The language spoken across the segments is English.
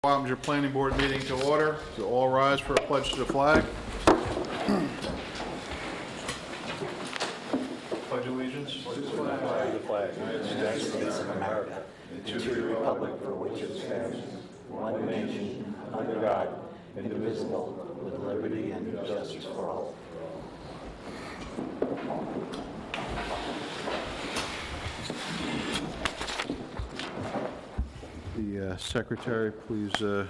Welcome your planning board meeting to order. To all rise for a pledge to the flag. Pledge allegiance to the flag. United States of America, and to the republic for which it stands, one nation, under God, indivisible, with liberty and justice for all. The secretary, please call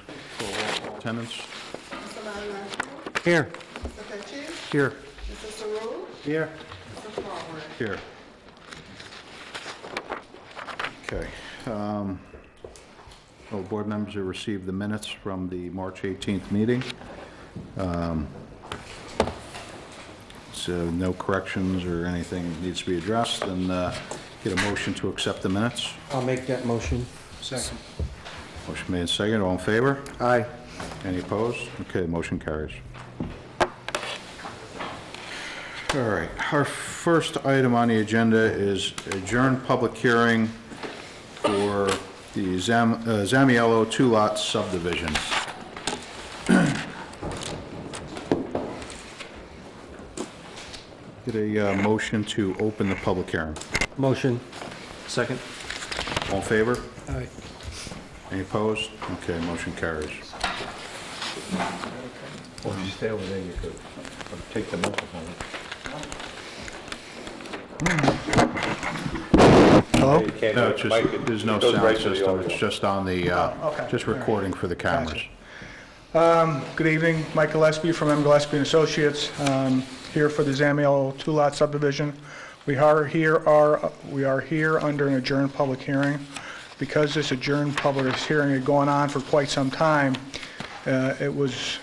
attendance. Mr. Malinowski? Here. Mr. Petchy? Here. Mr. Saru? Here. Mr. Farmer? Here. Okay. All board members have received the minutes from the March 18th meeting. So no corrections or anything needs to be addressed, and get a motion to accept the minutes. I'll make that motion. Second. Motion made and seconded. All in favor? Aye. Any opposed? Okay, motion carries. All right, our first item on the agenda is adjourned public hearing for the Zamiello two-lot subdivision. Get a motion to open the public hearing. Motion. Second. All in favor? Aye. Any opposed? Okay, motion carries. Or if you stay over there, you could take the microphone. Hello? You can't No, go it's to the just, mic, it there's no goes sound right to the system, audio. it's just on the, okay. just recording for the cameras. Good evening, Mike Gillespie from M. Gillespie and Associates, here for the Zamiello two-lot subdivision. We are here under an adjourned public hearing. Because this adjourned public hearing had gone on for quite some time, it was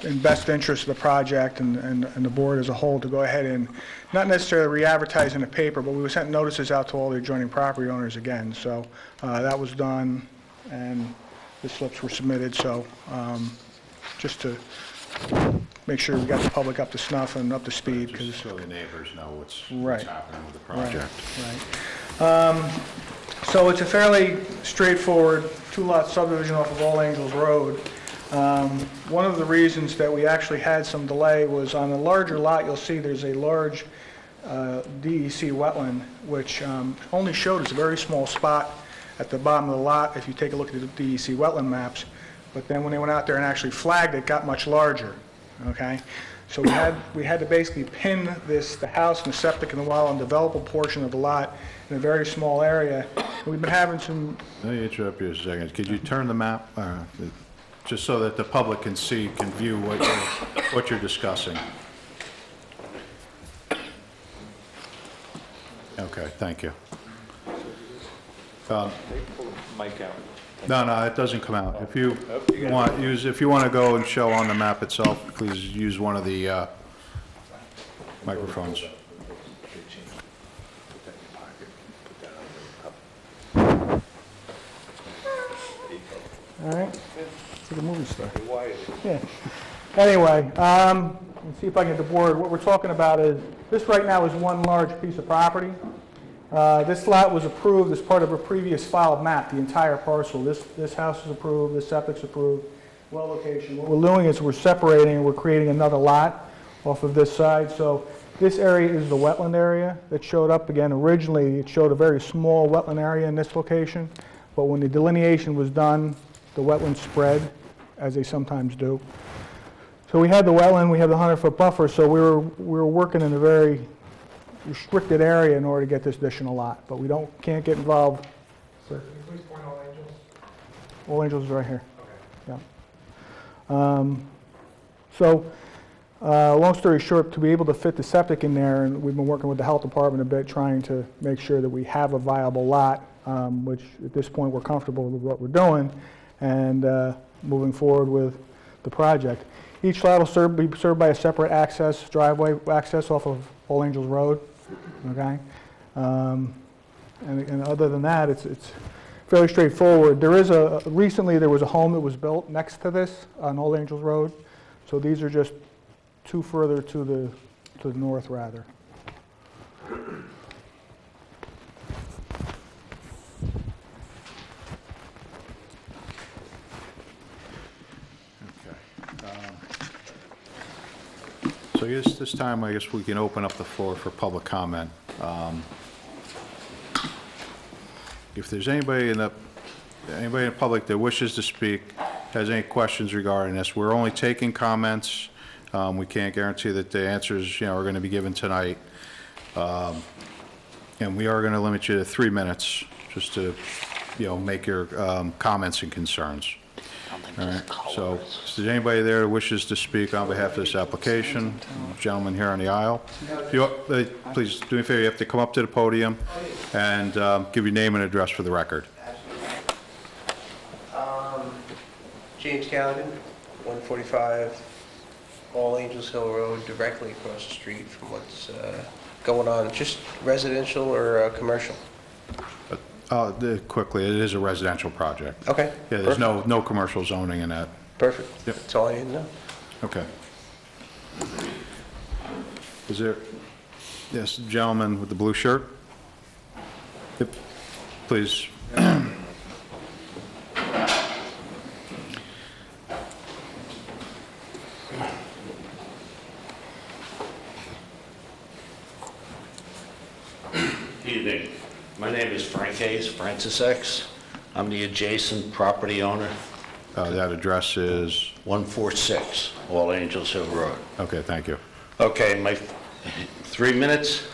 in best interest of the project and the board as a whole to go ahead and not necessarily re-advertise in the paper, but we sent notices out to all the adjoining property owners again. So that was done, and the slips were submitted. So just to make sure we got the public up to snuff and up to speed, Just because so the neighbors know what's Right. happening with the project. Right. So it's a fairly straightforward two-lot subdivision off of All Angels Road. One of the reasons that we actually had some delay was on the larger lot, you'll see there's a large DEC wetland, which only showed us a very small spot at the bottom of the lot if you take a look at the DEC wetland maps. But then when they went out there and actually flagged it, it got much larger, okay? So we had to basically pin the house and the septic and the well and develop a portion of the lot in a very small area. We've been having some, Let me interrupt you a second. Could you turn the map, just so that the public can see, can view what you're discussing? Okay, thank you. Mic out. No, it doesn't come out. If you want, if you want to go and show on the map itself, please use one of the microphones. all right? It's like a movie star. Yeah. Anyway, let's see if I can get the board. What we're talking about is, this right now is one large piece of property. This lot was approved as part of a previous filed map, the entire parcel. This house is approved, this septic's approved, well location. What we're doing is we're separating and we're creating another lot off of this side. So this area is the wetland area that showed up. Again, originally it showed a very small wetland area in this location, but when the delineation was done, the wetlands spread, as they sometimes do. So we had the wetland, we have the 100-foot buffer, so we were working in a very restricted area in order to get this additional lot, but we can't get involved. Sir? Can you please point All Angels? All Angels is right here. Okay. Yeah. Long story short, to be able to fit the septic in there, and we've been working with the health department a bit, trying to make sure that we have a viable lot, which at this point we're comfortable with what we're doing, and moving forward with the project. Each lot will be served by a separate driveway access off of All Angels Road. Okay, and other than that, it's fairly straightforward. There is recently there was a home that was built next to this on All Angels Road, so these are just two further to the north, rather. So I guess this time, I guess we can open up the floor for public comment. If there's anybody in the public that wishes to speak, has any questions regarding this, we're only taking comments. We can't guarantee that the answers, are going to be given tonight. And we are going to limit you to 3 minutes, just to, make your comments and concerns. All right, so is there anybody there that wishes to speak on behalf of this application? Gentleman here on the aisle. Please do me a favor, you have to come up to the podium and give your name and address for the record. James Callaghan, 145 All Angels Hill Road, directly across the street from what's going on. Just residential or commercial? Quickly, it is a residential project. Okay. Yeah, there's no commercial zoning in that. Perfect. Yep. That's all I need to know. Okay. Is there, yes, gentleman with the blue shirt? Yep, please. Evening. My name is Frank Hayes, Francis X. I'm the adjacent property owner, That address is, 146 All Angels Hill Road. okay, thank you. Okay, my 3 minutes.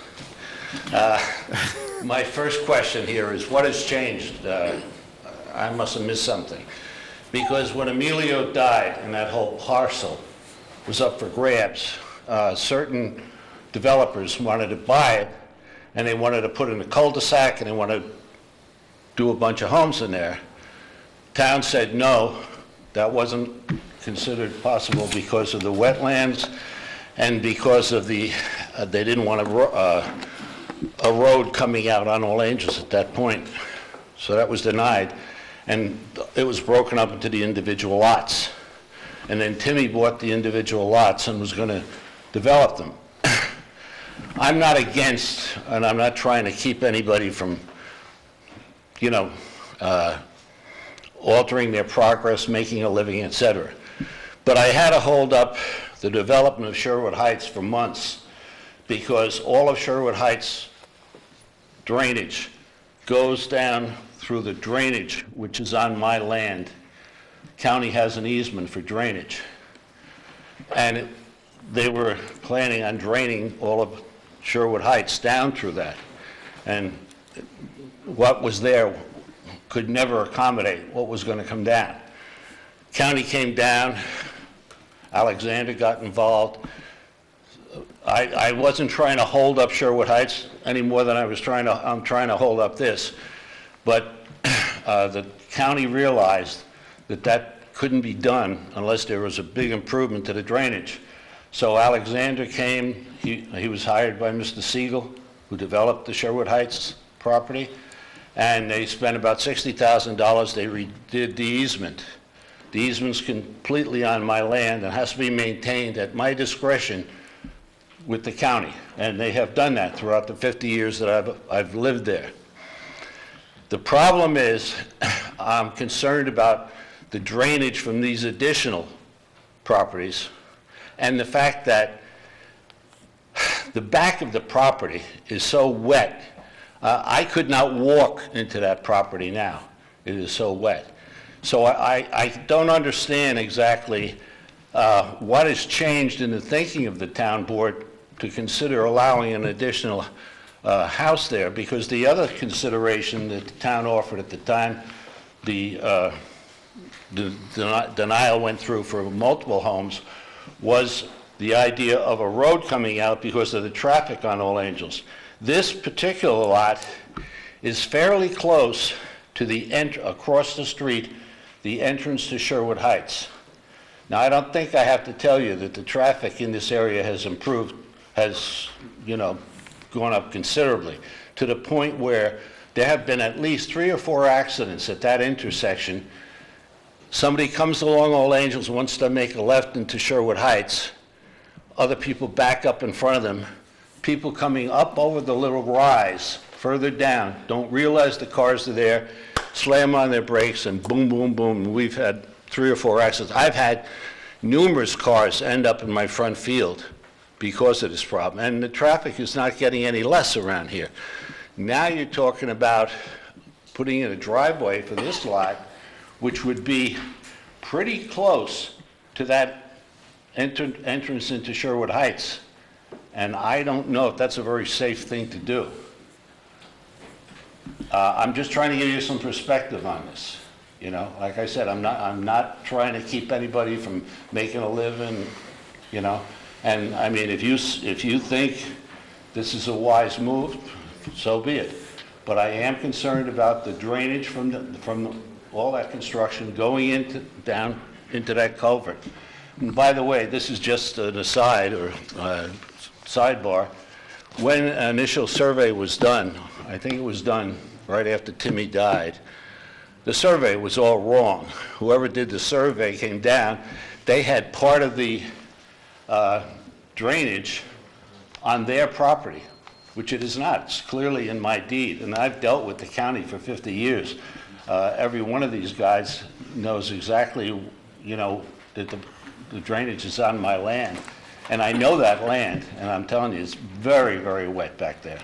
My first question here is, what has changed? I must have missed something. Because when Emilio died and that whole parcel was up for grabs, certain developers wanted to buy it, and they wanted to put in a cul-de-sac, and they wanted to do a bunch of homes in there. Town said no, that wasn't considered possible because of the wetlands and because of the, they didn't want a road coming out on All Angels at that point. So that was denied, and it was broken up into the individual lots. And then Timmy bought the individual lots and was going to develop them. I'm not against, and I'm not trying to keep anybody from, altering their progress, making a living, etc. But I had to hold up the development of Sherwood Heights for months because all of Sherwood Heights drainage goes down through the drainage, which is on my land. County has an easement for drainage. And they were planning on draining all of Sherwood Heights down through that. And what was there could never accommodate what was going to come down. County came down, Alexander got involved. I wasn't trying to hold up Sherwood Heights any more than I'm trying to hold up this. But the county realized that couldn't be done unless there was a big improvement to the drainage. So Alexander came, he was hired by Mr. Siegel, who developed the Sherwood Heights property, and they spent about $60,000. They redid the easement. The easement's completely on my land and has to be maintained at my discretion with the county, and they have done that throughout the 50 years that I've lived there. The problem is, I'm concerned about the drainage from these additional properties and the fact that the back of the property is so wet. I could not walk into that property now. It is so wet. So I don't understand exactly what has changed in the thinking of the town board to consider allowing an additional house there, because the other consideration that the town offered at the time, the denial went through for multiple homes, was the idea of a road coming out because of the traffic on All Angels. This particular lot is fairly close to the across the street, the entrance to Sherwood Heights. Now, I don't think I have to tell you that the traffic in this area has improved, has, gone up considerably, to the point where there have been at least 3 or 4 accidents at that intersection. Somebody comes along All Angels, wants to make a left into Sherwood Heights. Other people back up in front of them. People coming up over the little rise further down don't realize the cars are there, slam on their brakes, and boom, boom, boom. We've had 3 or 4 accidents. I've had numerous cars end up in my front field because of this problem. And the traffic is not getting any less around here. Now you're talking about putting in a driveway for this lot, which would be pretty close to that entrance into Sherwood Heights. And I don't know if that's a very safe thing to do. I'm just trying to give you some perspective on this. You know, like I said, I'm not trying to keep anybody from making a living, you know. And I mean, if you think this is a wise move, so be it. But I am concerned about the drainage from all that construction going down into that culvert. And by the way, this is just an aside or sidebar. When an initial survey was done, I think it was done right after Timmy died, the survey was all wrong. Whoever did the survey came down, they had part of the drainage on their property, which it is not. It's clearly in my deed, and I've dealt with the county for 50 years. Every one of these guys knows exactly, you know, that the drainage is on my land. And I know that land, and I'm telling you, it's very, very wet back there.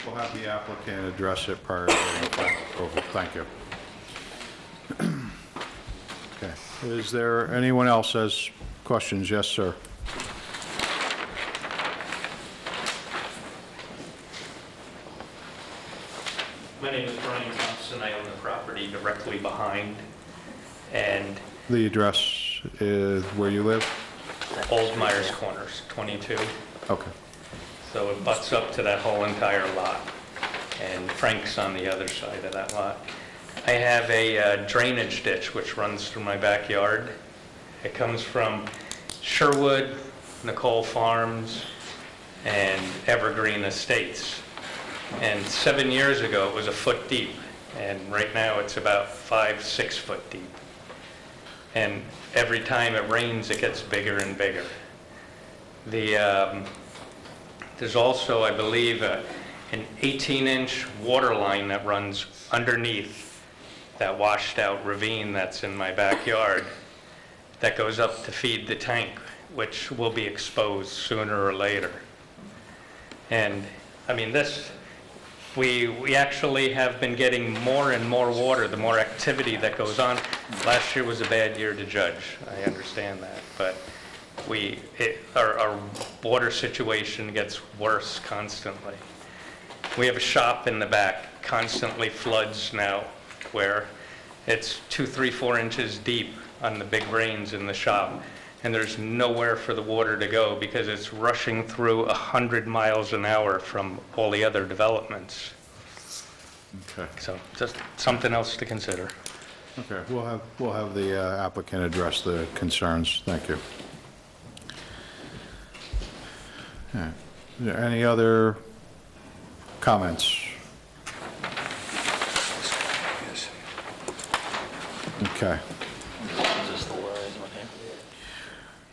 We'll have the applicant address it prior to the final approval. Thank you. Okay. Is there anyone else has questions? Yes, sir. My name is Brian Thompson. I own the property directly behind, and The address is where you live? Old Myers Corners, 22. Okay. So it butts up to that whole entire lot, and Frank's on the other side of that lot. I have a drainage ditch which runs through my backyard. It comes from Sherwood, Nicole Farms, and Evergreen Estates. And 7 years ago, it was a foot deep, and right now it's about 5-6 foot deep. And every time it rains, it gets bigger and bigger. There's also, I believe, an 18-inch water line that runs underneath that washed out ravine that's in my backyard that goes up to feed the tank, which will be exposed sooner or later. And I mean, we actually have been getting more and more water the more activity that goes on. Last year was a bad year to judge. I understand that, but our water situation gets worse constantly. We have a shop in the back, constantly floods now, where it's 2, 3, 4 inches deep on the big rains in the shop, and there's nowhere for the water to go because it's rushing through 100 miles an hour from all the other developments. Okay. So just something else to consider. Okay. We'll have the applicant address the concerns. Thank you. Yeah. Is there any other comments? Okay. Is this the wise one here?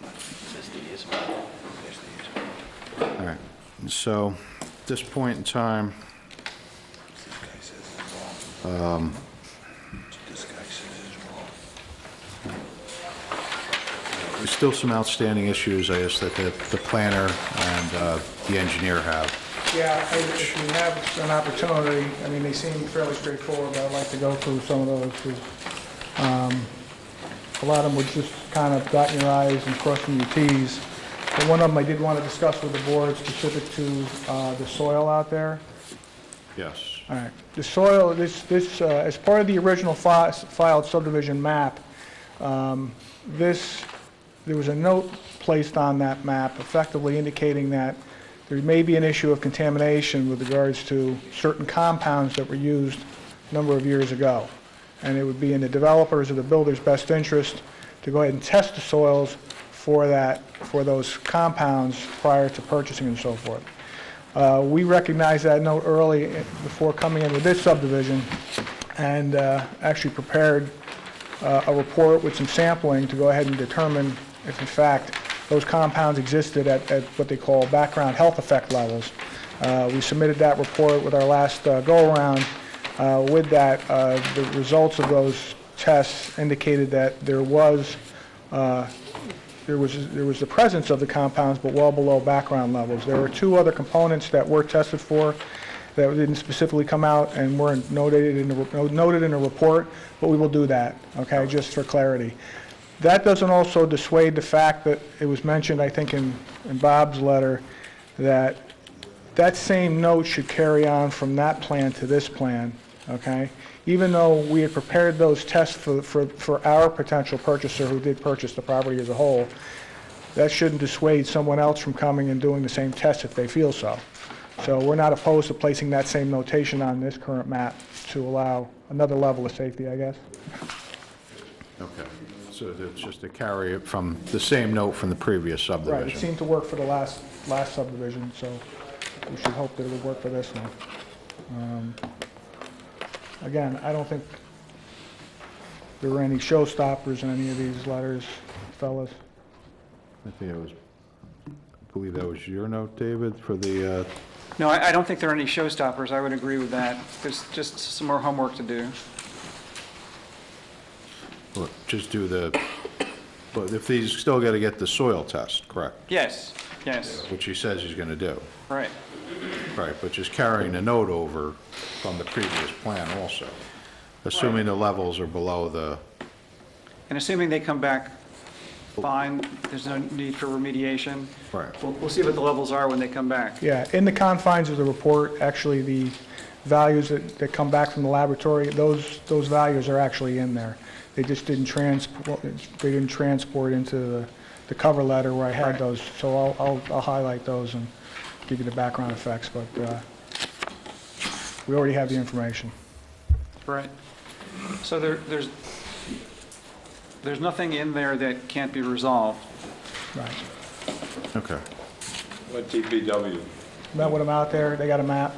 Is this the easement? Here's the easement. All right. So at this point in time, This guy says it's wrong. This guy says it's wrong. there's still some outstanding issues, I guess, that the planner and the engineer have. Yeah, if you have an opportunity, I mean, they seem fairly straightforward, but I'd like to go through some of those, because a lot of them were just kind of dotting your i's and crossing your t's. But one of them I did want to discuss with the board specific to the soil out there. Yes. All right. The soil, as part of the original filed subdivision map, there was a note placed on that map effectively indicating that there may be an issue of contamination with regards to certain compounds that were used a number of years ago. And it would be in the developer's or the builder's best interest to go ahead and test the soils for those compounds prior to purchasing and so forth. We recognized that note early before coming in with this subdivision, and actually prepared a report with some sampling to go ahead and determine if in fact those compounds existed at what they call background health effect levels. We submitted that report with our last go-around. With that, the results of those tests indicated that there was the presence of the compounds, but well below background levels. There were 2 other components that were tested for that didn't specifically come out and weren't noted in the report, but we will do that, okay, just for clarity. That doesn't also dissuade the fact that it was mentioned, I think, in Bob's letter, that that same note should carry on from that plan to this plan, okay? Even though we had prepared those tests for our potential purchaser who did purchase the property as a whole, that shouldn't dissuade someone else from coming and doing the same test if they feel so. So we're not opposed to placing that same notation on this current map to allow another level of safety, I guess. Okay. So it's just to carry it from the same note from the previous subdivision. Right, it seemed to work for the last subdivision, so we should hope that it would work for this one. Again, I don't think there were any showstoppers in any of these letters, fellas. I think it was, I believe that was your note, David, for the, No, I don't think there are any showstoppers. I would agree with that. There's just some more homework to do. well, just do the, but if these still got to get the soil test, correct? Yes, yes, Which he says he's going to do. right. Right, but just carrying a note over from the previous plan also, assuming the levels are below the, And assuming they come back fine, there's no need for remediation. right. We'll see what the levels are when they come back. Yeah, in the confines of the report, actually, the values that come back from the laboratory, those values are actually in there. They just didn't transport into the cover letter where I had Right. those, so I'll highlight those and give you the background effects, but we already have the information. Right. So there's nothing in there that can't be resolved. Right. Okay. What DPW? Met with them out there, they got a map.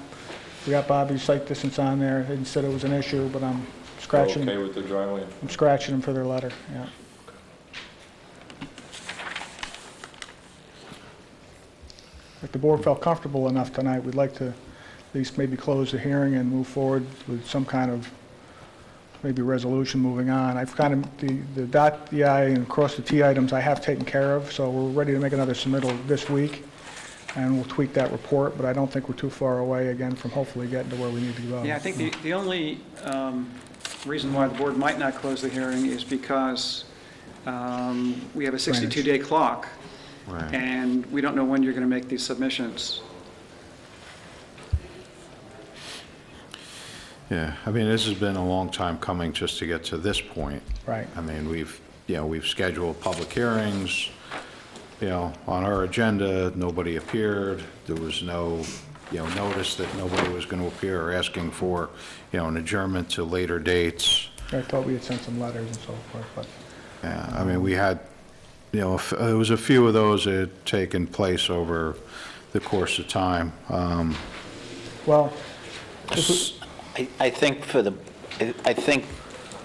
We got Bobby's site distance on there. They said it was an issue, but I'm scratching, Okay with the driveway? I'm scratching them for their letter, yeah. If the board felt comfortable enough tonight, we'd like to at least maybe close the hearing and move forward with some kind of maybe resolution moving on. I've kind of, the dot the I and cross the T items I have taken care of, so we're ready to make another submittal this week, and we'll tweak that report, but I don't think we're too far away, again, from hopefully getting to where we need to go. Yeah, I think the only reason why the board might not close the hearing is because we have a 62-day clock, Right. and we don't know when you're going to make these submissions. Yeah, I mean, this has been a long time coming just to get to this point. Right. I mean, we've scheduled public hearings, on our agenda, nobody appeared. There was no, notice that nobody was going to appear or asking for, an adjournment to later dates. I thought we had sent some letters and so forth, but Yeah, I mean, we had, there was a few of those that had taken place over the course of time. well, I think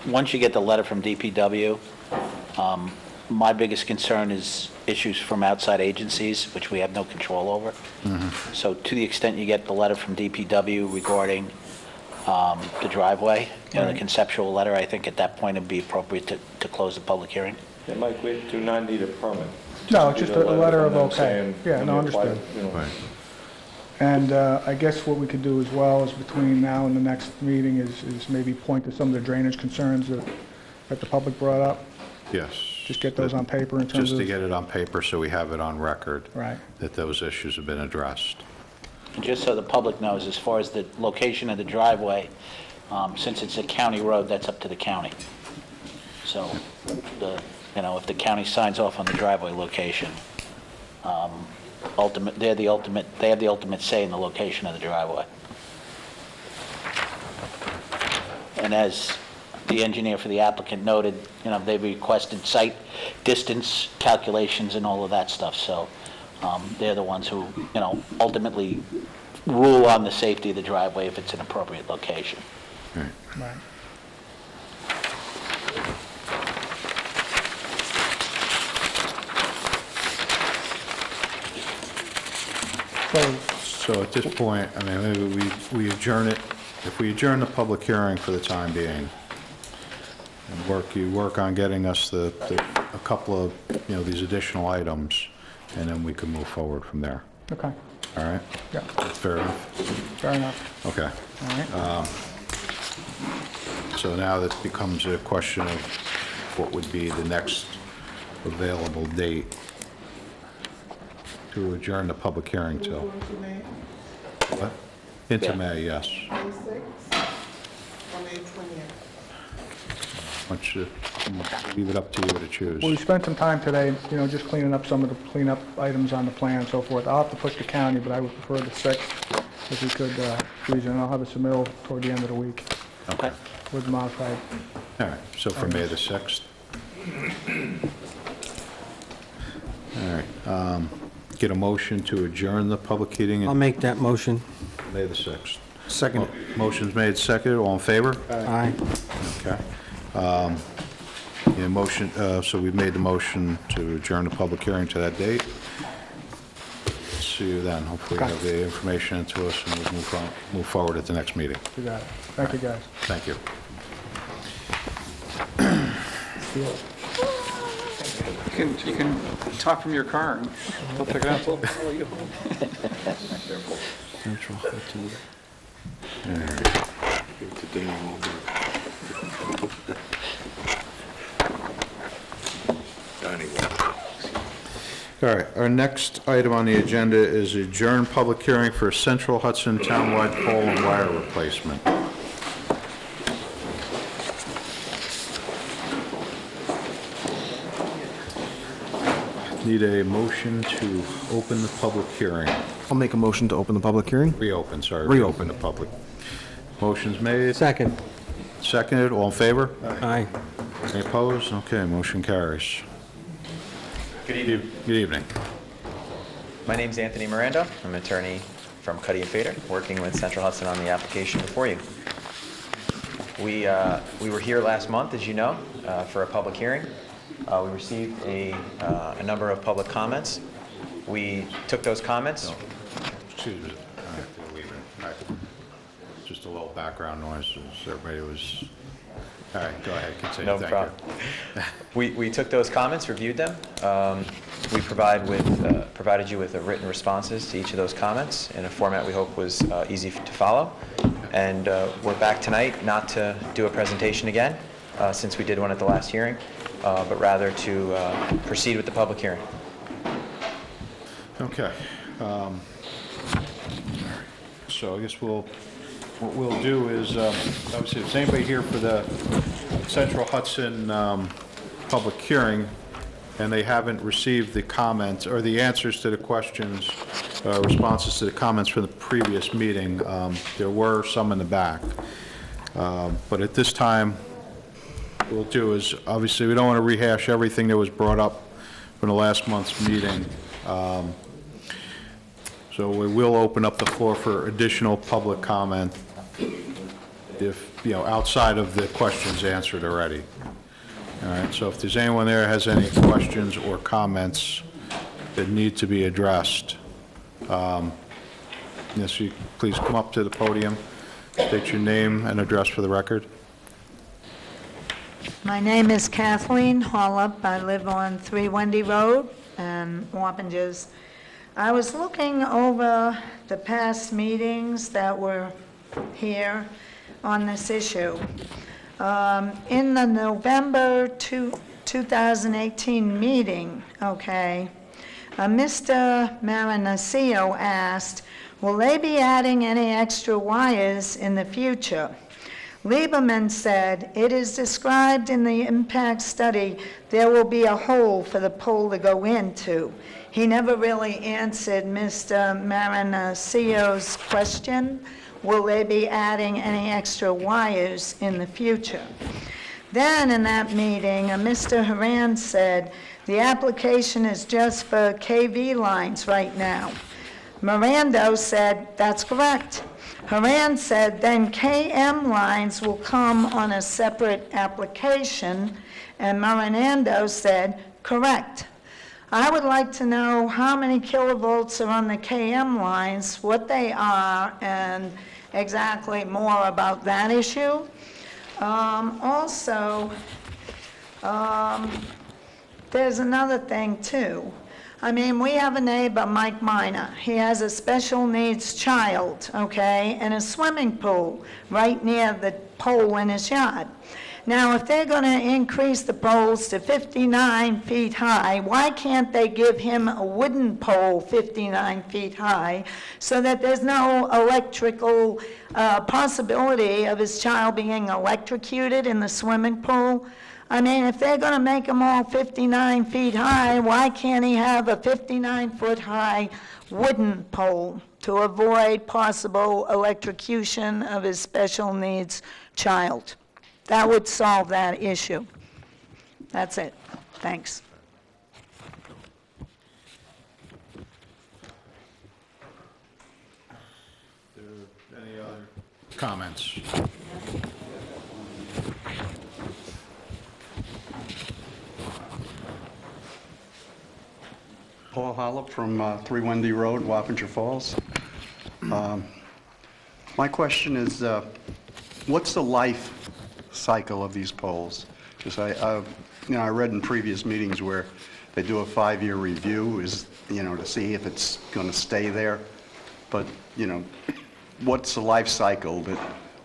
once you get the letter from DPW, my biggest concern is issues from outside agencies, which we have no control over. So to the extent you get the letter from DPW regarding the driveway, the conceptual letter, I think at that point it'd be appropriate to close the public hearing. Yeah, Mike, we do not need a permit. no, just a letter of from them okay. saying, Yeah, no, when you apply, understood. Right. And I guess what we could do as well is between now and the next meeting is maybe point to some of the drainage concerns that the public brought up. Yes. Just get those on paper in terms Just of... to get it on paper so we have it on record. Right. That those issues have been addressed. And just so the public knows, as far as the location of the driveway, since it's a county road, that's up to the county. So, if the county signs off on the driveway location, they have the ultimate say in the location of the driveway. And as the engineer for the applicant noted, they've requested site distance calculations and all of that stuff, so they're the ones who, ultimately rule on the safety of the driveway if it's an appropriate location. Right. Right. So at this point, I mean, maybe we adjourn it, if we adjourn the public hearing for the time being, and you work on getting us a couple of these additional items, and then we can move forward from there. Okay, All right? yeah, Fair enough? fair enough. Okay. All right. So now that becomes a question of what would be the next available date to adjourn the public hearing till. Going to May, What? Into Yeah. May, yes. May 6th, or May 20th? Why don't you leave it up to you to choose? Well, we spent some time today, just cleaning up some of the cleanup items on the plan and so forth. I'll have to push the county, but I would prefer the 6th, if we could squeeze in. I'll have a submittal toward the end of the week Okay. with modified. All right, so for May the 6th. All right, get a motion to adjourn the public hearing I'll on make that motion. May the 6th. Second. Motion's made, seconded, all in favor? Aye. Okay. Yeah, motion, so we've made the motion to adjourn the public hearing to that date. See you then. Hopefully you have the information into us and we'll move forward at the next meeting. You got it. Thank you, guys. Thank you. You can talk from your car, and they'll pick it up. All right, our next item on the agenda is adjourn public hearing for Central Hudson townwide pole and wire replacement. Need a motion to open the public hearing. I'll make a motion to open the public hearing. Reopen, sorry. Reopen. The public. Motion's made, Second. seconded, all in favor? Aye. Any opposed? Okay, motion carries. Good evening. Good evening. My name's Anthony Miranda. I'm an attorney from Cuddy and Fader, working with Central Hudson on the application before you. We were here last month, as you know, for a public hearing. We received a number of public comments. We took those comments. Excuse me. All right, they're leaving. All right. Just a little background noise. Everybody was, all right, go ahead, continue. No Thank problem. you. We took those comments, reviewed them. We provided you with written responses to each of those comments in a format we hope was easy to follow. And we're back tonight not to do a presentation again, since we did one at the last hearing, but rather to proceed with the public hearing. Okay. So I guess what we'll do is, obviously, if there's anybody here for the Central Hudson public hearing, and they haven't received the comments, or the answers to the questions, responses to the comments from the previous meeting, there were some in the back. But at this time, what we'll do is, obviously, we don't want to rehash everything that was brought up from the last month's meeting. So we will open up the floor for additional public comment if, outside of the questions answered already. All right, so if there's anyone there that has any questions or comments that need to be addressed, yes, you please come up to the podium, state your name and address for the record. My name is Kathleen Hollup. I live on 3 Wendy Road in Wappingers. I was looking over the past meetings that were here on this issue. In the November 2018 meeting, Mr. Marinaccio asked, will they be adding any extra wires in the future? Lieberman said, it is described in the impact study there will be a hole for the pole to go into. He never really answered Mr. Marinaccio's question, will they be adding any extra wires in the future? Then in that meeting, Mr. Haran said, the application is just for KV lines right now. Miranda said, that's correct. Haran said, then KM lines will come on a separate application, and Miranda said, correct. I would like to know how many kilovolts are on the KM lines, what they are, and exactly more about that issue. Also, there's another thing too. I mean, we have a neighbor, Mike Miner. He has a special needs child, okay, and a swimming pool right near the pole in his yard. Now, if they're going to increase the poles to 59 feet high, why can't they give him a wooden pole 59 feet high so that there's no electrical possibility of his child being electrocuted in the swimming pool? I mean, if they're going to make them all 59 feet high, why can't he have a 59-foot-high wooden pole to avoid possible electrocution of his special needs child? That would solve that issue. That's it. Thanks. Any other comments? Paul Hollop from 3 Wendy Road, Wappinger Falls. My question is, what's the life cycle of these poles? Because I read in previous meetings where they do a 5-year review, to see if it's going to stay there. But what's the life cycle?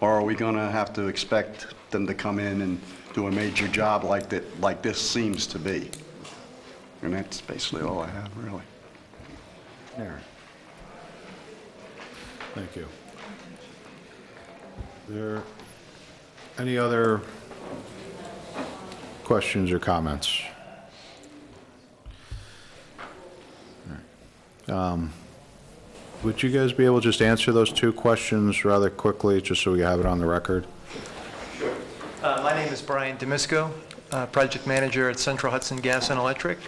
Or are we going to have to expect them to come in and do a major job like this seems to be? And that's basically all I have, really. Aaron. Thank you. There any other questions or comments? All right. Would you guys be able to just answer those 2 questions rather quickly, just so we have it on the record? Sure. My name is Brian Demisco, project manager at Central Hudson Gas and Electric.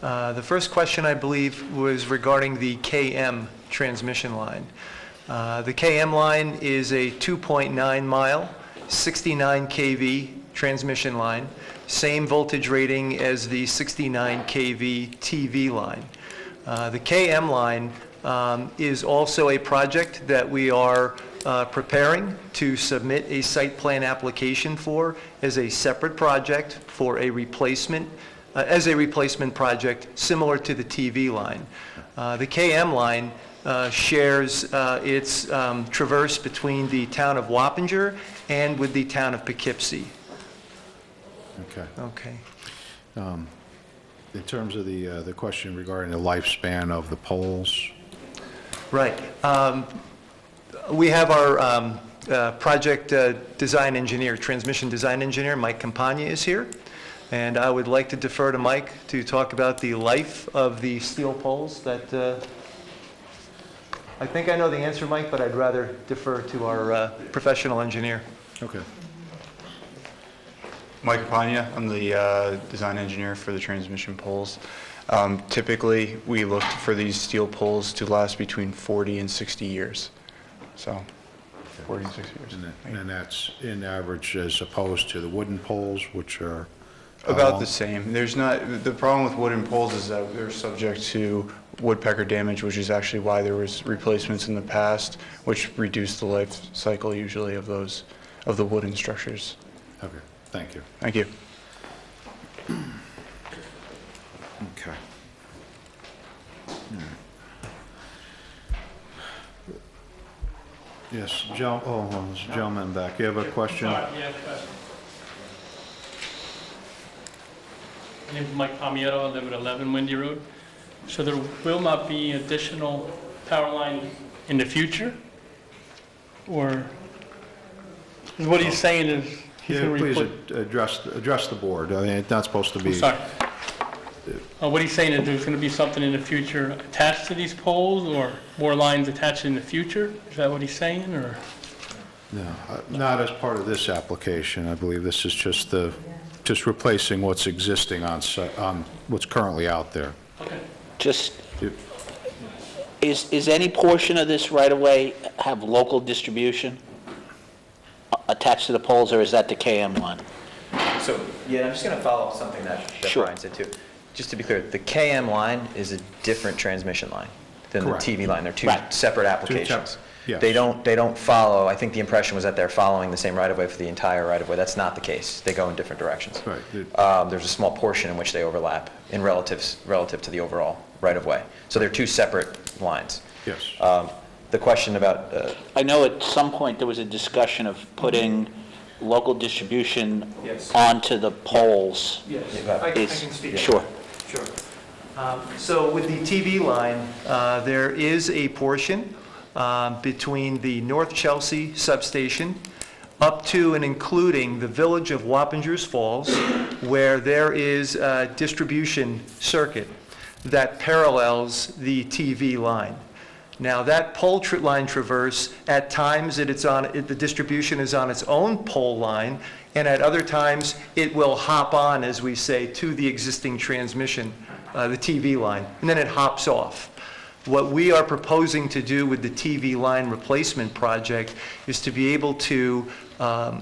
The first question, I believe, was regarding the KM transmission line. The KM line is a 2.9-mile, 69 kV transmission line, same voltage rating as the 69 kV TV line. The KM line is also a project that we are preparing to submit a site plan application for as a separate project for a replacement, as a replacement project similar to the TV line. The KM line shares its traverse between the town of Wappinger and with the town of Poughkeepsie. Okay. Okay. In terms of the question regarding the lifespan of the poles? Right. We have our project design engineer, transmission design engineer, Mike Campagna is here. And I would like to defer to Mike to talk about the life of the steel poles that, I think I know the answer, Mike, but I'd rather defer to our professional engineer. Okay. Mike Campagna, I'm the design engineer for the transmission poles. Typically, we look for these steel poles to last between 40 and 60 years. So, 40 and 60 years. And that's in average as opposed to the wooden poles, which are about the same. There's not, the problem with wooden poles is that they're subject to woodpecker damage, which is actually why there was replacements in the past, which reduced the life cycle usually of those, of the wooden structures. Okay, thank you. Thank you. Okay. Yes, there's a gentleman back. You have a question? Sorry, yeah, my name is Mike Palmiero. I live at 11 Windy Road. So there will not be additional power lines in the future? Or is what he's saying is he's going to please address the board. I mean, it's not supposed to be... Sorry. What he's saying is there's going to be something in the future attached to these poles or more lines attached in the future? Is that what he's saying, or? No, not as part of this application. I believe this is just replacing what's existing on what's currently out there. Okay. Just, is any portion of this right-of-way have local distribution attached to the poles, or is that the KM line? So, yeah, I'm just going to follow up something that Sure. Brian said too. Just to be clear, the KM line is a different transmission line than Correct. the TV line. They're two Right. separate applications. Yes. They don't follow, I think the impression was that they're following the same right-of-way for the entire right-of-way. That's not the case. They go in different directions. Right. There's a small portion in which they overlap in relative to the overall right-of-way. So they're two separate lines. Yes. The question about... I know at some point there was a discussion of putting local distribution Yes. onto the poles. Yes, I can Is- speak. Sure. Sure. So with the TV line, there is a portion between the North Chelsea substation up to and including the village of Wappingers Falls, where there is a distribution circuit that parallels the TV line. Now, that pole line traverse, at times the distribution is on its own pole line, and at other times it will hop on, as we say, to the existing transmission, the TV line, and then it hops off. What we are proposing to do with the TV line replacement project is to be able to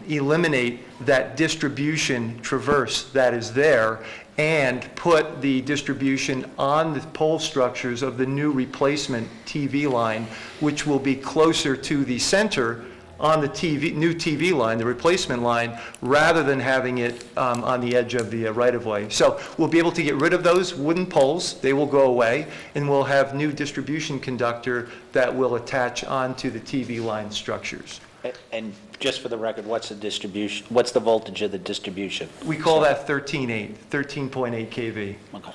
eliminate that distribution traverse that is there and put the distribution on the pole structures of the new replacement TV line, which will be closer to the center on the new TV line, the replacement line, rather than having it on the edge of the right-of-way. So we'll be able to get rid of those wooden poles. They will go away, and we'll have new distribution conductor that will attach onto the TV line structures. And just for the record, what's the distribution, what's the voltage of the distribution? We call that 13.8 kV. Okay.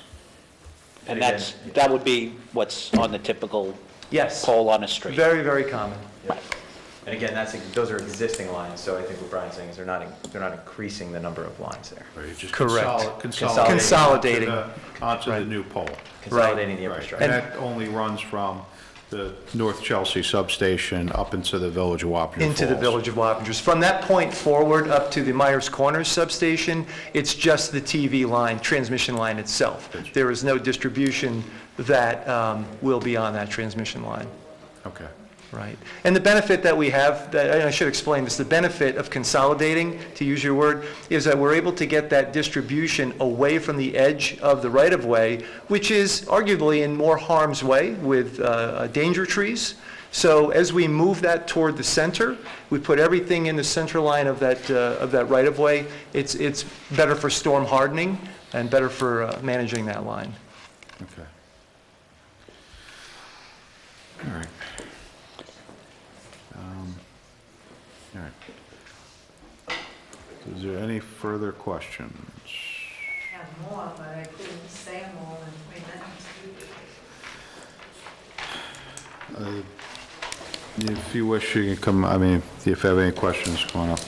And that would be what's on the typical Yes. pole on a street? Very, very common. And again, those are existing lines, so I think what Brian's saying is they're not increasing the number of lines there. Right, just Correct. consolidating onto the new pole. Consolidating the Right. infrastructure. And that only runs from the North Chelsea substation up into the village of Wappingers Falls. Into the village of Wappingers. From that point forward up to the Myers Corners substation, it's just the TV line, transmission line itself. There is no distribution that will be on that transmission line. Okay. Right. And the benefit that we have, and I should explain this, the benefit of consolidating, to use your word, is that we're able to get that distribution away from the edge of the right-of-way, which is arguably in more harm's way with danger trees. So as we move that toward the center, we put everything in the center line of that right-of-way. It's better for storm hardening and better for managing that line. Okay. All right. All right. Is there any further questions? I have more, but I couldn't say them all in 3 minutes. If you wish, you can come, I mean, if you have any questions, come on up.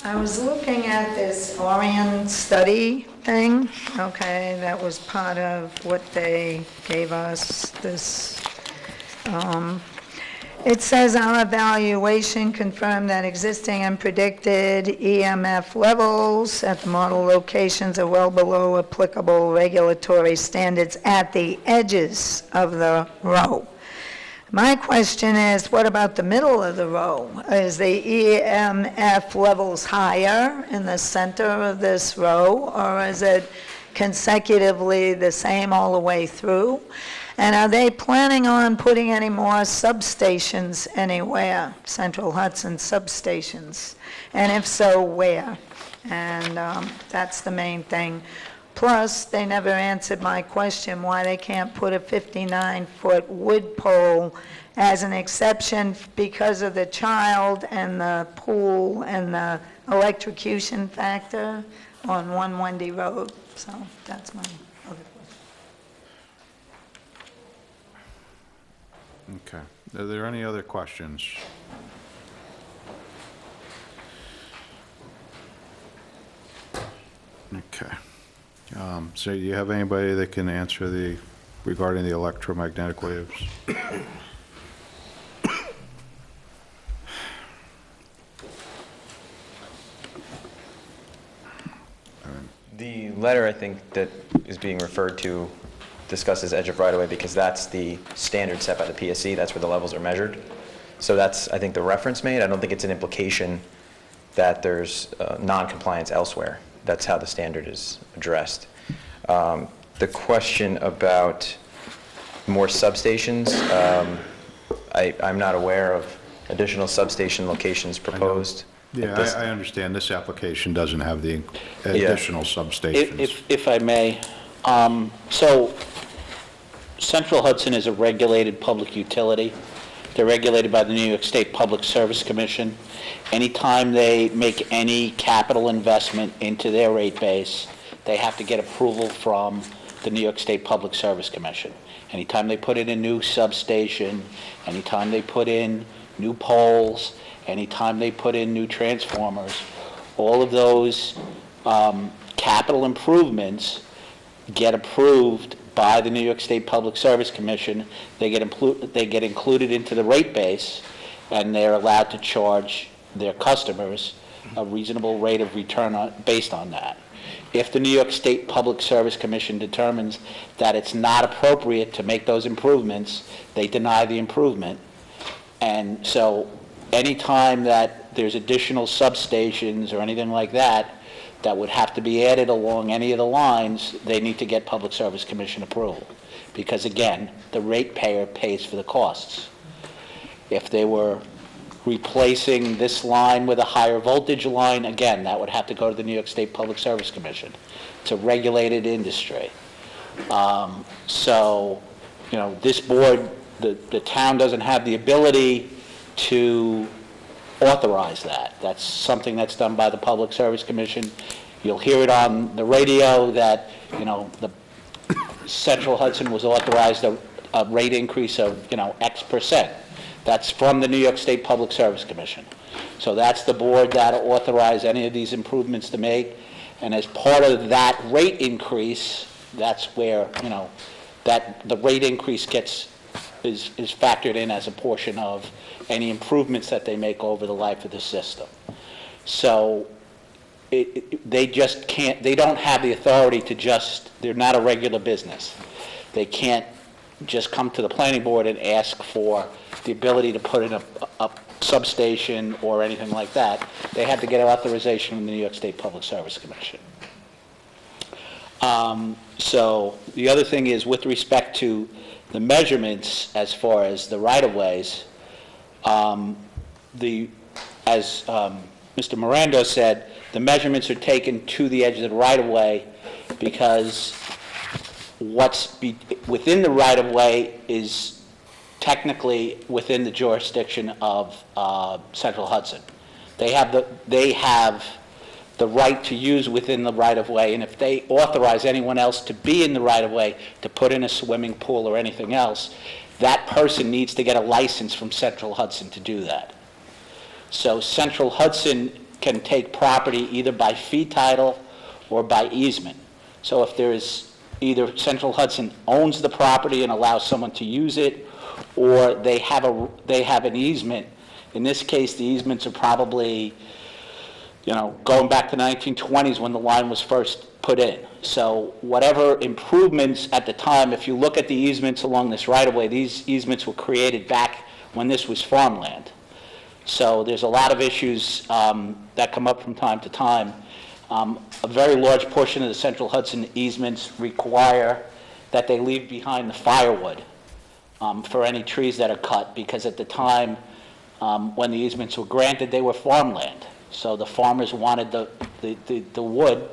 I was looking at this Orion study thing, okay, that was part of what they gave us, this, it says our evaluation confirmed that existing and predicted EMF levels at the model locations are well below applicable regulatory standards at the edges of the row. My question is, what about the middle of the row? Is the EMF levels higher in the center of this row, or is it consecutively the same all the way through? And are they planning on putting any more substations anywhere, Central Hudson substations? And if so, where? And that's the main thing. Plus, they never answered my question why they can't put a 59-foot wood pole as an exception because of the child and the pool and the electrocution factor on 1 Wendy Road. So that's my other question. Okay. Are there any other questions? Okay. So you have anybody that can answer regarding the electromagnetic waves? The letter, I think, that is being referred to discusses edge of right-of-way because that's the standard set by the PSC. That's where the levels are measured. So that's, I think, the reference made. I don't think it's an implication that there's non-compliance elsewhere. That's how the standard is addressed. The question about more substations. I'm not aware of additional substation locations proposed. Yeah, I understand this application doesn't have the additional substations. If I may, so Central Hudson is a regulated public utility. They're regulated by the New York State Public Service Commission. Anytime they make any capital investment into their rate base, they have to get approval from the New York State Public Service Commission. Anytime they put in a new substation, anytime they put in new poles, anytime they put in new transformers, all of those capital improvements get approved by the New York State Public Service Commission. They get included into the rate base, and they're allowed to charge their customers a reasonable rate of return based on that. If the New York State Public Service Commission determines that it's not appropriate to make those improvements, they deny the improvement. And so anytime that there's additional substations or anything like that that would have to be added along any of the lines, they need to get Public Service Commission approval. Because again, the ratepayer pays for the costs. If they were replacing this line with a higher voltage line, again, that would have to go to the New York State Public Service Commission. It's a regulated industry. So, you know, this board, the town doesn't have the ability to authorize that. That's something that's done by the Public Service Commission. You'll hear it on the radio that, you know, the Central Hudson was authorized a rate increase of, you know, X%. That's from the New York State Public Service Commission. So that's the board that authorized any of these improvements to make. And as part of that rate increase, that's where, you know, that the rate increase is factored in as a portion of any improvements that they make over the life of the system. So they just can't, they don't have the authority to just, they're not a regular business. They can't just come to the planning board and ask for the ability to put in a substation or anything like that. They have to get authorization from the New York State Public Service Commission. So the other thing is, with respect to the measurements as far as the right-of-ways, as Mr. Miranda said, the measurements are taken to the edge of the right-of-way because what's within the right-of-way is technically within the jurisdiction of Central Hudson. They have the right to use within the right-of-way, and if they authorize anyone else to be in the right-of-way to put in a swimming pool or anything else, that person needs to get a license from Central Hudson to do that. So Central Hudson can take property either by fee title or by easement. So if there is either Central Hudson owns the property and allows someone to use it, or they have an easement. In this case, the easements are probably, you know, going back to the 1920s when the line was first put in. So whatever improvements at the time, if you look at the easements along this right-of-way, these easements were created back when this was farmland. So there's a lot of issues that come up from time to time. A very large portion of the Central Hudson easements require that they leave behind the firewood for any trees that are cut, because at the time when the easements were granted, they were farmland. So the farmers wanted the wood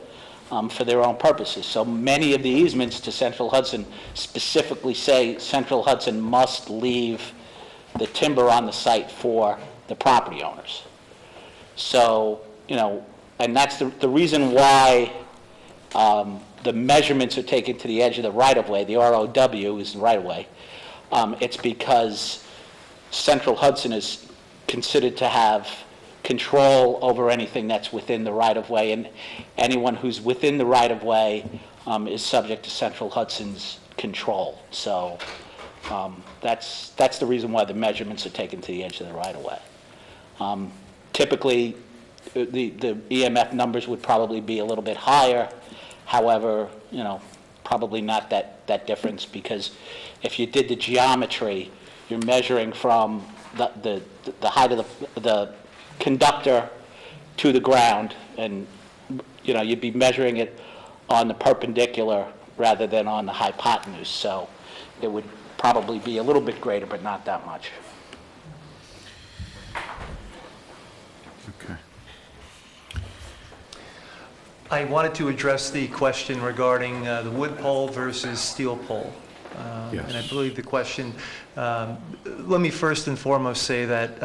for their own purposes. So many of the easements to Central Hudson specifically say Central Hudson must leave the timber on the site for the property owners. So, you know, and that's the reason why the measurements are taken to the edge of the right-of-way. The ROW is the right-of-way. It's because Central Hudson is considered to have control over anything that's within the right-of-way, and anyone who's within the right-of-way is subject to Central Hudson's control. So that's the reason why the measurements are taken to the edge of the right-of-way. Typically, the EMF numbers would probably be a little bit higher. However, you know, probably not that difference, because if you did the geometry, you're measuring from the height of the conductor to the ground, and you know, you'd be measuring it on the perpendicular rather than on the hypotenuse. So it would probably be a little bit greater, but not that much. Okay. I wanted to address the question regarding the wood pole versus steel pole. Yes. And I believe the question, let me first and foremost say that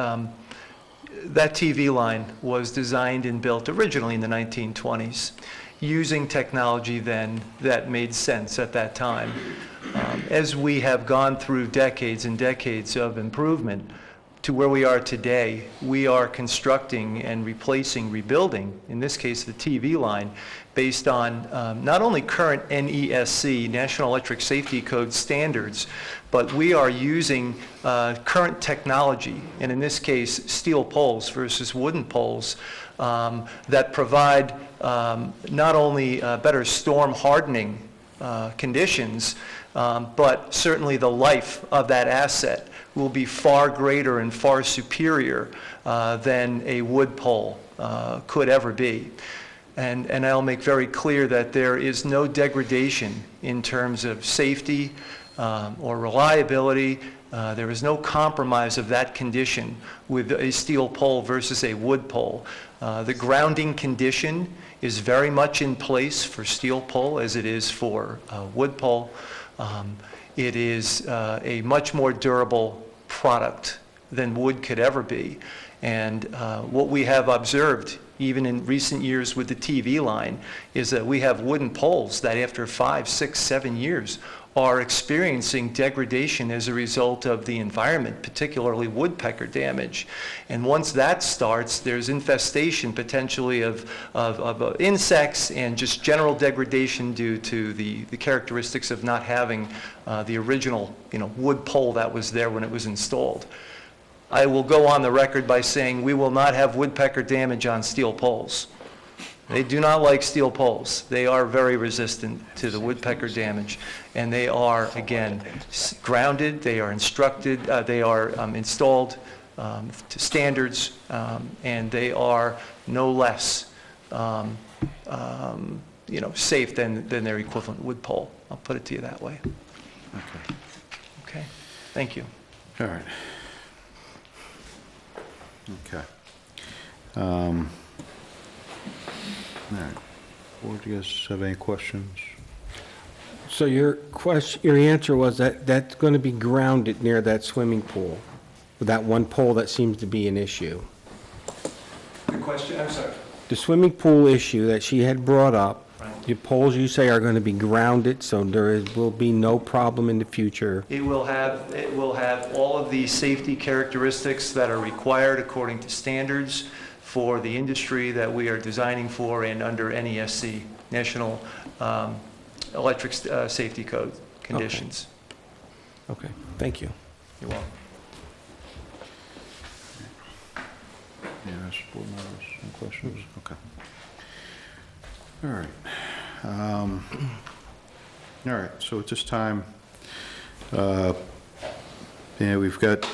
that TV line was designed and built originally in the 1920s, using technology then that made sense at that time. As we have gone through decades and decades of improvement to where we are today, we are constructing and replacing, rebuilding, in this case the TV line, based on not only current NESC, National Electric Safety Code standards, but we are using current technology, and in this case steel poles versus wooden poles, that provide not only better storm hardening conditions, but certainly the life of that asset will be far greater and far superior than a wood pole could ever be. And I'll make very clear that there is no degradation in terms of safety or reliability. There is no compromise of that condition with a steel pole versus a wood pole. The grounding condition is very much in place for steel pole as it is for wood pole. It is a much more durable product than wood could ever be. And what we have observed, even in recent years with the TV line, is that we have wooden poles that after 5, 6, 7 years are experiencing degradation as a result of the environment, particularly woodpecker damage. And once that starts, there's infestation potentially of insects and just general degradation due to the characteristics of not having the original wood pole that was there when it was installed. I will go on the record by saying we will not have woodpecker damage on steel poles. They do not like steel poles. They are very resistant to the woodpecker damage. And they are, again, grounded, they are instructed, they are installed to standards, and they are no less safe than their equivalent wood pole. I'll put it to you that way. Okay. Okay, thank you. All right. Okay. All right. Board, do you guys have any questions? So your answer was that that's going to be grounded near that swimming pool, with that one pole that seems to be an issue. The question, I'm sorry. The swimming pool issue that she had brought up, Right. the poles you say are going to be grounded, so will be no problem in the future. It will have all of the safety characteristics that are required according to standards for the industry that we are designing for and under NESC, National Electric Safety Code conditions. Okay, thank you. You're welcome. Yes, board members, any questions? Okay. All right. All right, so at this time, we've got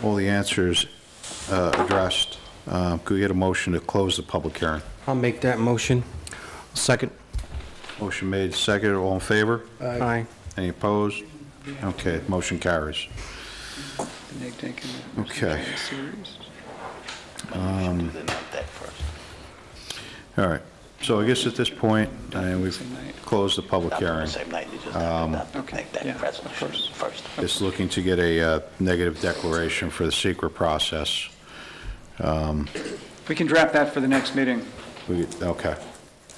all the answers addressed. Could we get a motion to close the public hearing? I'll make that motion. Second. Motion made, seconded, all in favor? Aye. Any opposed? Okay, motion carries. Okay. All right, so I guess at this point, we've closed the public hearing. Same night, you just have to make that resolution first. Just looking to get a negative declaration for the secret process. We can draft that for the next meeting. Okay,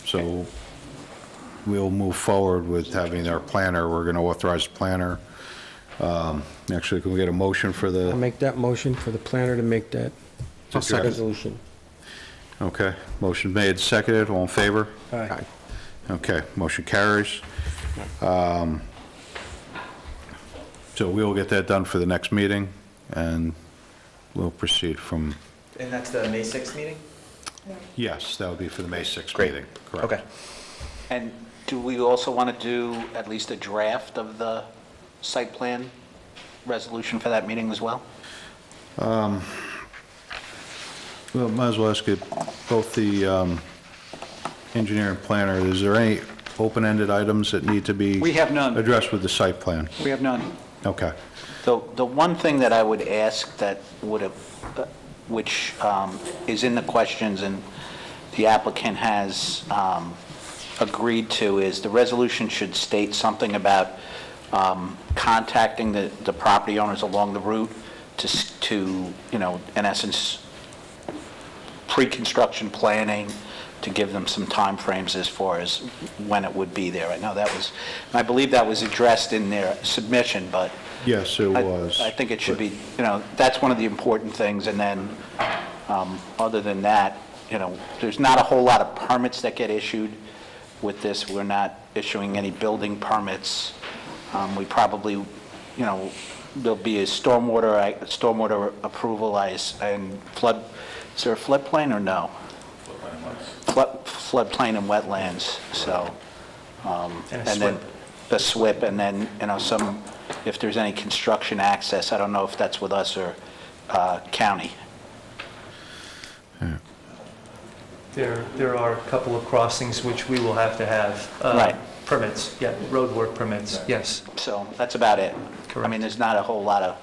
so we'll move forward with having our planner. We're going to authorize the planner. Actually, can we get a motion for the? I'll make that motion for the planner to make that resolution. Okay, motion made, seconded, all in favor? Aye. Okay, motion carries. So we'll get that done for the next meeting, and we'll proceed from, And that's the May 6th meeting? yes, that would be for the May 6th Great. meeting, correct? Okay. And do we also want to do at least a draft of the site plan resolution for that meeting as well? Well, might as well ask it, both the engineer and planner, is there any open-ended items that need to be? We have none. Addressed with the site plan? We have none. Okay. The one thing that I would ask that would have, which is in the questions and the applicant has agreed to, is the resolution should state something about contacting the property owners along the route to, you know, in essence, pre-construction planning, to give them some timeframes as far as when it would be there. I know that was, I believe that was addressed in their submission, but Yes, it was. I think it should be, you know, that's one of the important things, and then, other than that, you know, there's not a whole lot of permits that get issued with this. We're not issuing any building permits. We probably, you know, there'll be a stormwater approval, and flood, is there a floodplain or no? Floodplain and wetlands, so, and then the SWIP, and then, you know, some, if there's any construction access, I don't know if that's with us or county. There are a couple of crossings which we will have to have Right. permits, yeah, roadwork permits, yes. So that's about it. I mean, there's not a whole lot of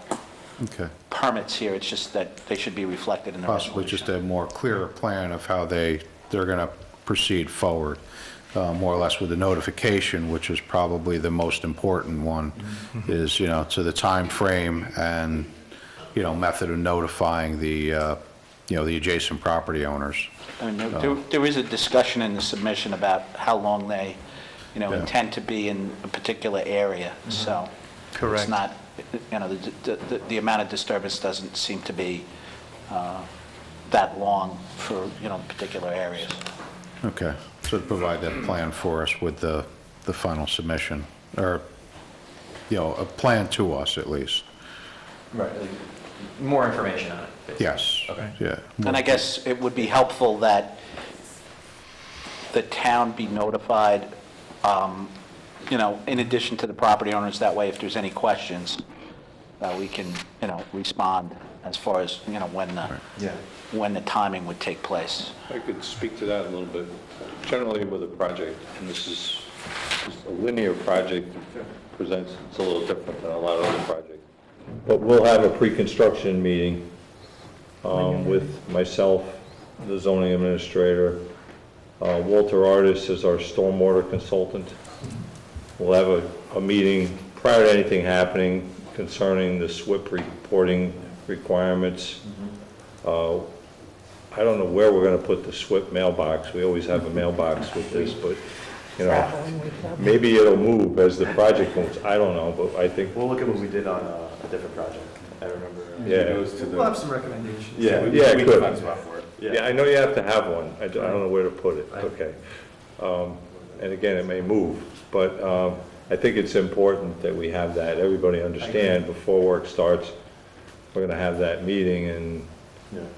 Okay. permits here, it's just that they should be reflected in the Possibly resolution. just a more clearer plan of how they're going to proceed forward, more or less with the notification, which is probably the most important one, is, you know, to the time frame and, you know, method of notifying the, you know, the adjacent property owners. I mean, there is a discussion in the submission about how long they, you know, Yeah. intend to be in a particular area, so. Correct. It's not, you know, the amount of disturbance doesn't seem to be that long for, you know, particular areas. Okay, so to provide that plan for us with the final submission, or, you know, a plan to us at least. Right, more information on it. basically. Yes. Okay. Yeah. And I guess it would be helpful that the town be notified, you know, in addition to the property owners, that way if there's any questions, we can, you know, respond as far as, you know, when the timing would take place. I could speak to that a little bit. Generally with a project, and this is just a linear project, presents, it's a little different than a lot of other projects. But we'll have a pre-construction meeting with myself, the zoning administrator, Walter Artis is our stormwater consultant. We'll have a meeting prior to anything happening concerning the SWIP reporting requirements. I don't know where we're going to put the SWIP mailbox. We always have a mailbox with this, but, you know, maybe it'll move as the project moves. I don't know, but I think. We'll look at what we did on a different project. I remember. Yeah. We'll have some recommendations. Yeah, we yeah, can good. find a spot for it. Yeah, I know you have to have one. I don't know where to put it. Okay. And again, it may move, but I think it's important that we have that. Everybody understand before work starts, we're going to have that meeting and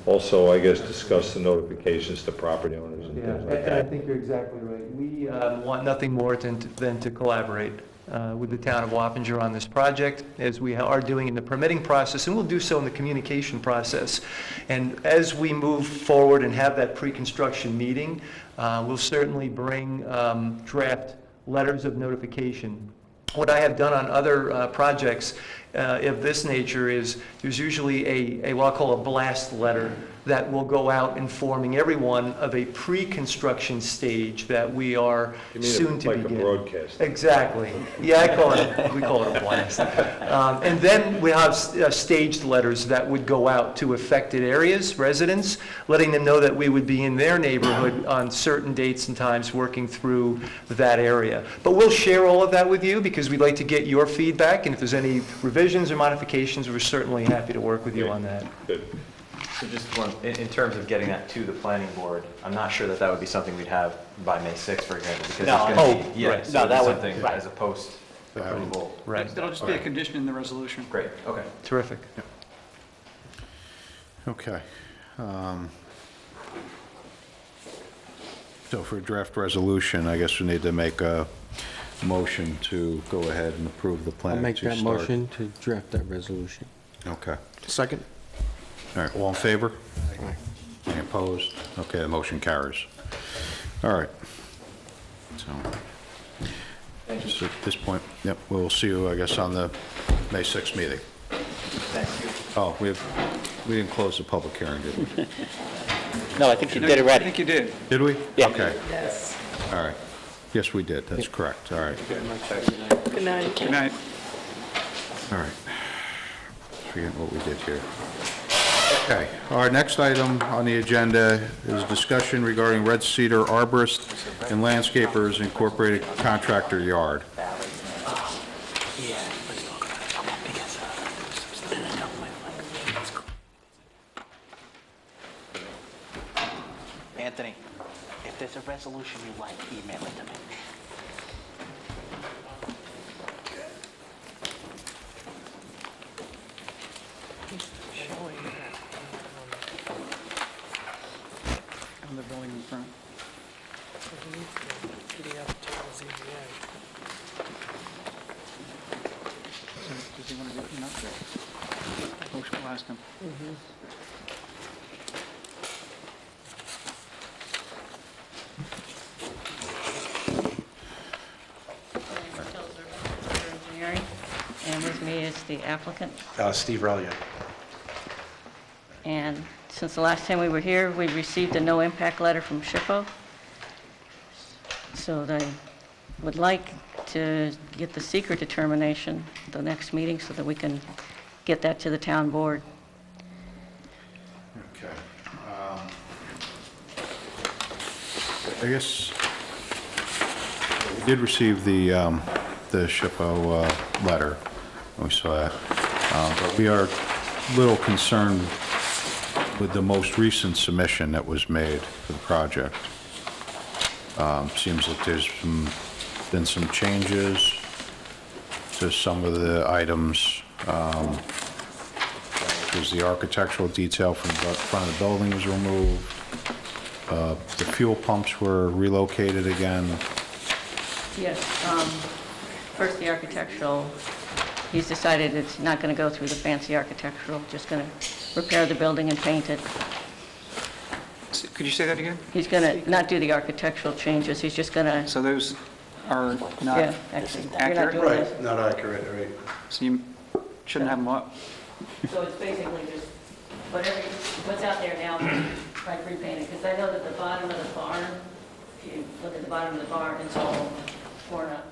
also, I guess, discuss the notifications to property owners and things like And I that. think you're exactly right. We want nothing more than to collaborate with the town of Wappinger on this project, as we are doing in the permitting process, and we'll do so in the communication process. And as we move forward and have that pre-construction meeting, we'll certainly bring draft letters of notification. What I have done on other projects of this nature is there's usually what I call a blast letter that will go out informing everyone of a pre-construction stage that we are You mean soon to like a begin. broadcast? Exactly. Yeah, we call it a blast. And then we have staged letters that would go out to affected areas, residents, letting them know that we would be in their neighborhood on certain dates and times working through that area. But we'll share all of that with you because we'd like to get your feedback, and if there's any revisions or modifications, we're certainly happy to work with you on that. Good. So just one, in terms of getting that to the planning board, I'm not sure that would be something we'd have by May 6th, for example, because No, it's going to be, right. so No, that it's would- something right. as a post-approval. Right. That'll just be a condition in the resolution. Great, okay. Terrific. Okay. So for a draft resolution, I guess we need to make a motion to go ahead and approve the plan I'll make to that start. motion to draft that resolution. Okay. Second? All right, all in favor? Any opposed? Okay, the motion carries. All right. So, just at this point, yep, we'll see you, I guess, on the May 6th meeting. Thank you. Oh, we didn't close the public hearing, did we? No, I think you did it I ready. think you did. Did we? Yeah. Okay, Yes. all right. Yes, we did, that's correct, all right. Good night. Good night. All right. Forget what we did here. Okay, our next item on the agenda is discussion regarding Red Cedar Arborist and Landscapers Incorporated Contractor Yard. Anthony, if there's a resolution you like, email it to me. On the building in front. Does he want to do an update? Motion will ask him. Engineering, and with me is the applicant. Steve Relia. And since the last time we were here, we received a no-impact letter from SHPO. So they would like to get the secret determination at the next meeting so that we can get that to the town board. Okay. I guess we did receive the SHPO letter. We saw that. But we are a little concerned with the most recent submission that was made for the project. Seems that there's been some changes to some of the items. There's the architectural detail from the front of the building was removed. The fuel pumps were relocated again. Yes, first the architectural, he's decided it's not going to go through the fancy architectural, just going to repair the building and paint it. Could you say that again? He's going to not do the architectural changes, he's just going to, So those are not yeah, actually, you're not accurate? doing this. Not accurate, right. So you shouldn't have them up? So it's basically just what's out there now, like repainted, because I know that the bottom of the barn, if you look at the bottom of the barn, it's all torn up.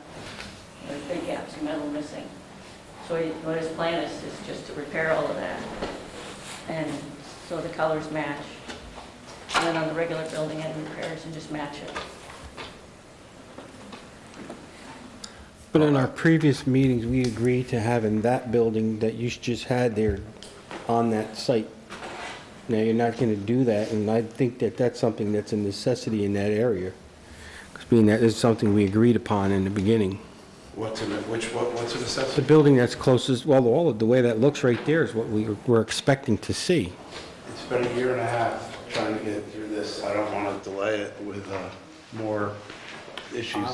There's big gaps, metal missing. So what his plan is just to repair all of that, and so the colors match. And then on the regular building, any repairs and just match it. But in our previous meetings, we agreed to having that building that you just had there on that site. Now, you're not going to do that, and I think that that's something that's a necessity in that area. Because being that is something we agreed upon in the beginning. What's a necessity? The building that's closest, well, all of the way that looks right there is what we're expecting to see. It's been a year and a half trying to get through this. I don't want to delay it with more issues.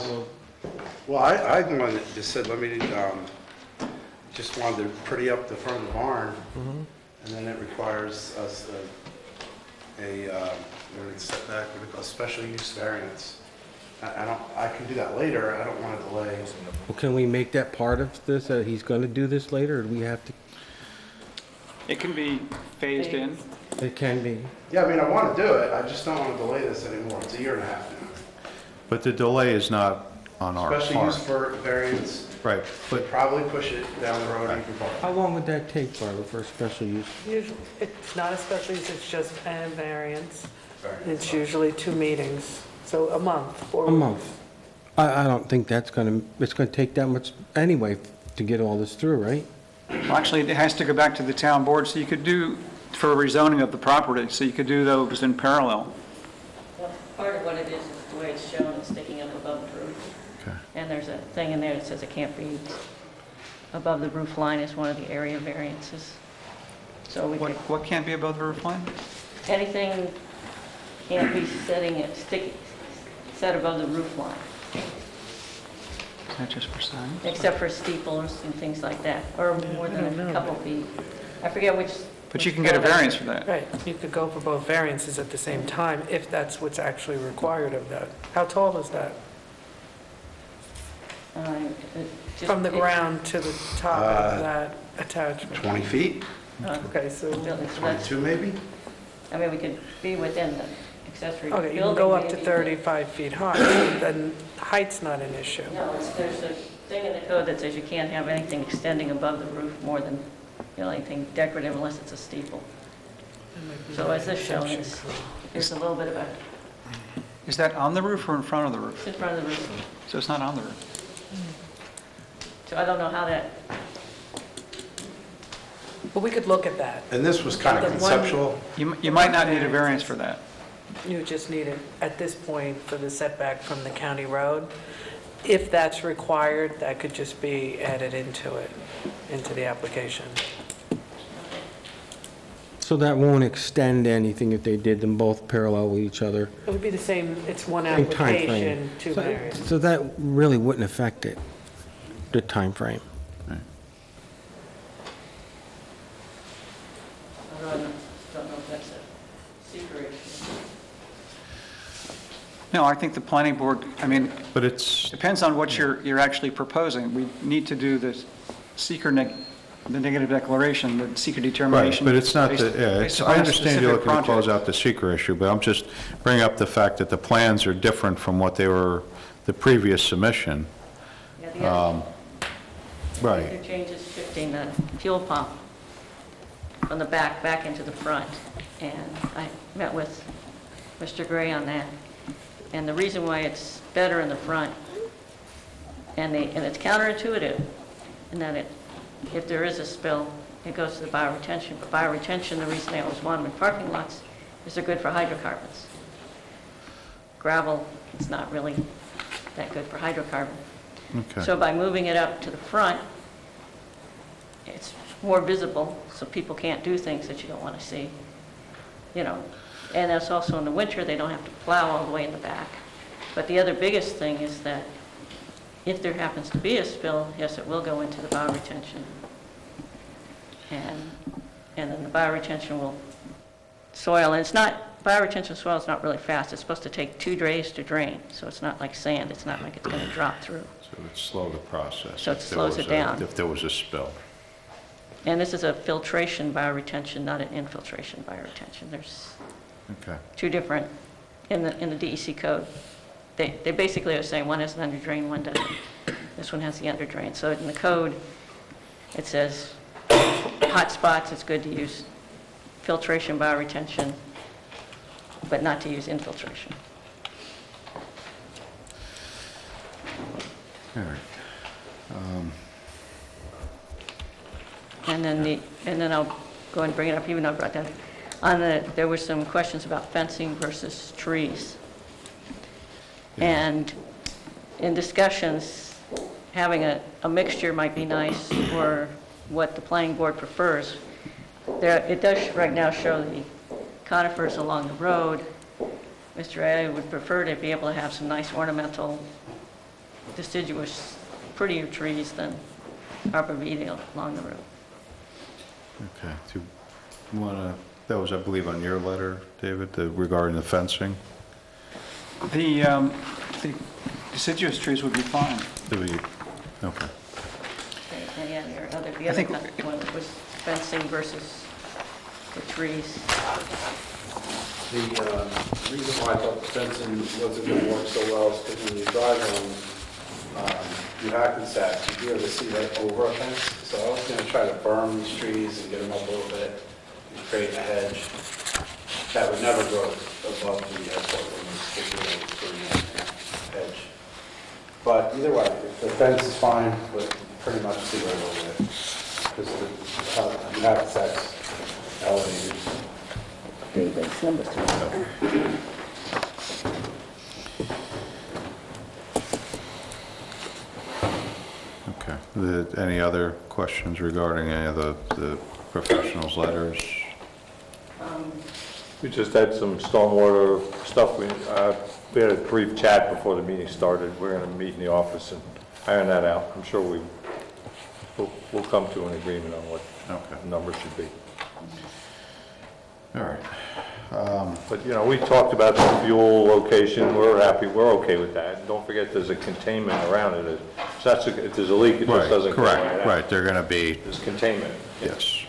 Well, I wanted, just said, let me, just wanted to pretty up the front of the barn, and then it requires us a setback, what we call special use variance. I can do that later, I don't want to delay. Well, can we make that part of this, that he's going to do this later, or do we have to? It can be phased in. It can be. Yeah, I mean, I want to do it, I just don't want to delay this anymore. It's a year and a half now. But the delay is not on our part. Special use for variance, Right, but probably push it down the road even farther. How long would that take, Barbara, for a special use? Usually, it's not a special use, it's just a variance. It's usually 2 meetings, so a month. A month. I don't think it's going to take that much anyway to get all this through, right? Well, actually, it has to go back to the town board, so you could do, for rezoning of the property, so you could do those in parallel. Well, part of what it is the way it's shown, it's sticking up above the roof. Okay. And there's a thing in there that says it can't be above the roof line is one of the area variances. So we could, What can't be above the roof line? anything can't be set above the roof line, Is that just for signs? except for steeples and things like that, or more than a couple feet. I forget which. But you can get a variance for that. Right, you could go for both variances at the same time, if that's what's actually required of that. How tall is that? From the ground to the top of that attachment? 20 feet? Okay, so, 22 maybe? I mean, we could be within the accessory building. okay, you can go up to maybe. 35 feet high, then height's not an issue. No, there's a thing in the code that says you can't have anything extending above the roof more than, anything decorative unless it's a steeple. So as this shows, there's a little bit of a, Is that on the roof or in front of the roof? it's in front of the roof. So it's not on the roof? So I don't know how that, But we could look at that. And this was kind of The one- conceptual. You might not need a variance for that. You just need it at this point for the setback from the county road. If that's required, that could just be added into it, into the application. So that won't extend anything if they did them both parallel with each other? It would be the same, it's one Same timeframe. application, two So- variants. So that really wouldn't affect it, the timeframe? I don't know if that's a secret issue. No, I think the planning board, I mean, But it's, depends on what you're actually proposing. We need to do the the negative declaration, the seeker right, determination. but it's not, based- based I upon a understand you're specific looking to close project. out the seeker issue, but I'm just bringing up the fact that the plans are different from what they were, the previous submission. Yeah, the other Right. other change is shifting the fuel pump from the back into the front. And I met with Mr. Gray on that. And the reason why it's better in the front, and it's counterintuitive, in that if there is a spill, it goes to the bioretention. But bioretention, the reason they always want them in parking lots is they're good for hydrocarbons. Gravel is not really that good for hydrocarbon. Okay. So by moving it up to the front, it's more visible, so people can't do things that you don't want to see, And that's also in the winter, they don't have to plow all the way in the back. But the other biggest thing is that if there happens to be a spill, yes, it will go into the bioretention. And then the bioretention will soil, and bioretention soil is not really fast. It's supposed to take 2 days to drain, so it's not like sand. It's not like it's going to drop through. So it slow the process. So it if there slows was it down. If there was a spill. And this is a filtration bioretention, not an infiltration bioretention. There's Okay. 2 different, in the DEC code. They basically are saying one has an under drain, one doesn't. This one has the under drain. So in the code, it says hot spots, it's good to use filtration bioretention, but not to use infiltration. All right. And then I'll go and bring it up, even though I brought that. There were some questions about fencing versus trees. And in discussions, having a mixture might be nice, or what the planning board prefers. It does right now show the conifers along the road. Mr. A would prefer to be able to have some nice ornamental, deciduous, prettier trees than arborvitae along the road. Okay. Do you want to, that was, I believe, on your letter, David, regarding the fencing? The deciduous trees would be fine. Okay. And yeah, the other think- one was fencing versus the trees. The reason why I thought the fencing wasn't going to work so well is because when you drive on Hackensack, you'd be able to see right over a fence. So I was going to try to berm these trees and get them up a little bit and create a hedge that would never go above the airport limits, hedge. But either way, the fence is fine, but pretty much see right over it. Because the Hackensack's elevated. David's number 3. Okay. Any other questions regarding any of the professionals' letters? We just had some stormwater stuff. We had a brief chat before the meeting started. We're going to meet in the office and iron that out. I'm sure we'll come to an agreement on what the number should be. All right. But, you know, we talked about the fuel location, we're happy, we're okay with that. Don't forget, there's a containment around it. So that's, if there's a leak, it just Right, doesn't go right correct, out. right, they're going to be, There's containment. yes.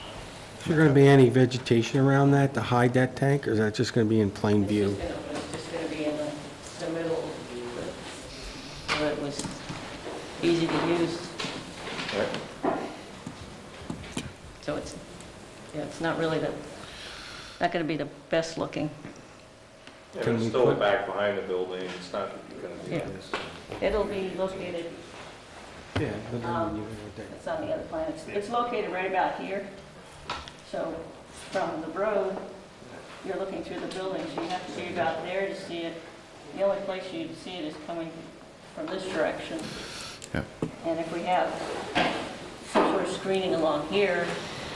Is there going to be any vegetation around that to hide that tank, or is that just going to be in plain view? It's just going to be in the middle, so it was easy to use. So it's, yeah, it's not really not going to be the best looking. Yeah, but it's still back behind the building, it's not going to be Yeah. this. It'll be located, Yeah, but then it's on the other plan. It's located right about here. So from the road, you're looking through the building, so you have to be about there to see it. The only place you'd see it is coming from this direction. Yeah. And if we have some sort of screening along here,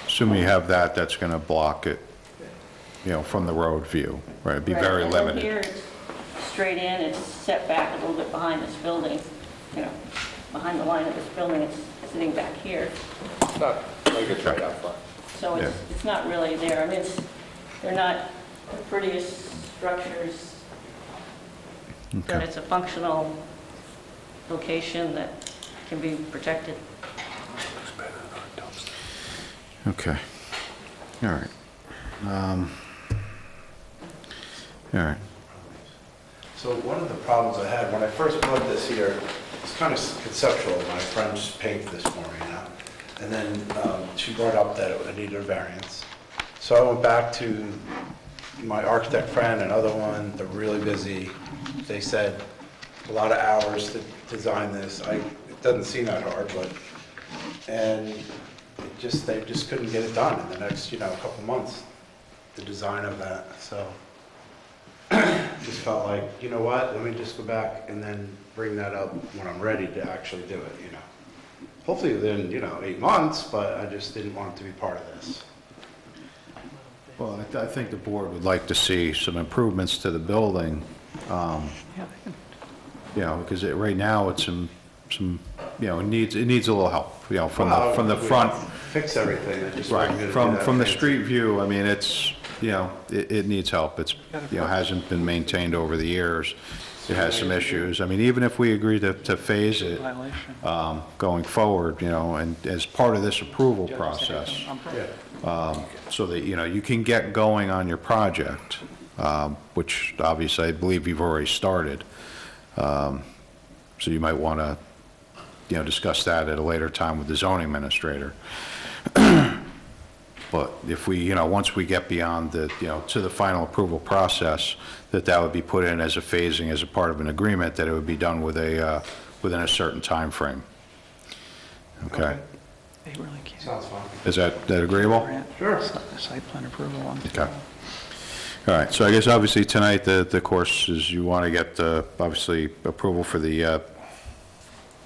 Assuming you have that, that's going to block it, you know, from the road view, right? It'd be right, very and then limited. here it's straight in, it's set back a little bit behind this building, you know, behind the line of this building, it's sitting back here. It's not like it's right out front. So it's not really there. I mean, they're not the prettiest structures, but Okay. it's a functional location that can be protected. Okay. All right. All right. So one of the problems I had, when I first brought this here, it's kind of conceptual. My friend just painted this for me, you know? And then she brought up that it needed a variance. So I went back to my architect friend, another one, they're really busy. They said a lot of hours to design this. It doesn't seem that hard, but, and they just couldn't get it done in the next, couple months, the design of that, so. Just felt like, you know what, let me just go back and then bring that up when I'm ready to actually do it, Hopefully within, 8 months, but I just didn't want it to be part of this. Well, I think the board would like to see some improvements to the building, because right now it's some, it needs a little help, from the front. Fix everything, I just Right, wasn't gonna do that. from the street view, I mean, it's, it needs help. It's, hasn't been maintained over the years. It has some issues. I mean, even if we agree to phase it, going forward, and as part of this approval process, so that, you can get going on your project, which obviously I believe you've already started. So you might want to, discuss that at a later time with the zoning administrator. But if we, once we get beyond the, to the final approval process, that would be put in as a phasing, as a part of an agreement, that it would be done with within a certain time frame. Okay? They really can't. Sounds fine. Is that agreeable? Sure. Site plan approval on. Okay. All right, so I guess obviously tonight, the course is you want to get, obviously, approval for the,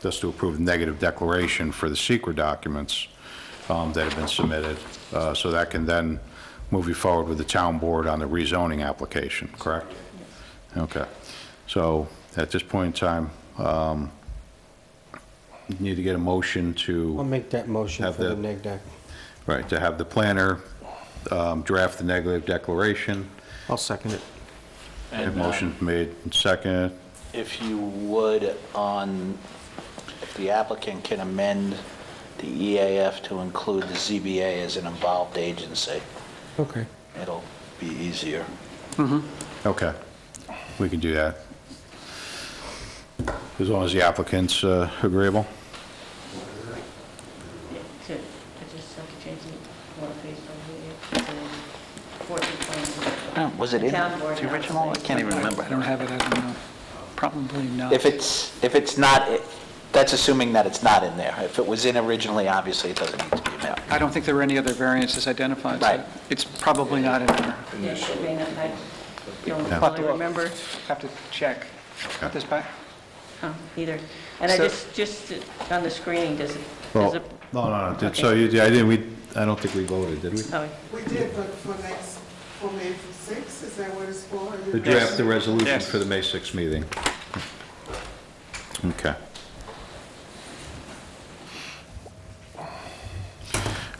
just to approve the negative declaration for the secret documents that have been submitted, so that can then move you forward with the town board on the rezoning application, correct? Okay. So at this point in time, you need to get a motion to... I'll make that motion for the neg deck. Right, to have the planner draft the negative declaration. I'll second it. And motion made and seconded. If you would, if the applicant can amend the EAF to include the ZBA as an involved agency, Okay. it'll be easier. Okay, we can do that. As long as the applicant's agreeable. I just have to change the one face on here. Was it in Town board the original? I can't even remember. I don't have it as a, probably not. If it's not, that's assuming that it's not in there. If it was in originally, obviously, it doesn't need to be amended. I don't think there were any other variances identified. so Right. It's probably not in there. Yeah, it should be, I don't Yeah. really remember Have to check. Got this back? either. And I So- just on the screening, does Well, it? no, Okay. so I don't think we voted, did we? Oh, We did, but for May 6th, is that what it's for? To draft the resolution Yes. for the May 6th meeting. Okay.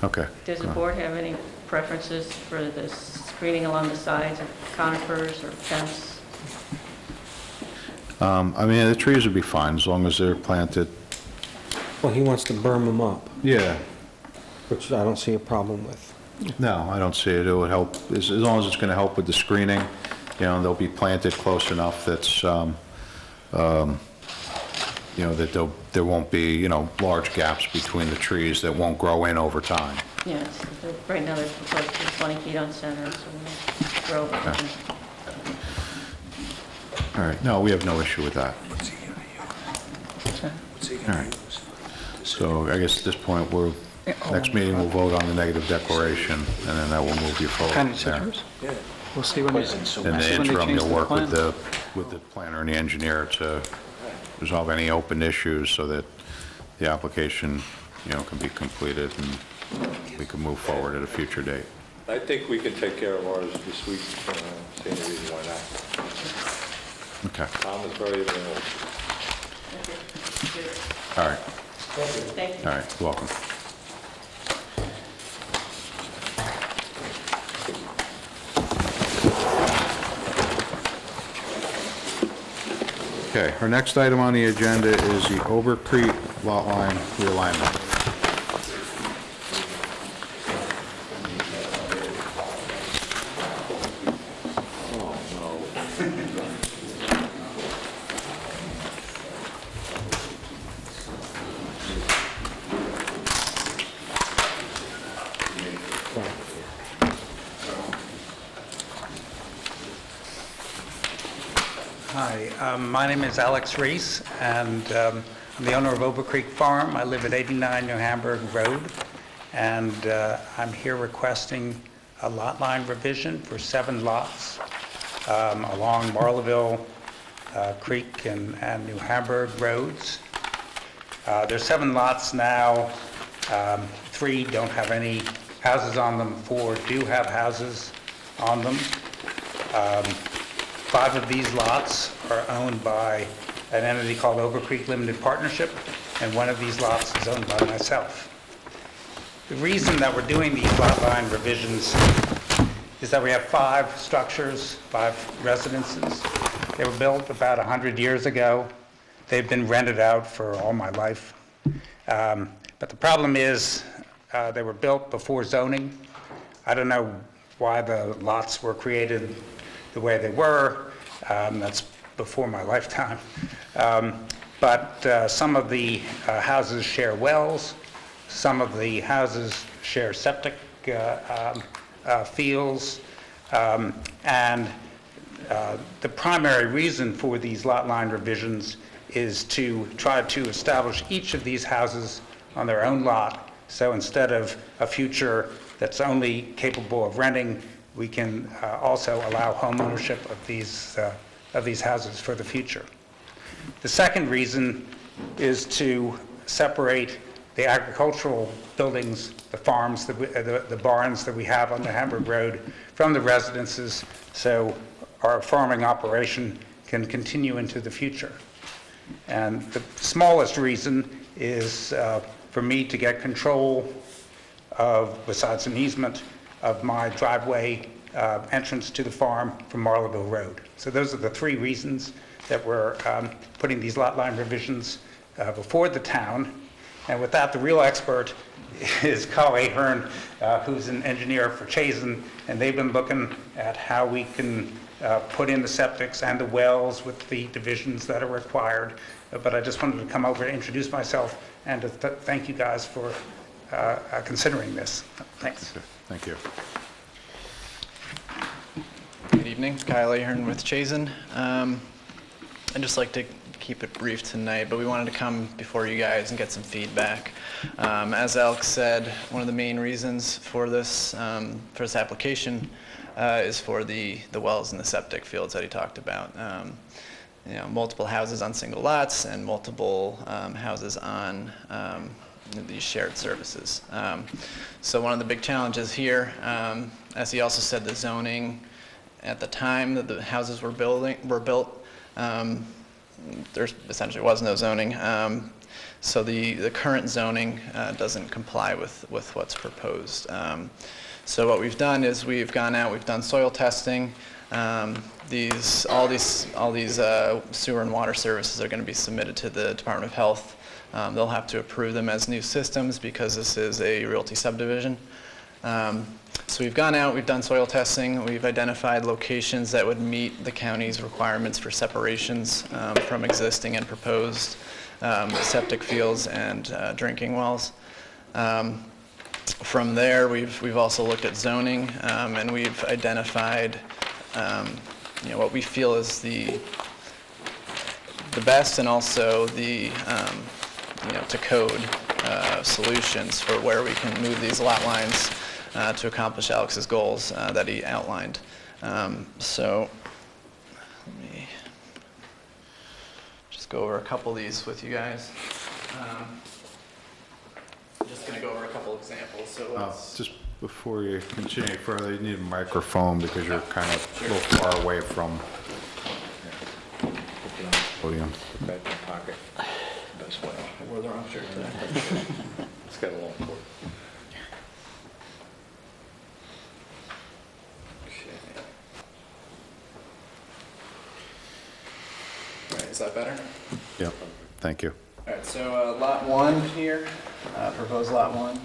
Okay. Does the board have any preferences for this screening along the sides, or conifers or fence? I mean, the trees would be fine as long as they're planted. Well, he wants to berm them up, Yeah. which I don't see a problem with. No, I don't see it. It would help, as long as it's going to help with the screening, you know, they'll be planted close enough that's, you know, that there won't be, you know, large gaps between the trees that won't grow in over time. Yes, right now they're proposed to be 20 feet on center, so we'll grow. Okay. All right, no, we have no issue with that. All right. So I guess at this point, next meeting, we'll vote on the negative declaration, and then that will move you forward Kind of there. yours? We'll see when they, In the interim, you'll work with plan. the planner and the engineer to resolve any open issues so that the application, you know, can be completed and we can move forward at a future date. I think we can take care of ours this week, see any reason why not. Okay. Tom is very available. All right. Thank you. All right, welcome. Okay, our next item on the agenda is the Ober Creek lot line realignment. Hi, my name is Alex Reese, and I'm the owner of Ober Creek Farm. I live at 89 New Hamburg Road, and I'm here requesting a lot line revision for 7 lots along Marleville Creek and New Hamburg Roads. There's 7 lots now. 3 don't have any houses on them. 4 do have houses on them. 5 of these lots are owned by an entity called Ober Creek Limited Partnership, and 1 of these lots is owned by myself. The reason that we're doing these lot line revisions is that we have 5 structures, 5 residences. They were built about 100 years ago. They've been rented out for all my life. But the problem is they were built before zoning. I don't know why the lots were created the way they were. That's before my lifetime. But some of the houses share wells. Some of the houses share septic fields. And the primary reason for these lot line revisions is to try to establish each of these houses on their own lot. So instead of a future that's only capable of renting, we can also allow home ownership of these houses for the future. The second reason is to separate the agricultural buildings, the farms, the barns that we have on the Hamburg Road from the residences, so our farming operation can continue into the future. And the smallest reason is for me to get control of, besides an easement, of my driveway entrance to the farm from Marleville Road. So those are the 3 reasons that we're putting these lot line revisions before the town. And with that, the real expert is Carl Ahern, who's an engineer for Chazen, and they've been looking at how we can put in the septics and the wells with the divisions that are required. But I just wanted to come over to introduce myself and to thank you guys for considering this. Thanks. Thank you. Good evening, Kyle Ahern with Chazen. I'd just like to keep it brief tonight, but we wanted to come before you guys and get some feedback. As Alex said, one of the main reasons for this application is for the wells and the septic fields that he talked about. You know, multiple houses on single lots and multiple houses on these shared services. So one of the big challenges here, as he also said, the zoning at the time that the houses were built, there essentially was no zoning. So the current zoning doesn't comply with what's proposed. So what we've done is we've gone out, we've done soil testing. All these sewer and water services are going to be submitted to the Department of Health. They'll have to approve them as new systems because this is a realty subdivision. So we've gone out, we've done soil testing, we've identified locations that would meet the county's requirements for separations from existing and proposed septic fields and drinking wells. From there, we've also looked at zoning, and we've identified what we feel is the best and also the to code solutions for where we can move these lot lines to accomplish Alex's goals that he outlined. So let me just go over a couple of these with you guys. Just going to go over a couple examples. So just before you continue further, you need a microphone because you're kind of a little far away from the podium. Back in the pocket. Best way. I wore the wrong shirt today. It's got a long cord. All right, is that better? Yep, thank you. All right, so lot 1 here, proposed lot 1,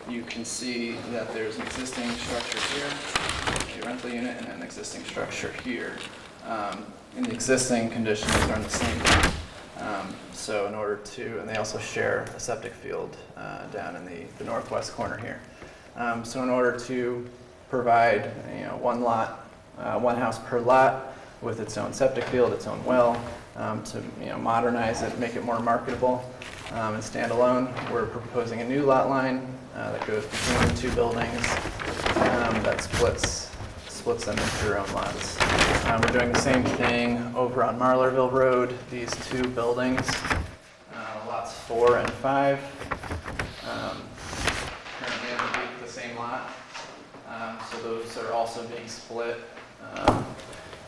you can see that there's an existing structure here, a rental unit, and an existing structure here. And the existing conditions are the same. So in order to, and they also share a septic field down in the northwest corner here. So in order to provide, one lot, one house per lot with its own septic field, its own well, to modernize it, make it more marketable and standalone, we're proposing a new lot line that goes between the two buildings that splits them into their own lots. We're doing the same thing over on Marlarville Road. These two buildings, lots 4 and 5, currently underneath the same lot. So those are also being split.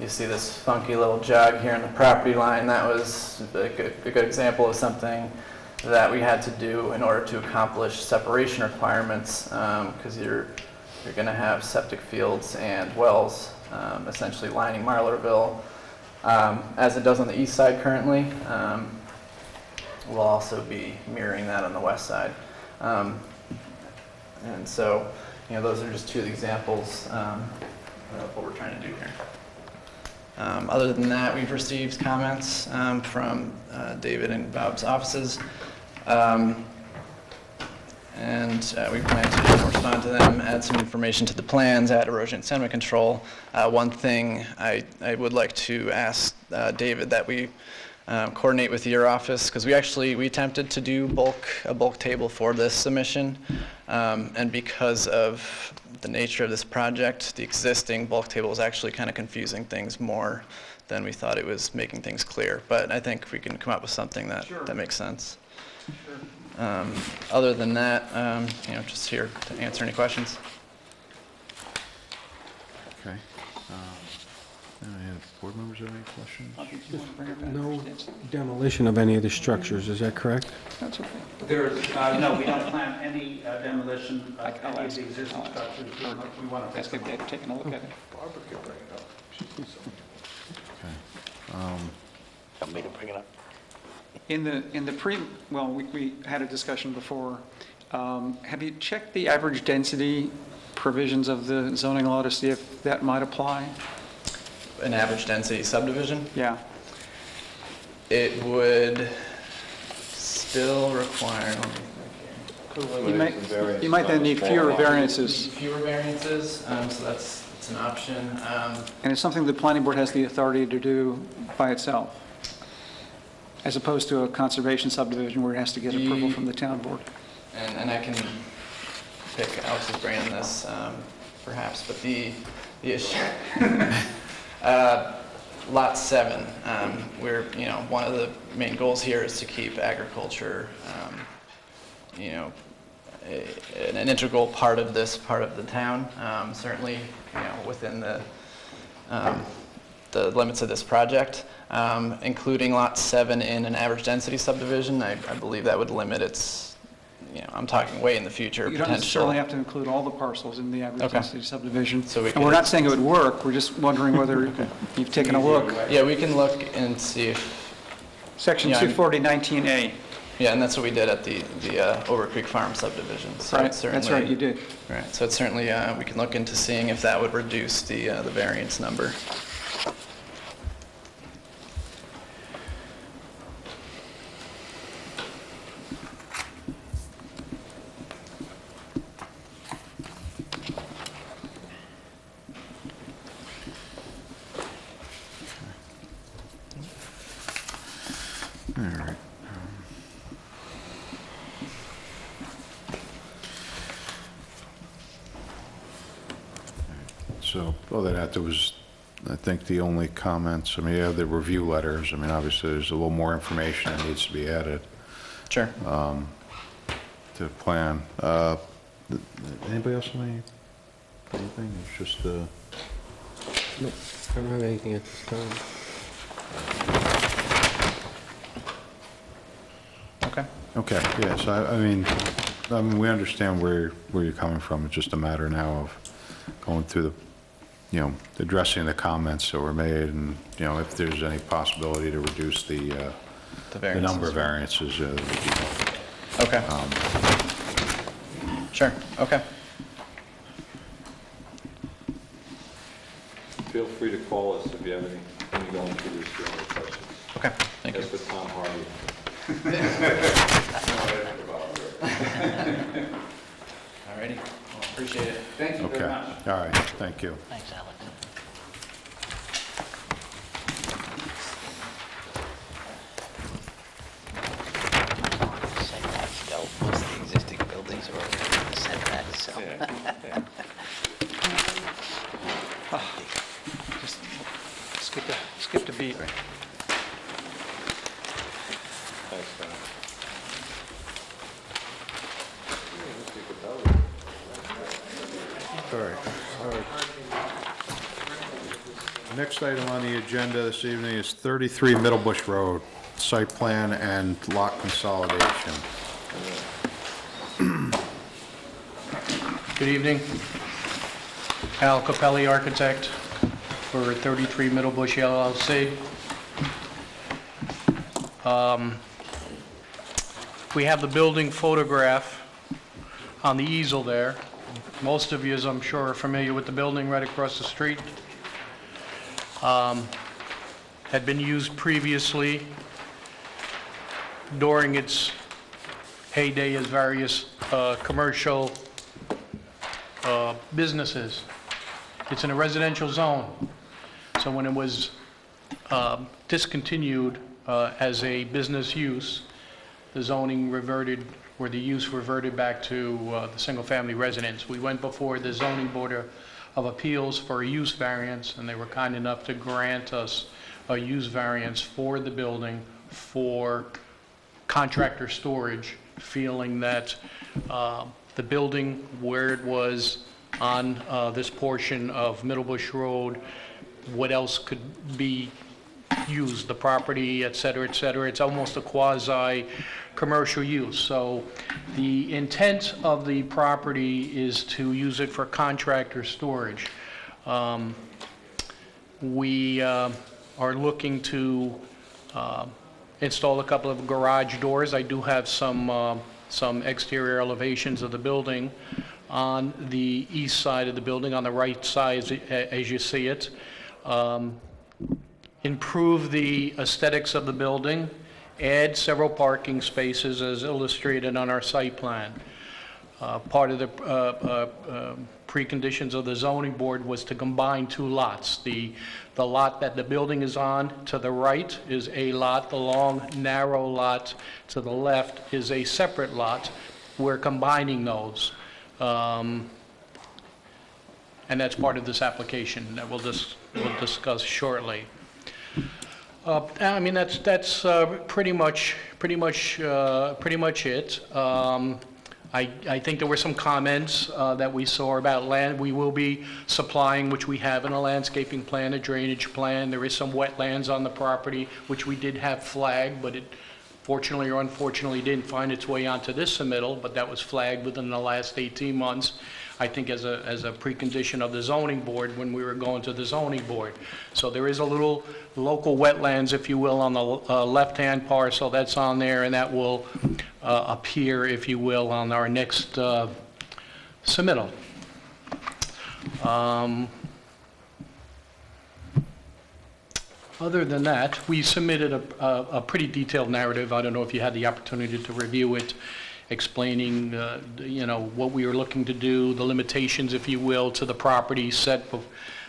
You see this funky little jog here in the property line. That was a good example of something that we had to do in order to accomplish separation requirements, because you're going to have septic fields and wells essentially lining Marlarville, as it does on the east side currently. We'll also be mirroring that on the west side. And so, those are just two examples of what we're trying to do here. Other than that, we've received comments from David and Bob's offices, and we plan to respond to them, add some information to the plans, add erosion and sediment control. One thing I would like to ask David that we coordinate with your office, because we attempted to do a bulk table for this submission, and because of the nature of this project, the existing bulk table was actually kind of confusing things more than we thought it was making things clear. But I think we can come up with something that makes sense. Sure. Other than that, just here to answer any questions. Okay. Any board members have any questions? No demolition of any of the structures, is that correct? That's okay. No, we don't plan any demolition of any of the existing structures. We want to take taking a look at it. Barbara can bring it up. Want me to bring it up? We had a discussion before. Have you checked the average density provisions of the zoning law to see if that might apply? An average density subdivision? Yeah. It would still require, you might then need fewer variances. Fewer variances, so that's an option. And it's something the planning board has the authority to do by itself, as opposed to a conservation subdivision where it has to get approval from the town board. And I can pick Alex's brain on this, perhaps, but the issue, Lot 7, we're, one of the main goals here is to keep agriculture, an integral part of this part of the town. Certainly, within the limits of this project, including Lot 7 in an average density subdivision. I believe that would limit its I'm talking way in the future, You don't potential. necessarily have to include all the parcels in the average Okay. density subdivision. So we And we're could- not saying it would work, we're just wondering whether you've taken a look. Yeah, we can look and see if, Section Yeah, 240-19A. yeah, and that's what we did at the Over Creek Farm subdivision. So Right, it's that's right, certainly- you did. Right, so it's certainly, we can look into seeing if that would reduce the variance number. All right. So, other than that, there was, I think, the only comments, I mean, you have the review letters. I mean, obviously, there's a little more information that needs to be added. Sure. To the plan. Anybody else have anything? It's just, Nope, I don't have anything at this time. Okay. okay, yes, I mean, we understand where you're coming from. It's just a matter now of going through addressing the comments that were made, and, if there's any possibility to reduce the number of variances. Okay. Sure, okay. Feel free to call us if you have any, when you're going through this, if you have any questions. Okay, thank you. That's for Tom Hardy. All righty, well, appreciate it. Thank you Okay, very much. all right, thank you. Thanks, Alex. Setbacks, though, most of the existing buildings are over the setbacks, so. Just skip a beat. Thanks, Tom. All right. Next item on the agenda this evening is 33 Middlebush Road, site plan and lot consolidation. Good evening. Al Capelli, architect for 33 Middlebush LLC. We have the building photograph on the easel there. Most of you, as I'm sure, are familiar with the building right across the street. Had been used previously during its heyday as various commercial businesses. It's in a residential zone. So when it was discontinued as a business use, the zoning reverted, or the use reverted back to the single-family residence. We went before the Zoning Board of Appeals for a use variance, and they were kind enough to grant us a use variance for the building for contractor storage, feeling that the building where it was on this portion of Middlebush Road, what else could be used, the property, et cetera, et cetera. It's almost a quasi-commercial use. So the intent of the property is to use it for contractor storage. We are looking to install a couple of garage doors. I do have some exterior elevations of the building on the east side of the building, on the right side as you see it. Improve the aesthetics of the building, add several parking spaces as illustrated on our site plan. Part of the preconditions of the zoning board was to combine two lots. The lot that the building is on to the right is a lot. The long, narrow lot to the left is a separate lot. We're combining those. And that's part of this application that we'll discuss shortly. I mean, that's pretty much it. I think there were some comments that we saw about land. We will be supplying, which we have in a landscaping plan, a drainage plan. There is some wetlands on the property, which we did have flagged, but fortunately or unfortunately didn't find its way onto this submittal, but that was flagged within the last 18 months, I think as a precondition of the zoning board when we were going to the zoning board. So there is a little local wetlands, if you will, on the left-hand parcel that's on there, and that will appear, if you will, on our next submittal. Other than that, we submitted a pretty detailed narrative. I don't know if you had the opportunity to review it, explaining, you know, what we were looking to do, the limitations, if you will, to the property set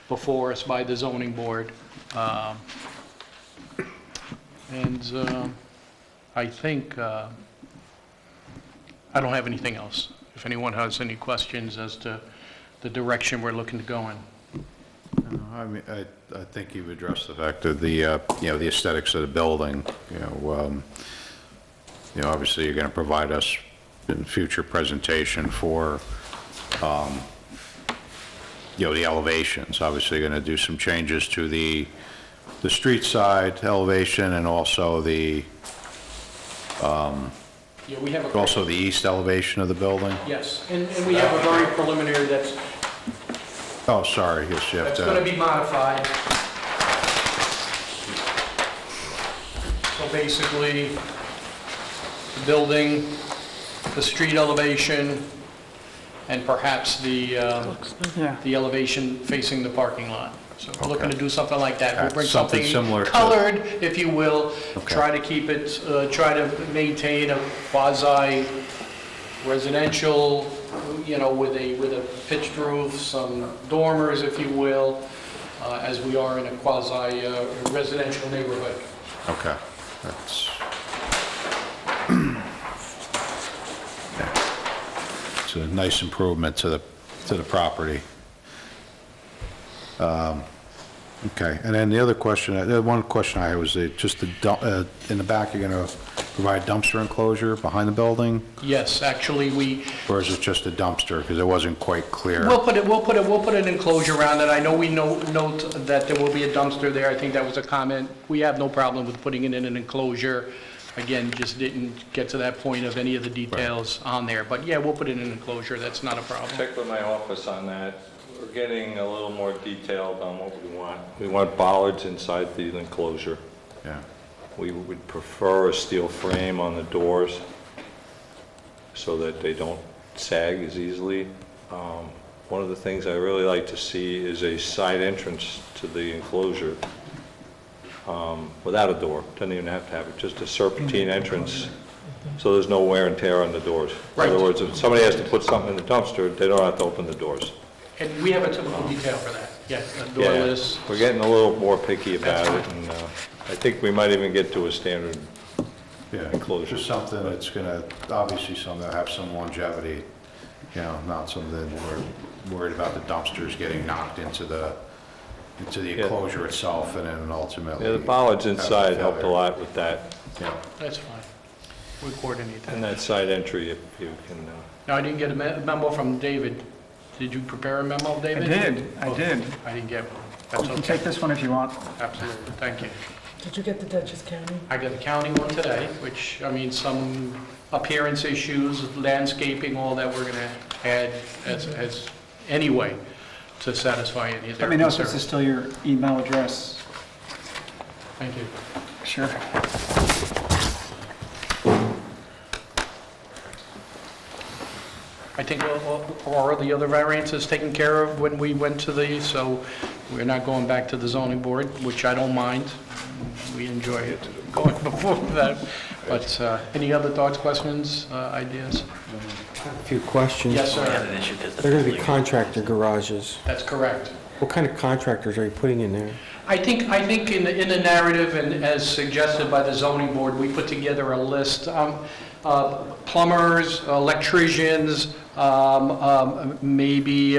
before us by the zoning board. I think, I don't have anything else. If anyone has any questions as to the direction we're looking to go in. I mean, I think you've addressed the fact of the, you know, the aesthetics of the building. You know, obviously you're going to provide us in future presentation for, you know, the elevations. Obviously you're going to do some changes to the street side elevation and also the, yeah, we have also the east elevation of the building. Yes, and we have a very preliminary that's Oh, sorry, yes, you have to. That's going to be modified. So basically, the building, the street elevation, and perhaps the elevation facing the parking lot. So we're looking to do something like that. We'll bring something similar to- colored, if you will, try to keep it, try to maintain a quasi-residential, you know, with a pitched roof, some dormers, if you will, as we are in a quasi-residential neighborhood. Okay, that's, yeah. It's a nice improvement to the property. Okay, and then the other question, the one question I had was just the in the back, you're going to provide dumpster enclosure behind the building? Yes, actually, Or is it just a dumpster? Because it wasn't quite clear. We'll put an enclosure around it. I know we note that there will be a dumpster there. I think that was a comment. We have no problem with putting it in an enclosure. Again, just didn't get to that point of any of the details on there. But yeah, we'll put it in an enclosure. That's not a problem. Check with my office on that. We're getting a little more detailed on what we want. We want bollards inside the enclosure. Yeah. We would prefer a steel frame on the doors so that they don't sag as easily. One of the things I really like to see is a side entrance to the enclosure without a door. Doesn't even have to have it, just a serpentine entrance so there's no wear and tear on the doors. In other words, if somebody has to put something in the dumpster, they don't have to open the doors. And we have a typical detail for that. Yeah, doorless. Yeah, we're getting a little more picky about it, and I think we might even get to a standard enclosure. Just something that's going to, obviously something that have some longevity, you know, not something we're worried about the dumpsters getting knocked into the enclosure itself and then ultimately. Yeah, the bollards inside helped a lot with that. Yeah. That's fine. We coordinate that. And that side entry, if you can. No, I didn't get a memo from David. Did you prepare a memo, David? I did. I didn't get one. That's You can okay. take this one if you want. Absolutely, thank you. Did you get the Dutchess County? I got the county one today, which, I mean, some appearance issues, landscaping, all that we're going to add as anyway to satisfy any of their Let me know if concerns. this is still your email address. Thank you. Sure. I think all the other variances taken care of when we went to these, so we're not going back to the zoning board, which I don't mind. We enjoy it going before that. But any other thoughts, questions, ideas? A few questions. Yes, sir. They're going to be contractor garages. That's correct. What kind of contractors are you putting in there? I think in the narrative and as suggested by the zoning board, we put together a list. Plumbers, electricians, maybe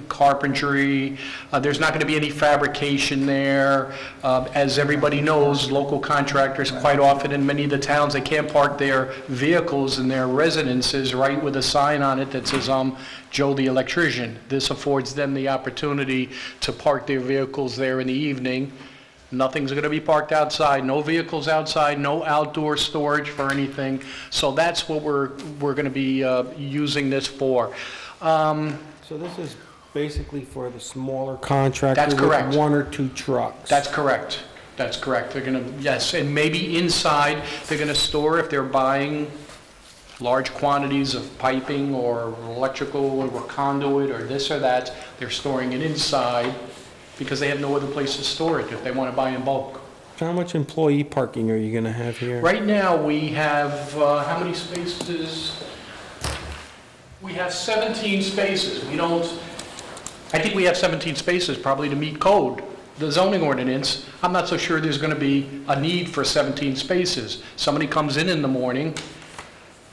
carpentry. There's not going to be any fabrication there. As everybody knows, local contractors quite often in many of the towns, they can't park their vehicles in their residences right with a sign on it that says, Joe the electrician. This affords them the opportunity to park their vehicles there in the evening Nothing's going to be parked outside, no vehicles outside, no outdoor storage for anything. So that's what we're going to be using this for. So this is basically for the smaller contractor That's correct. with 1 or 2 trucks? That's correct. That's correct. They're going to, yes, and maybe inside, they're going to store, if they're buying large quantities of piping or electrical or conduit or this or that, they're storing it inside because they have no other place to store it if they want to buy in bulk. How much employee parking are you going to have here? Right now, we have, how many spaces? We have 17 spaces. We don't, I think we have 17 spaces probably to meet code. The zoning ordinance, I'm not so sure there's going to be a need for 17 spaces. Somebody comes in the morning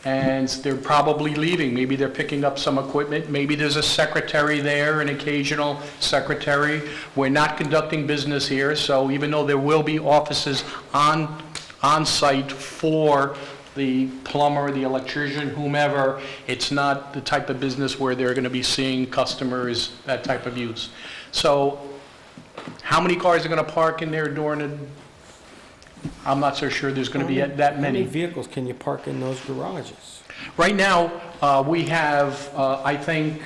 and they're probably leaving. Maybe they're picking up some equipment. Maybe there's a secretary there, an occasional secretary. We're not conducting business here, so even though there will be offices on site for the plumber, the electrician, whomever, it's not the type of business where they're going to be seeing customers, that type of use. So how many cars are going to park in there during the, I'm not so sure there's going to be that How many. many vehicles can you park in those garages? Right now, we have, I think,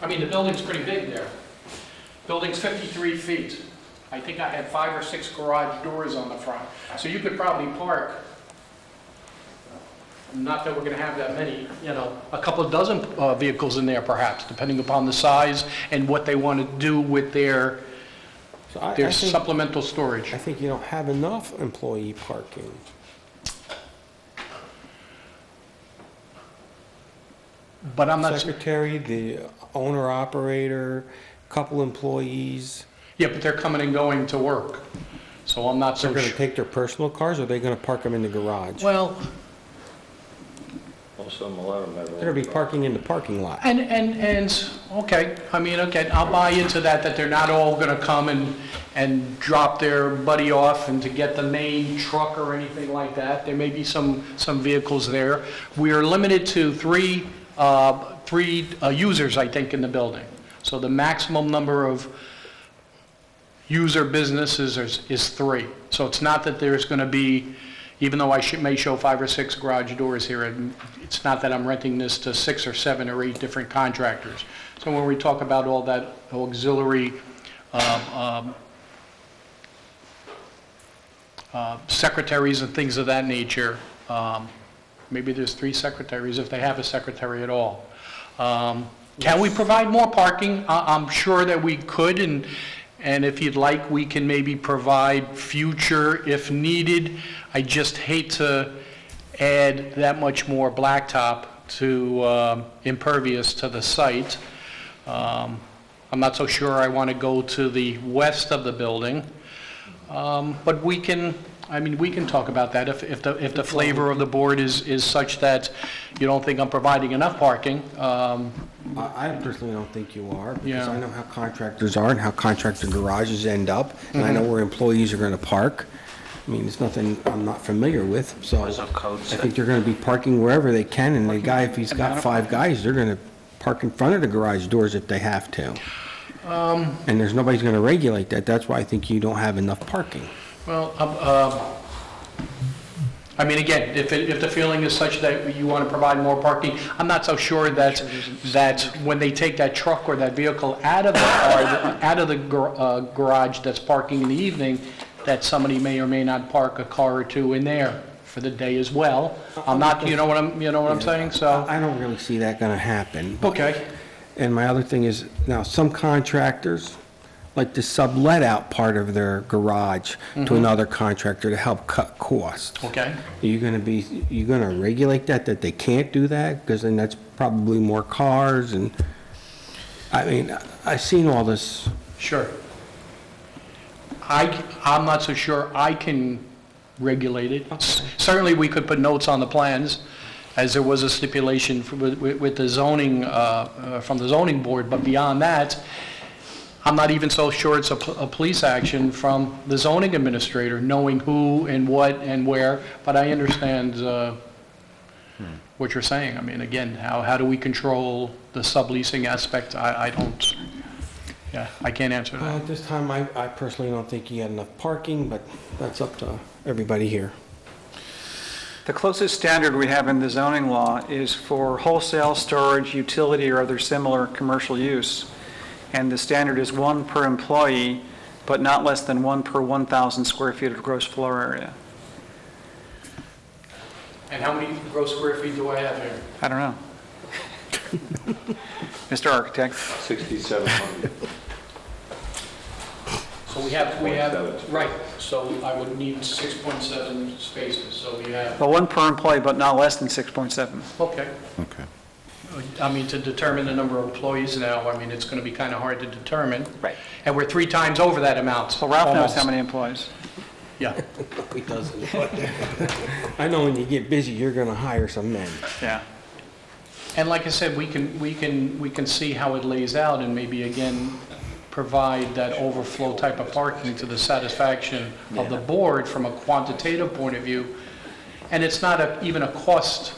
I mean, the building's pretty big there. Building's 53 feet. I think I had 5 or 6 garage doors on the front. So you could probably park, not that we're going to have that many, you know, a couple of dozen vehicles in there perhaps, depending upon the size and what they want to do with their I think- supplemental storage. I think you don't have enough employee parking. But I'm not... Secretary, the owner-operator, couple employees. Yeah, but they're coming and going to work. So I'm not so They're going sure. to take their personal cars, or are they going to park them in the garage? Well, Also, a lot of them have. They're going to be parking in the parking lot. and, okay, I mean, okay, I'll buy into that they're not all gonna come and drop their buddy off and to get the main truck or anything like that. There may be some vehicles there. We are limited to three users, I think, in the building. So the maximum number of user businesses is 3. So it's not that there's gonna be, even though I may show 5 or 6 garage doors here, it's not that I'm renting this to 6 or 7 or 8 different contractors. So when we talk about all that auxiliary secretaries and things of that nature, maybe there's 3 secretaries if they have a secretary at all. Can we provide more parking? I'm sure that we could, and if you'd like, we can maybe provide future if needed. I just hate to add that much more blacktop to impervious to the site. I'm not so sure I want to go to the west of the building, but we can, I mean, we can talk about that if the flavor of the board is such that you don't think I'm providing enough parking. I personally don't think you are, because Yeah. I know how contractors are and how contractor garages end up, and I know where employees are going to park. I mean, it's nothing I'm not familiar with, so I think they're going to be parking wherever they can, and the guy, if he's got 5 guys, they're going to park in front of the garage doors if they have to. And there's nobody's going to regulate that. That's why I think you don't have enough parking. Well, I mean, again, if the feeling is such that you want to provide more parking, I'm not so sure that when they take that truck or that vehicle out of the garage that's parking in the evening, that somebody may or may not park a car or 2 in there for the day as well. I'm not, you know what I'm saying? So I don't really see that going to happen. Okay. And my other thing is, now, some contractors like to sublet out part of their garage to another contractor to help cut costs. Okay. Are you going to regulate that they can't do that? Because then that's probably more cars, and, I mean, I've seen all this. Sure. I'm not so sure I can regulate it. Certainly, we could put notes on the plans, as there was a stipulation with the zoning, from the zoning board, but beyond that, I'm not even so sure it's a police action from the zoning administrator, knowing who and what and where, but I understand what you're saying. I mean, again, how do we control the subleasing aspect? I don't. Yeah, I can't answer that. At this time, I personally don't think you had enough parking, but that's up to everybody here. The closest standard we have in the zoning law is for wholesale storage, utility, or other similar commercial use. And the standard is 1 per employee, but not less than 1 per 1,000 square feet of gross floor area. And how many gross square feet do I have here? I don't know. Mr. Architect? 6,700. So we have, right, so I would need 6.7 spaces, so we have, Well, 1 per employee, but not less than 6.7. okay. Okay. I mean, to determine the number of employees now, I mean, it's going to be kind of hard to determine. Right. And we're 3 times over that amount. Well, Ralph knows almost. how many employees. Yeah. He doesn't. I know when you get busy, you're going to hire some men. Yeah. And like I said, we can see how it lays out and maybe again provide that overflow type of parking to the satisfaction of the board from a quantitative point of view. And it's not even a cost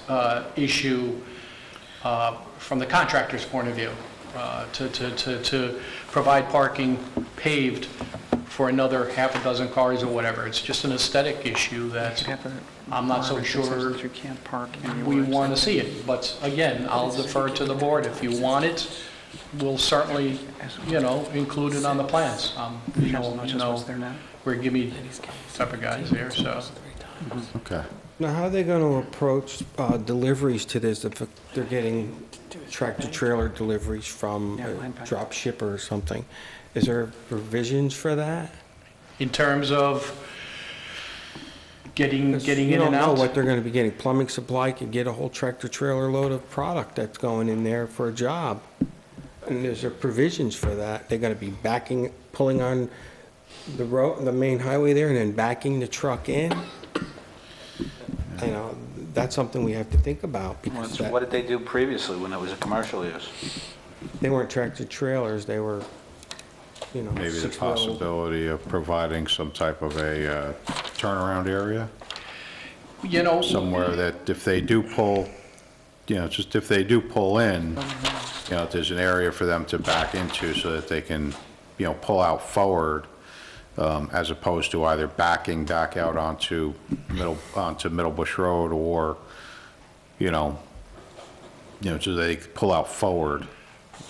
issue from the contractor's point of view to provide parking paved for another half a dozen cars or whatever. It's just an aesthetic issue that I'm not so sure You can't park we want to see it. But again, I'll defer to the board. If you want it, we'll certainly, include it on the plans. We're gimme type of guys here, so. Okay. Now, how are they going to approach deliveries to this if they're getting tractor-trailer deliveries from a drop shipper or something? Is there provisions for that? In terms of getting in and out? You don't know what they're going to be getting. Plumbing Supply could get a whole tractor-trailer load of product that's going in there for a job. And there's provisions for that. They're going to be pulling on the road, the main highway there, and then backing the truck in. That's something we have to think about because What did they do previously when it was a commercial use? they weren't tractor trailers. They were, Maybe the 6-wheel. possibility of providing some type of a turnaround area? Somewhere that if they do pull, just if they do pull in, there's an area for them to back into so that they can, pull out forward, as opposed to either backing back out onto Middle Bush Road or, so they pull out forward.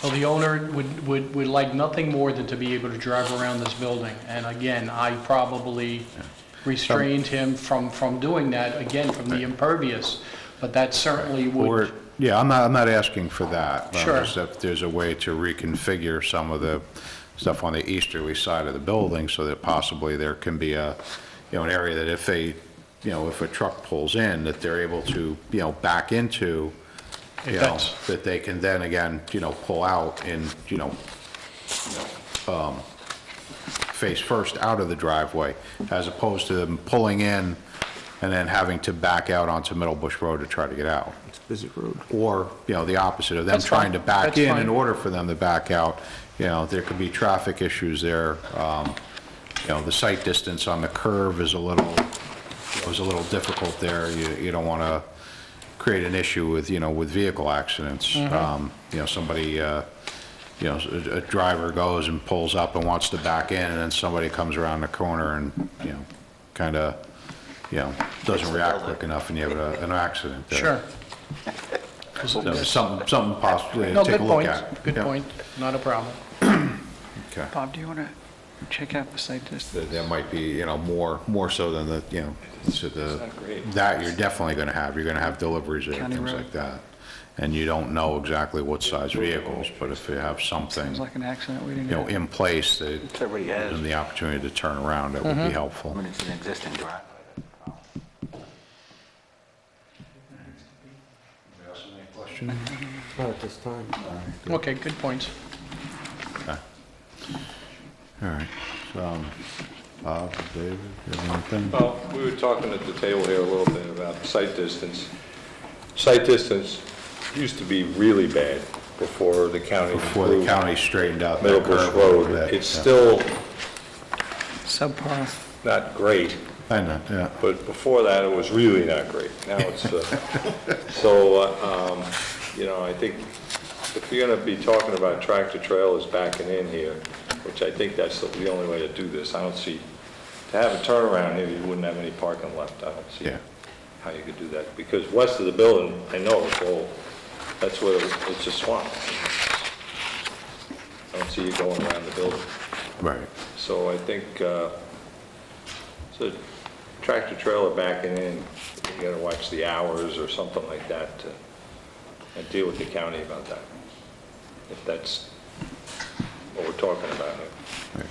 Well, the owner would like nothing more than to be able to drive around this building. And again, I probably restrained him from doing that, again, from the impervious. But that certainly would. Yeah, I'm not asking for that. Sure. Just if there's a way to reconfigure some of the stuff on the easterly side of the building so that possibly there can be an area that if if a truck pulls in, that they're able to, back into, that they can then again, pull out and, face first out of the driveway, as opposed to them pulling in and then having to back out onto Middle Bush Road to try to get out. Busy road. Or, the opposite of them That's trying to fine. back That's in fine. in order for them to back out. There could be traffic issues there. The sight distance on the curve is a little difficult there. You don't want to create an issue with, with vehicle accidents. Somebody, a driver goes and pulls up and wants to back in, and then somebody comes around the corner and, kind of, doesn't react quick enough, and you have an accident there. Sure. So something possibly No, to take good a look point. at. Good Yeah. point. Not a problem. Okay. Bob, do you want to check out the site distance? That might be, more so than that you're definitely going to have. You're going to have deliveries there, County things road. like that. And you don't know exactly what size vehicles, but if you have something, Sounds like an accident waiting to in place that Everybody gives has. them the opportunity to turn around, that would be helpful. I mean, it's an existing driveway. Not at this time. Okay, good points. Okay. All right. So, Bob, David, you have anything? Well, we were talking at the table here a little bit about sight distance. Sight distance used to be really bad before the county Before the improved county straightened out Middle that Bush curve a little Road. bit, It's yeah. still Subpar. not great, I know, yeah. but before that, it was really not great. Now it's, I think if you're going to be talking about tractor trailers backing in here, which I think that's the only way to do this, I don't see, to have a turnaround here, you wouldn't have any parking left. I don't see how you could do that. Because west of the building, I know it's all, that's where it's a swamp. I don't see you going around the building. Right. So I think, so tractor trailer backing in, you gotta watch the hours or something like that and deal with the county about that, if that's what we're talking about here.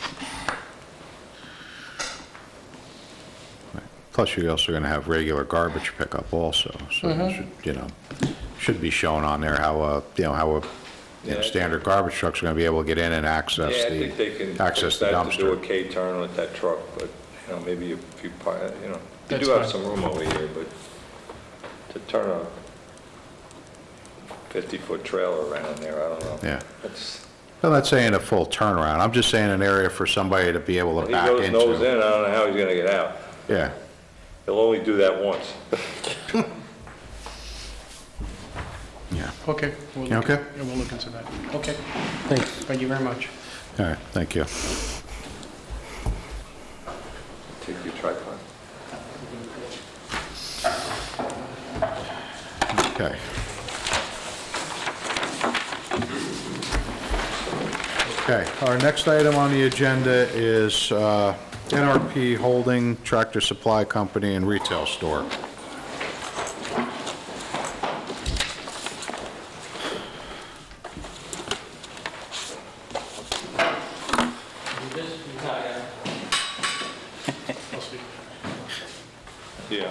Plus, you're also going to have regular garbage pickup also, so it should, you know, should be shown on there how, you know, how standard garbage trucks are going to be able to get in and access Yeah, I think they can fix that to do a K-turn with that truck, but, you know, maybe if you, you know, you do have some room over here, but to turn a 50-foot trailer around there, I don't know. Yeah. That's, I'm not saying a full turnaround. I'm just saying an area for somebody to be able to back into. he goes nose in, I don't know how he's gonna get out. Yeah. He'll only do that once. Yeah. Okay. We'll You look- okay? Yeah, we'll look into that. Okay. Thanks. Thank you very much. All right, thank you. Take your tripod. Okay. Okay, our next item on the agenda is NRP Holding Tractor Supply Company and Retail Store. Yeah.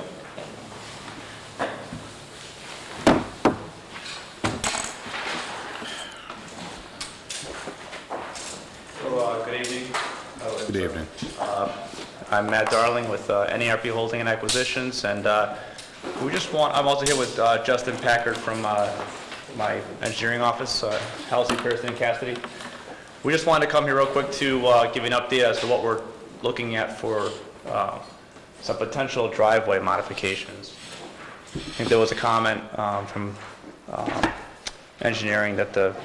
Good evening. Good evening. I'm Matt Darling with NERP Holding and Acquisitions, and I'm also here with Justin Packard from my engineering office, Halsey, Pearson, and Cassidy. We just wanted to come here real quick to give you an update as to what we're looking at for some potential driveway modifications. I think there was a comment from engineering that the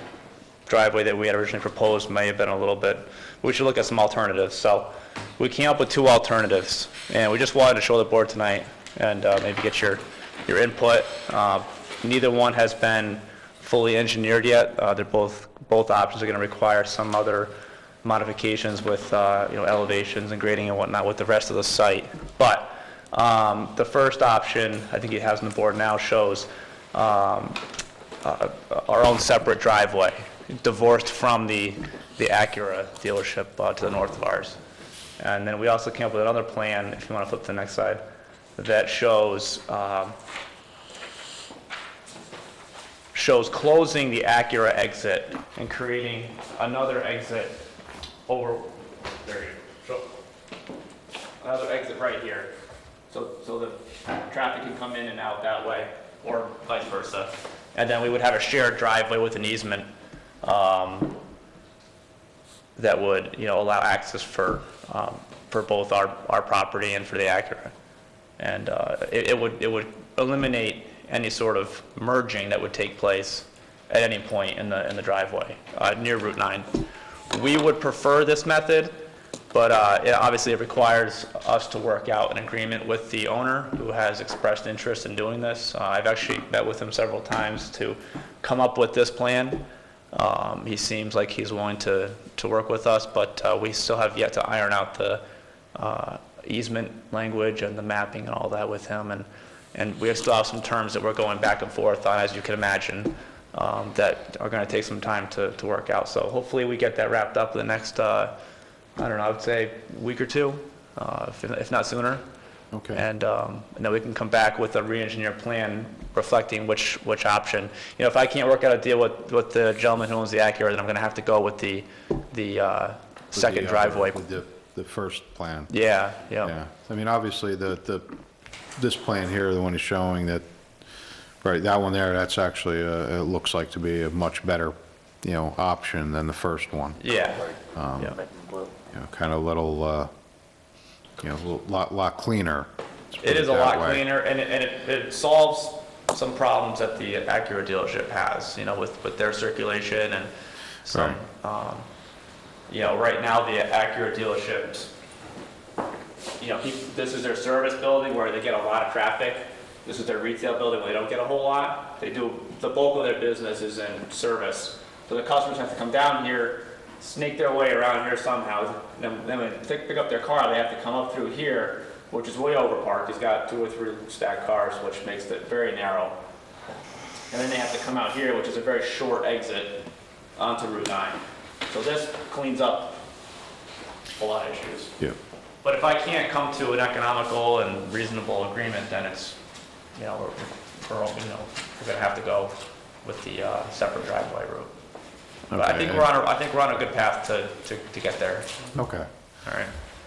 driveway that we had originally proposed may have been a little bit, we should look at some alternatives. So we came up with two alternatives, and we just wanted to show the board tonight and maybe get your input. Neither one has been fully engineered yet. They're both options are going to require some other modifications with elevations and grading and whatnot with the rest of the site. But the first option, I think it has on the board now, shows our own separate driveway, divorced from the Acura dealership to the north of ours. And then we also came up with another plan, if you want to flip to the next slide, that shows closing the Acura exit and creating another exit over, there you go, another exit right here. So the traffic can come in and out that way, or vice versa. And then we would have a shared driveway with an easement that would, allow access for both our property and for the Acura. And it would eliminate any sort of merging that would take place at any point in the driveway near Route 9. We would prefer this method, but obviously it requires us to work out an agreement with the owner who has expressed interest in doing this. I've actually met with him several times to come up with this plan. He seems like he's willing to work with us, but we still have yet to iron out the easement language and the mapping and all that with him. And we still have some terms that we're going back and forth on, as you can imagine, that are going to take some time to work out. So hopefully we get that wrapped up in the next, I don't know, I would say week or two, if not sooner. Okay. And then we can come back with a re-engineered plan reflecting which option. If I can't work out a deal with the gentleman who owns the Acura, then I'm going to have to go with the second driveway. With the first plan. Yeah. I mean, obviously, this plan here, the one he's showing that, right, that one there, that's actually, it looks like to be a much better, option than the first one. Yeah. Kind of little, lot cleaner. It is a lot cleaner, and it solves some problems that the Acura dealership has, with their circulation and some, right now the Acura dealerships, this is their service building where they get a lot of traffic. This is their retail building where they don't get a whole lot. The bulk of their business is in service. So the customers have to come down here, snake their way around here somehow. Then when they pick up their car, they have to come up through here, which is way over parked. He's got 2 or 3 stacked cars, which makes it very narrow. And then they have to come out here, which is a very short exit onto Route 9. So this cleans up a lot of issues. Yeah. But if I can't come to an economical and reasonable agreement, then it's, we're going to have to go with the separate driveway route. But I think we're on a good path to get there. Okay. All right.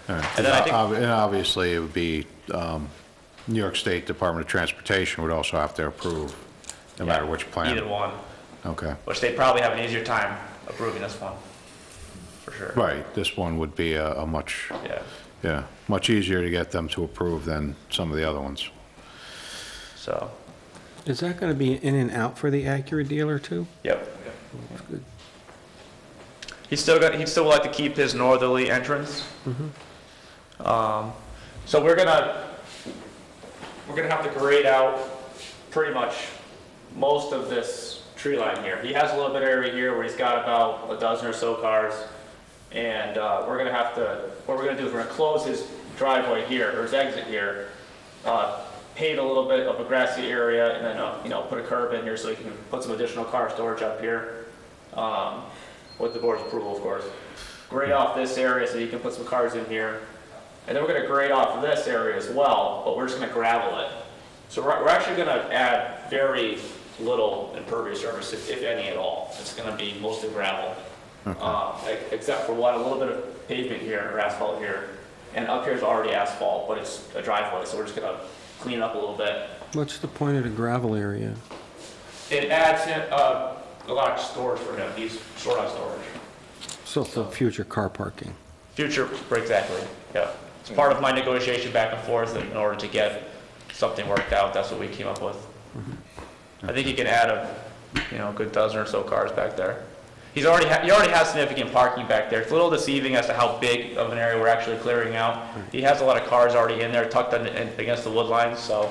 All right. And then I think- And obviously, it would be, New York State Department of Transportation would also have to approve, no matter which plan. Either one. Okay. Which they'd probably have an easier time approving this one, for sure. Right, this one would be a much, much easier to get them to approve than some of the other ones. So. Is that going to be in and out for the Acura dealer too? Yep. He'd still would like to keep his northerly entrance. So we're gonna have to grade out pretty much most of this tree line here. He has a little bit of area here where he's got about a dozen or so cars, and what we're gonna do is we're gonna close his driveway here, or his exit here, pave a little bit of a grassy area, and then put a curb in here so he can put some additional car storage up here, with the board's approval, of course. Grade off this area so you can put some cars in here, and then we're going to grade off this area as well, but we're just going to gravel it. So we're actually going to add very little impervious surface, if any at all. It's going to be mostly gravel, except for a little bit of pavement here or asphalt here, and up here is already asphalt, but it's a driveway, so we're just going to clean it up a little bit. What's the point of the gravel area? It adds in, a lot of storage for him. He's short on storage. So for future car parking? Future, exactly, yeah. It's part of my negotiation back and forth in order to get something worked out. That's what we came up with. I think he can add a good dozen or so cars back there. He already has significant parking back there. It's a little deceiving as to how big of an area we're actually clearing out. He has a lot of cars already in there tucked in against the wood lines, so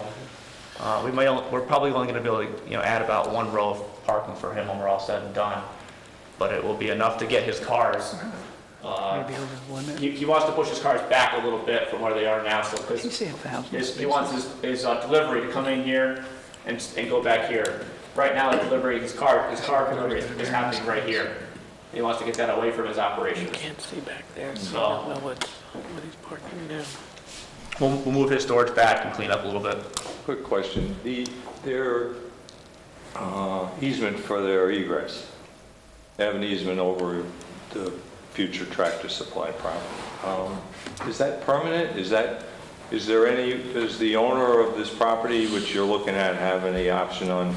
we're probably only going to be able to add about 1 row of parking for him when we're all said and done. But it will be enough to get his cars. He wants to push his cars back a little bit from where they are now, so because he wants his delivery to come in here and go back here. Right now, the delivery, his car delivery is happening right here. He wants to get that away from his operations. You can't see back there, so So- you don't know what he's parking now. We'll move his storage back and clean up a little bit. Quick question. Their easement for their egress, they have an easement over the future Tractor Supply property. Is that permanent? Does the owner of this property, which you're looking at, have any option on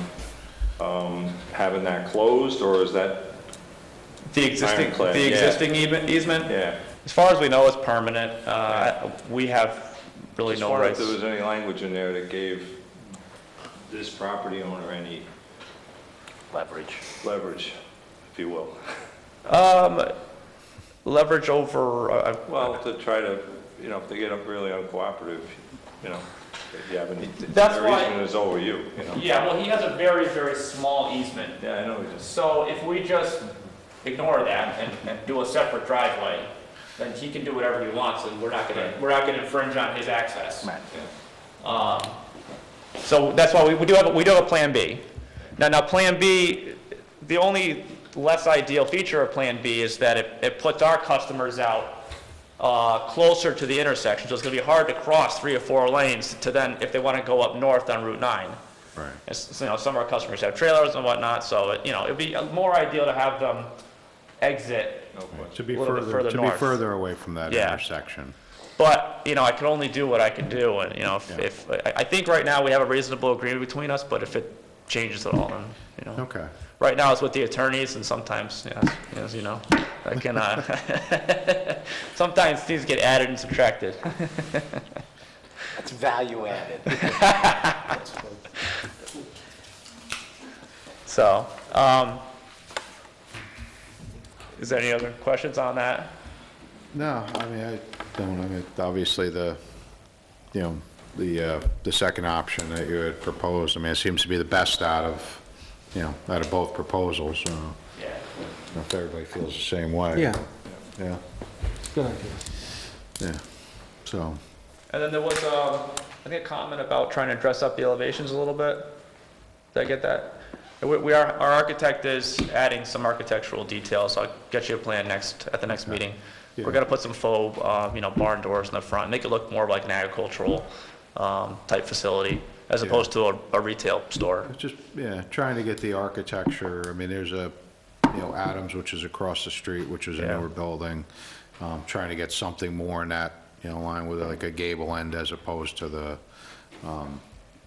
having that closed, or is that The existing ironclad? easement? Yeah. As far as we know, it's permanent. We have really no rights. If there was any language in there that gave this property owner any leverage, if you will. Leverage over... well, to try to, if they get up really uncooperative, if you haven't, That's their why- easement is over you, Yeah, well, he has a very, very small easement. Yeah, I know he does. So if we just ignore that and do a separate driveway, then he can do whatever he wants, and we're not gonna infringe on his access. So that's why we do have a Plan B. Now Plan B, the only less ideal feature of Plan B is that it puts our customers out closer to the intersection, so it's going to be hard to cross 3 or 4 lanes to then, if they want to go up north on Route 9. Right. Some of our customers have trailers and whatnot, so it'd be more ideal to have them exit To be a little bit further north. further away from that Yeah. intersection. But, I can only do what I can do, and, if I think right now we have a reasonable agreement between us, but if it changes at all, then, Okay. Right now it's with the attorneys, and sometimes, as you know, I can, sometimes things get added and subtracted. That's value added. So, is there any other questions on that? No, I mean, I don't, I mean, obviously the second option that you had proposed, I mean, it seems to be the best out of both proposals. Yeah. If everybody feels the same way. Yeah. Yeah, Good idea. yeah, so, And then there was, I think, a comment about trying to dress up the elevations a little bit. Did I get that? Our architect is adding some architectural details. I'll get you a plan at the next meeting. Yeah. We're gonna put some faux, barn doors in the front, make it look more like an agricultural, type facility, as Yeah. opposed to a retail store. it's just, yeah, trying to get the architecture, I mean, there's Adams, which is across the street, which is a Yeah. newer building, trying to get something more in that, line with like a gable end as opposed to the,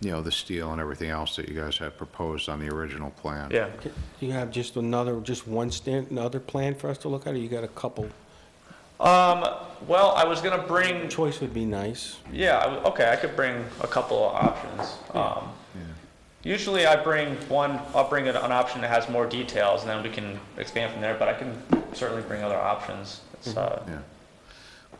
the steel and everything else that you guys had proposed on the original plan. Yeah. Do you have just one another plan for us to look at, or you got a couple? Well, I was gonna bring, Choice would be nice. yeah, okay, I could bring a couple of options. Usually I'll bring an option that has more details, and then we can expand from there, but I can certainly bring other options. It's, Yeah.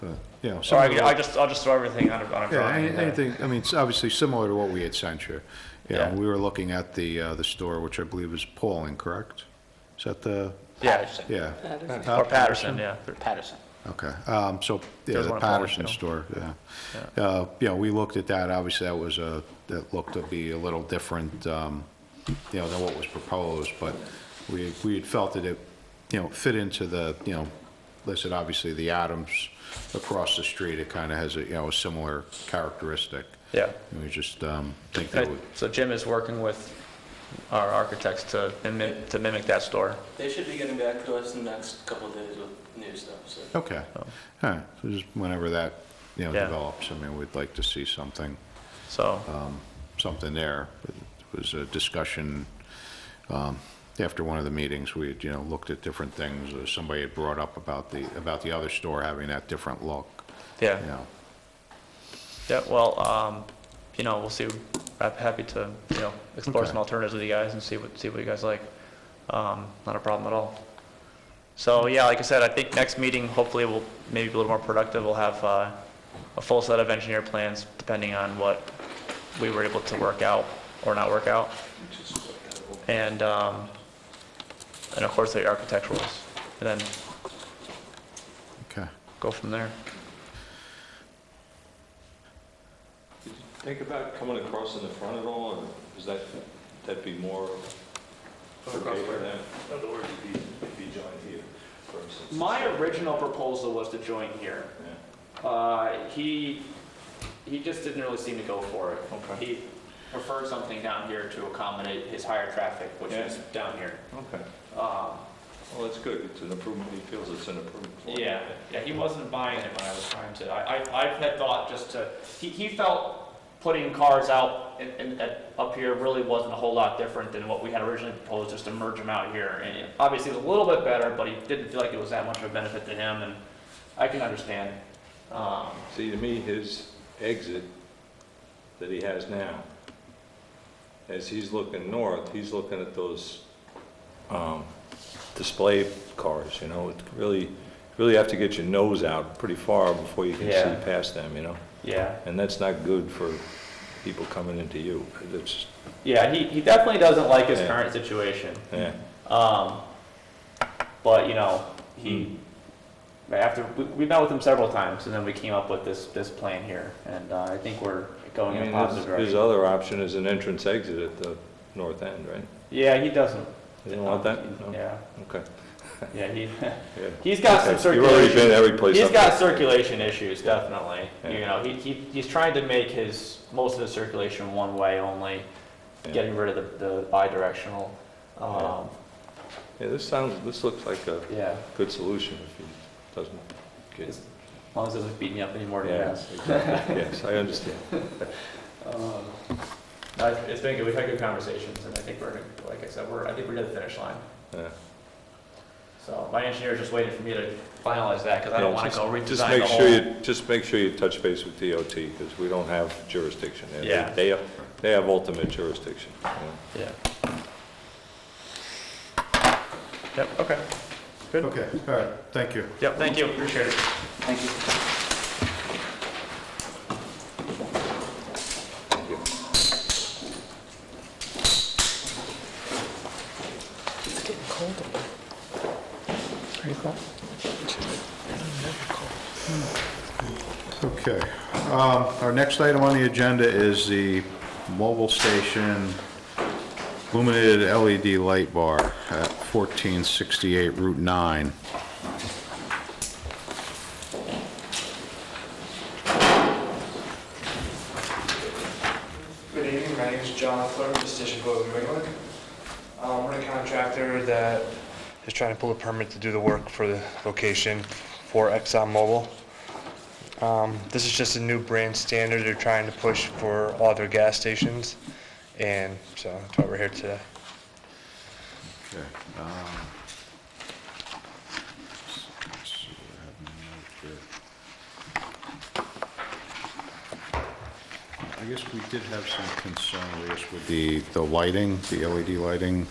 But, or similar to I'll just throw everything on a Yeah, drawing. anything, I mean, it's obviously similar to what we had sent you. Yeah. We were looking at the store, which I believe is Pauling, correct? Is that the? Yeah, Yeah. or Patterson, yeah. Patterson. Okay, so, There's the one at Pauling, Patterson too. store, yeah. We looked at that, obviously that looked to be a little different, than what was proposed, but we had felt that it, fit into the, listed obviously the Adams across the street, it kind of has a similar characteristic. Yeah. And we just, think that would, So Jim is working with our architects to mimic that store. They should be getting back to us in the next couple of days with new stuff, so. okay, all right, so just whenever that, Yeah. develops, I mean, we'd like to see something. So. Something there. It was a discussion, after one of the meetings, we had, looked at different things. Somebody had brought up about the other store having that different look. Yeah. Yeah, well, we'll see. I'm happy to, explore Okay. some alternatives with you guys and see what you guys like. Not a problem at all. So, yeah, like I said, I think next meeting, hopefully we'll maybe be a little more productive. We'll have, a full set of engineer plans depending on what we were able to work out or not work out. And of course the architecturals, and then Okay. go from there. Did you think about coming across in the front at all, or does that be more okay for them? In other words, it'd be joined here, for instance. My original proposal was to join here. He just didn't really seem to go for it. Okay. He preferred something down here to accommodate his higher traffic, which is down here. Okay. Well, that's good. It's an improvement. He feels it's an improvement. for him. Yeah, he wasn't buying it when I was trying to, I had thought just to, he felt putting cars out up here really wasn't a whole lot different than what we had originally proposed, just to merge them out here. And obviously it was a little bit better, but he didn't feel like it was that much of a benefit to him, and I can understand. See, to me, his exit that he has now, as he's looking north, he's looking at those display cars, It really have to get your nose out pretty far before you can see past them, Yeah. And that's not good for people coming into you. It's, Yeah, he definitely doesn't like his Yeah. current situation. yeah. But, we met with him several times, and then we came up with this plan here, and I think we're going in a positive His direction. other option is an entrance exit at the north end, right? Yeah, he doesn't. You don't want that? No? Yeah. Okay. Yeah, Yeah. he's got some Okay. circulation. You've already been every place He's up got there. circulation issues, definitely. Yeah. He's trying to make most of his circulation one way only, getting rid of the bi-directional. Yeah, this looks like a good solution if he doesn't get. As long as it doesn't beat me up anymore than it Yeah, has. exactly. Yes, I understand. It's been good. We've had good conversations, and I think like I said, I think we're near the finish line. Yeah. So my engineer is just waiting for me to finalize that, because I don't want to go redesign the whole. Just make sure you touch base with DOT, because we don't have jurisdiction. Yeah. They have ultimate jurisdiction. Yeah. Yep, okay. Good. Okay, all right, thank you. Yep, thank you, appreciate it. Thank you. It's getting colder. Are you cold? Okay. Our next item on the agenda is the mobile station illuminated LED light bar at 1468 Route 9. Good evening, my name is John Fleur, with the Station Board of New England. We're a contractor that is trying to pull a permit to do the work for the location for ExxonMobil. This is just a new brand standard they're trying to push for all their gas stations, and so that's why we're here today. Okay. I guess we did have some concern, I guess, with the lighting, the LED lighting.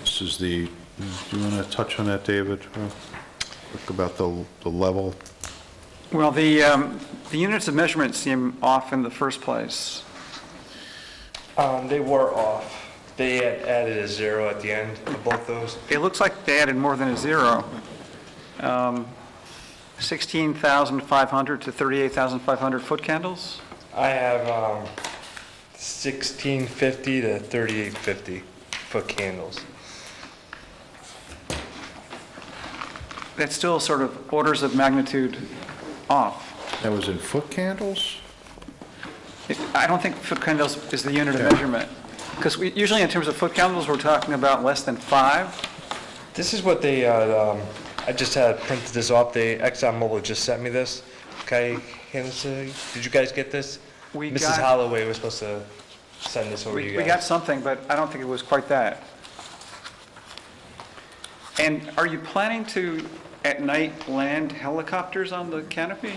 This is the, do you want to touch on that, David? Talk about the level. Well, the units of measurement seem off in the first place. They were off. They had added a 0 at the end of both those. It looks like they added more than a 0. 16,500 to 38,500 foot candles? I have 1650 to 3850 foot candles. That's still sort of orders of magnitude off. That was in foot candles? I don't think foot candles is the unit of measurement. Because usually in terms of foot candles, we're talking about less than 5. This is what they, I just had printed this off. ExxonMobil just sent me this. Okay, hand this to you. Did you guys get this? Mrs. Holloway was supposed to send this over to you guys. We got something, but I don't think it was quite that. And are you planning to, at night, land helicopters on the canopy?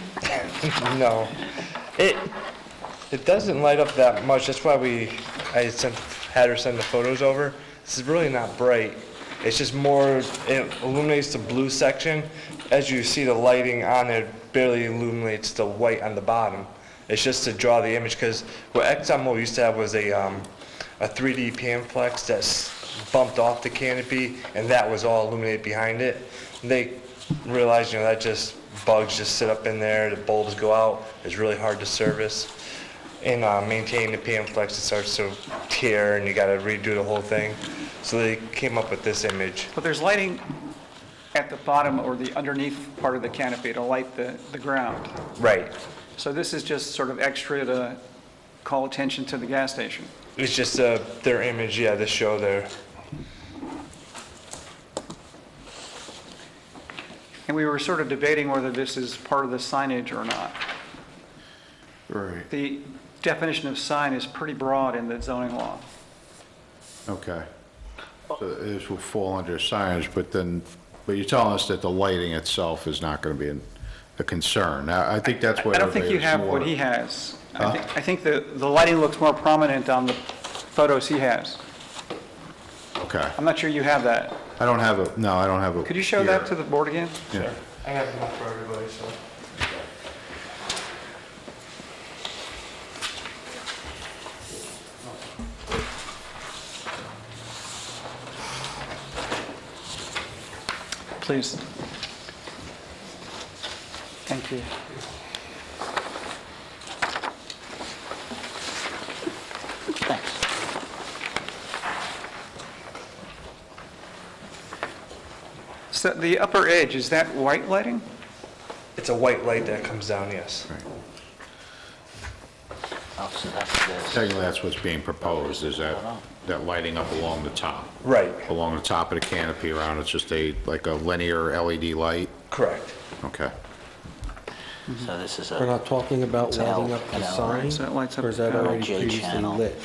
No. It doesn't light up that much. That's why I had her send the photos over. This is really not bright. It's just more, it illuminates the blue section. As you see, the lighting on it barely illuminates the white on the bottom. It's just to draw the image, because what ExxonMobil used to have was a 3D Panflex that's bumped off the canopy, and that was all illuminated behind it. And they realized, that just bugs just sit up in there, the bulbs go out, it's really hard to service. And maintain the Panflex, it starts to tear, and you got to redo the whole thing. So they came up with this image. But there's lighting at the bottom or the underneath part of the canopy to light the ground. Right. So this is just sort of extra to call attention to the gas station. It's just their image, yeah, the show there. And we were sort of debating whether this is part of the signage or not. Right. The definition of sign is pretty broad in the zoning law. Okay. So this will fall under signage, but you're telling us that the lighting itself is not going to be a concern. Now, I think that's what I don't think you have what he has. I think the lighting looks more prominent on the photos he has. Okay. I'm not sure you have that. I don't have a. Could you show that to the board again? Yeah. I have enough for everybody, so. Please. Thank you. Thanks. So the upper edge, is that white lighting? It's a white light that comes down, yes. Oh, so that's this. Technically, that's what's being proposed, is that lighting up along the top. Right. Along the top of the canopy around, it's just like a linear LED light? Correct. Okay. So this is We're not talking about lighting up the sign, So it lights up or is that the already J previously channel. lit?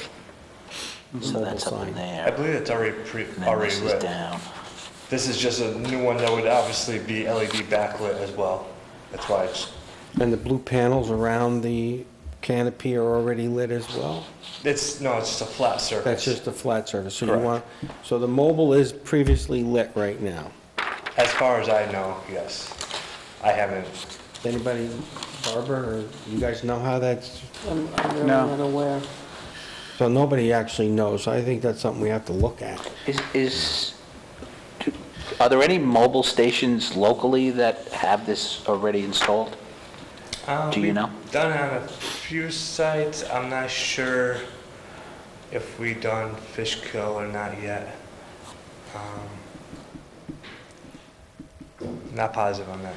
So that's up in I there. believe it's already And then already this is lit. down. This is just a new one that would obviously be LED backlit as well. That's why it's, And the blue panels around the canopy are already lit as well? No, it's just a flat surface. That's just a flat surface, so you Correct. want, so the mobile is previously lit right now? As far as I know, yes. I haven't. Anybody, Barbara, or you guys know how that's? I'm really No. not aware. So nobody actually knows, so I think that's something we have to look at. Are there any mobile stations locally that have this already installed? Do you know? We've done it on a few sites. I'm not sure if we done Fishkill or not yet. Not positive on that.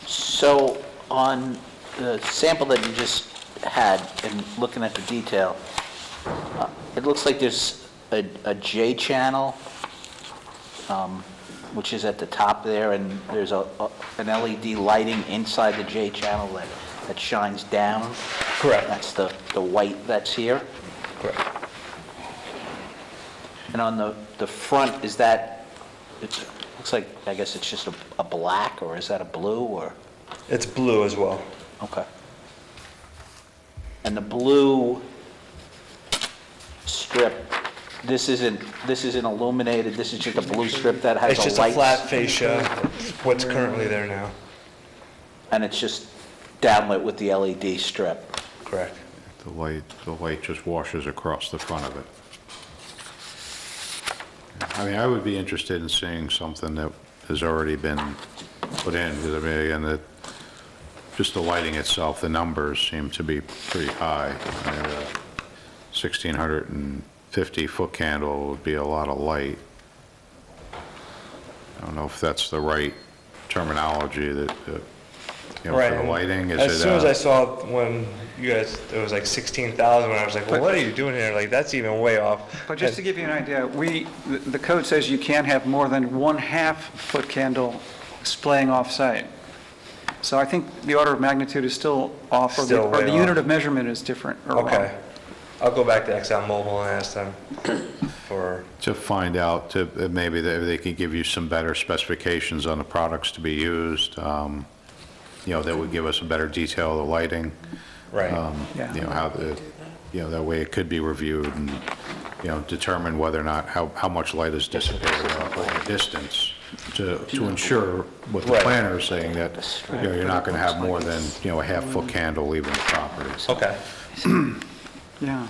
So on the sample that you just had, and looking at the detail, it looks like there's a J channel, which is at the top there, and there's an LED lighting inside the J channel that shines down. Correct. That's the white that's here. Correct. And on the front, is that, it looks like, I guess it's just a black, or is that a blue, or? It's blue as well. Okay. And the blue strip, this isn't illuminated, this is just a blue strip that has a light? It's just a flat fascia, what's currently there now. And it's just downlit with the LED strip? Correct. The light just washes across the front of it. I mean, I would be interested in seeing something that has already been put in, because I mean, again, just the lighting itself, the numbers seem to be pretty high. 1,650 foot candle would be a lot of light. I don't know if that's the right terminology that, you know, Right. for the lighting. Is As it, soon as I saw when you guys, it was like 16,000, when I was like, well, what are you doing here? Like, that's even way off. But just to give you an idea, the code says you can't have more than 1/2 foot candle displaying off-site. So I think the order of magnitude is still off, or Still way the off. unit of measurement is different. or wrong. Okay. I'll go back to ExxonMobil and ask them for... To find out, maybe they could give you some better specifications on the products to be used, you know, that would give us a better detail of the lighting. Right. Yeah. You know, how you know, that way it could be reviewed and, you know, determine whether or not, how much light is dissipated over the distance to ensure what the Right. planner is saying, that, you know, you're not going to have more than, you know, a 1/2 foot candle leaving the property. Okay. Yeah,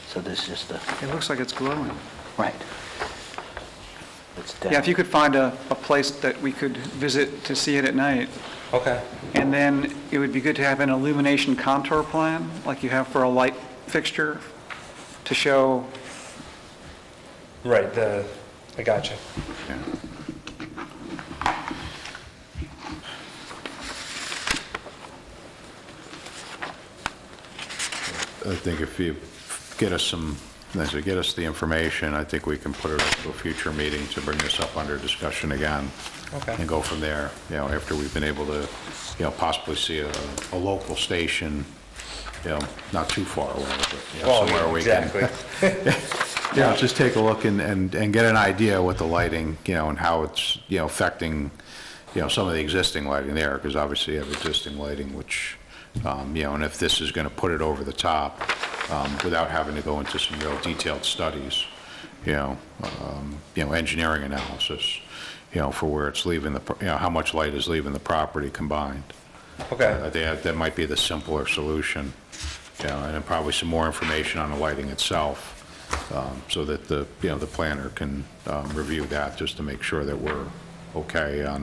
So this is just a, it looks like it's glowing. right. It's down. Yeah, if you could find a place that we could visit to see it at night. Okay. And then it would be good to have an illumination contour plan, like you have for a light fixture, to show, Right, I gotcha. Yeah. I think if you get us get us the information, I think we can put it up to a future meeting to bring this up under discussion again. Okay. And go from there, you know, after we've been able to, you know, possibly see a local station, you know, not too far away, but, you know, Well, somewhere we can. exactly. Yeah, just take a look and get an idea what the lighting, you know, and how it's, you know, affecting, you know, some of the existing lighting there, because obviously you have existing lighting, which, you know, and if this is going to put it over the top, without having to go into some real detailed studies, you know, engineering analysis, you know, for where it's leaving the, you know, how much light is leaving the property combined. Okay. I think that might be the simpler solution, you know, and then probably some more information on the lighting itself, so that the, you know, the planner can review that, just to make sure that we're okay on,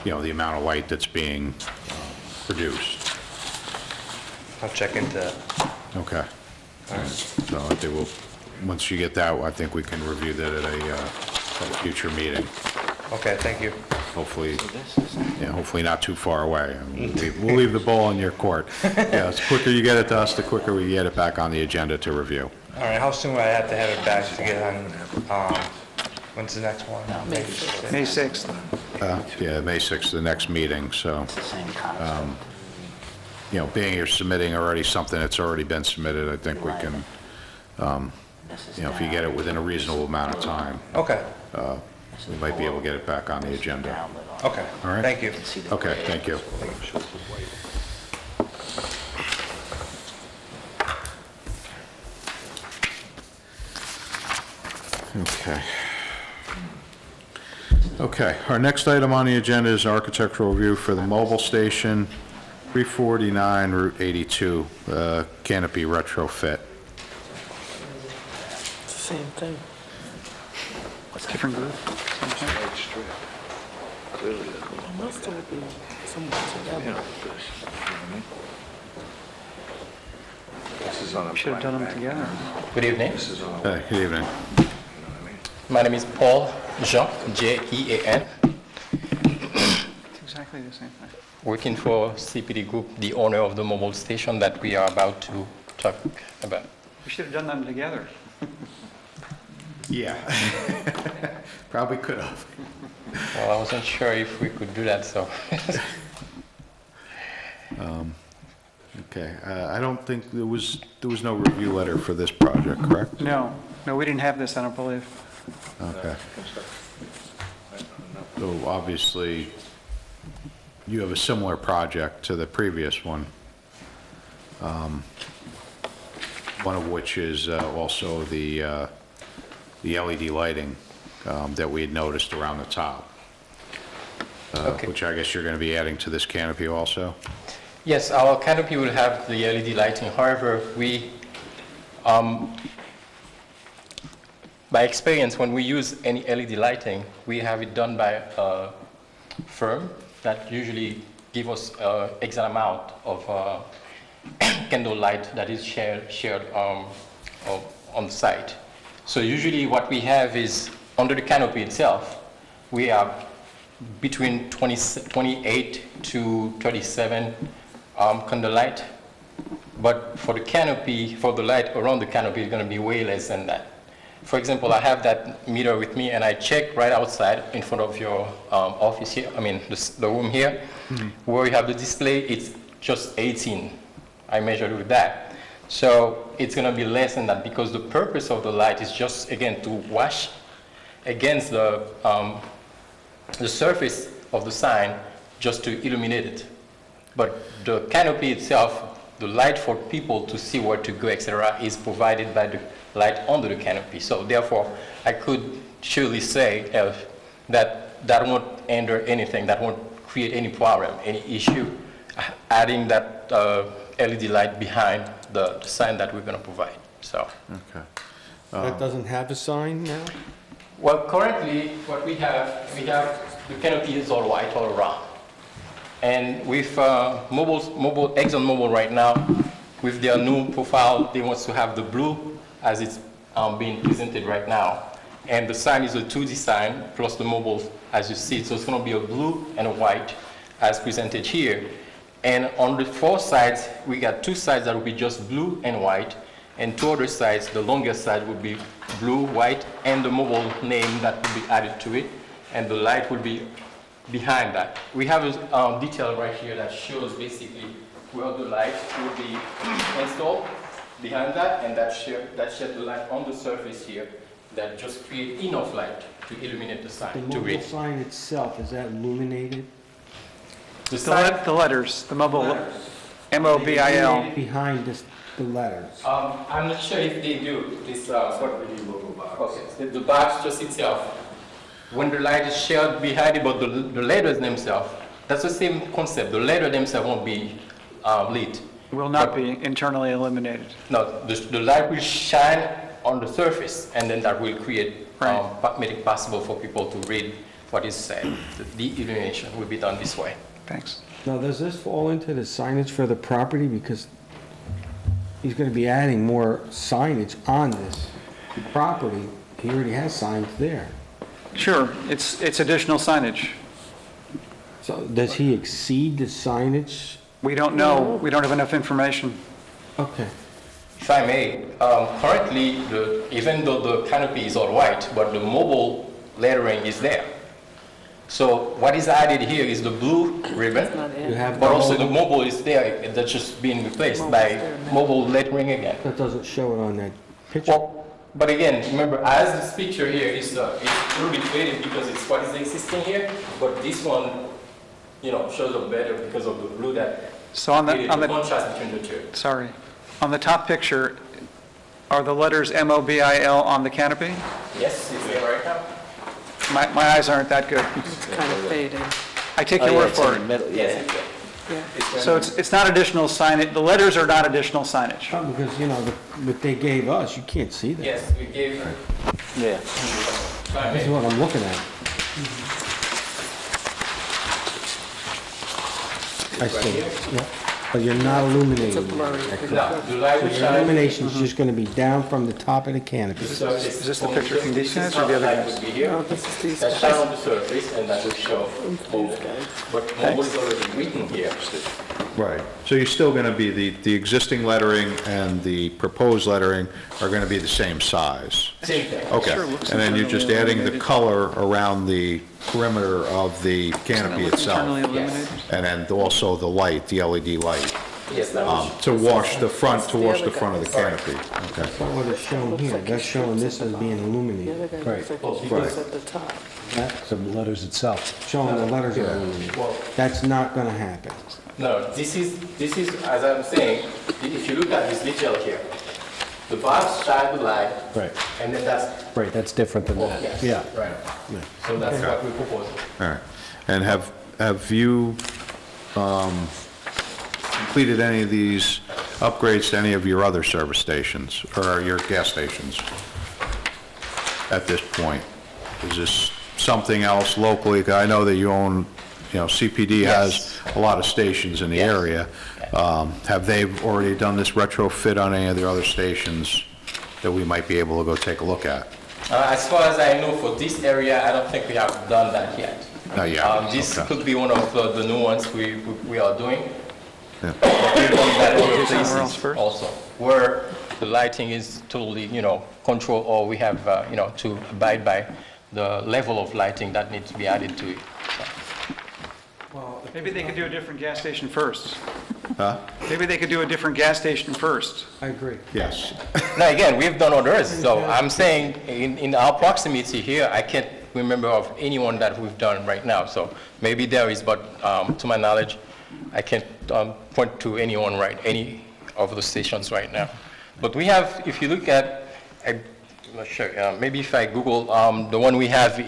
you know, the amount of light that's being produced. I'll check into that. Okay. All right. So I think we'll, once you get that, I think we can review that at a future meeting. Okay, thank you. Hopefully, yeah, hopefully not too far away. I mean, we'll leave the ball in your court. Yeah, the quicker you get it to us, the quicker we get it back on the agenda to review. All right, how soon would I have to have it back to get on, when's the next one? May 6th. Yeah, May 6th, the next meeting, so, Same concept. you know, being you're submitting already something that's already been submitted, I think we can, you know, if you get it within a reasonable amount of time, Okay, we might be able to get it back on the agenda. okay. All right? Thank you. Okay, thank you. Okay. Okay, our next item on the agenda is architectural review for the mobile station, 349 Route 82, canopy retrofit. It's the same thing. Different group. Must all be somewhat together. Should have done them together. Good evening. Hey, good evening. My name is Paul Jean, Jean. It's exactly the same thing. Working for CPD Group, the owner of the mobile station that we are about to talk about. We should have done them together. Yeah. Probably could have. Well, I wasn't sure if we could do that, so. Okay, I don't think there was no review letter for this project, correct? No, we didn't have this, I don't believe. Okay. So obviously, you have a similar project to the previous one, one of which is also the LED lighting that we had noticed around the top, which I guess you're going to be adding to this canopy also? Yes, our canopy will have the LED lighting. However, we, by experience, when we use any LED lighting, we have it done by a firm that usually give us exact amount of candle light that is shared on the site. So usually what we have is, under the canopy itself, we are between 28 to 37 candle light. But for the canopy, for the light around the canopy, it's going to be way less than that. For example, I have that meter with me, and I check right outside in front of your office here, I mean the room here, where you have the display, it's just 18. I measured with that. So it's going to be less than that because the purpose of the light is just, again, to wash against the surface of the sign just to illuminate it. But the canopy itself, the light for people to see where to go, etc., is provided by the light under the canopy. So therefore, I could surely say that won't hinder anything, that won't create any problem, any issue, adding that LED light behind the sign that we're going to provide. So. Okay. That doesn't have a sign now? Well, currently, what we have the canopy is all white all around. And with ExxonMobil right now, with their new profile, they want to have the blue as it's being presented right now. And the sign is a 2D sign plus the mobile as you see. So it's going to be a blue and a white as presented here. And on the four sides, we got two sides that will be just blue and white. And two other sides, the longest side would be blue, white, and the mobile name that will be added to it. And the light will be behind that. We have a detail right here that shows basically where the light will be installed behind that, and that shed the light on the surface here that just create enough light to illuminate the sign, The to read. mobile sign itself, is that illuminated? The letters, the mobile, M-O-B-I-L. Behind the letters. I'm not sure if they do this. Okay, the box just itself. When the light is shared behind it, but the letters themselves, that's the same concept. The letters themselves won't be lit. Will not be internally illuminated. No, the light will shine on the surface, and then that will create, make it possible for people to read what is said. The illumination will be done this way. Thanks. Now, does this fall into the signage for the property? Because he's going to be adding more signage on this property. He already has signs there. Sure, it's additional signage. So does he exceed the signage? We don't know. We don't have enough information. Okay. If I may, currently, even though the canopy is all white, but the mobile lettering is there. So what is added here is the blue ribbon, but also the mobile is there. That's just being replaced by mobile lettering again. That doesn't show it on that picture. Well, but again, remember, as this picture here is it's a little bit faded because it's what is existing here, but this one, shows up better because of the blue that So on the contrast between the two. Sorry, on the top picture, Are the letters MOBIL on the canopy? Yes, it's there right now. My eyes aren't that good. Kind of fading. I take your word for it. Yeah. So it's not additional signage, the letters are not additional signage? Because, you know, what they gave us, you can't see that. Yes, we gave. Yeah. This is what I'm looking at. I see, yeah. But you're not illuminating. It's a blurry that. picture. No, the light So will your shine. illumination's just gonna be down from the top of the canopy. So Is this the picture from these guys or the other guys? Would be here. No, this is these That guys. shine on the surface and that will show mobile. But mobile is already written here. Right. So you're still going to be, the existing lettering and the proposed lettering are going to be the same size? Same thing. Okay. And then you're just adding the color around the perimeter of the canopy itself? Internally illuminated? And then also the light, the LED light, Yes, that will. to wash the front of the canopy? Okay. That's not what it's showing here. That's showing this as being The other illuminated. guy Right. looks like he's at the top. That's the letters itself. Showing the letters are illuminated. That's not gonna happen. No, this is, as I'm saying, if you look at this detail here, the bars shine the light. Right. And then that's, Right, that's different than that. yes, Yeah. right. So that's what we propose. All right. And have you completed any of these upgrades to any of your other service stations or your gas stations at this point? Is this something else locally? 'Cause I know that you own, CPD has a lot of stations in the area. Have they already done this retrofit on any of their other stations that we might be able to go take a look at? As far as I know, for this area, I don't think we have done that yet. Not yet? This Okay. could be one of the new ones we are doing. Yeah. But we've done that other Somewhere else places first? also, where the lighting is totally, controlled, or we have, to abide by the level of lighting that needs to be added to it. Well, maybe they could do a different gas station first. Huh? Maybe they could do a different gas station first. I agree. Yes. Now, again, we've done others, so I'm saying in our proximity here, I can't remember of anyone that we've done right now, so maybe there is, but to my knowledge, I can't point to any of the stations right now. But we have, if you look at, I'm not sure, maybe if I Google the one we have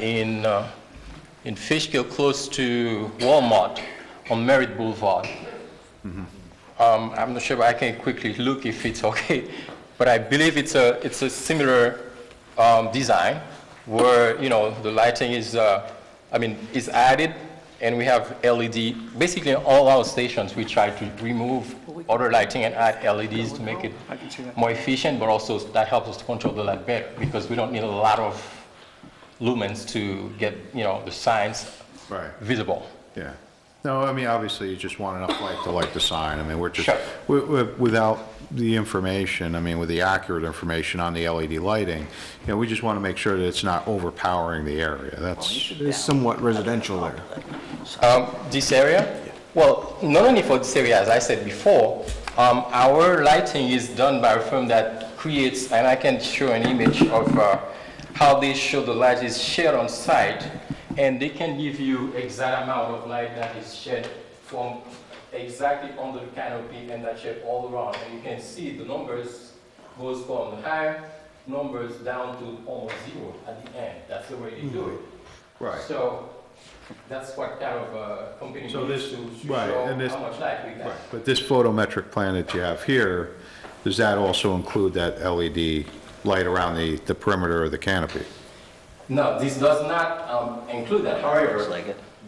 in Fishkill, close to Walmart on Merritt Boulevard. I'm not sure, but I can quickly look if it's okay. But I believe it's a similar design where, the lighting is, is added, and we have LED. Basically, all our stations, we try to remove other lighting and add LEDs to make it more efficient, but also that helps us to control the light better, because we don't need a lot of lumens to get, the signs visible. Yeah. No, obviously, you just want enough light to light the sign. We're just, Sure. without the information, with the accurate information on the LED lighting, we just want to make sure that it's not overpowering the area. That's. It is somewhat residential there. This area? Well, not only for this area, as I said before, our lighting is done by a firm that creates, and I can show an image of how they show the light is shared on site, and they can give you exact amount of light that is shed from exactly under the canopy and that shed all around. And you can see the numbers goes from the higher numbers down to almost zero at the end. That's the way they do it. Right. So that's what kind of company So needs this, to right, show and this, how much light we got. right, but this photometric plan that you have here, does that also include that LED light around the perimeter of the canopy? No, this does not include that. However,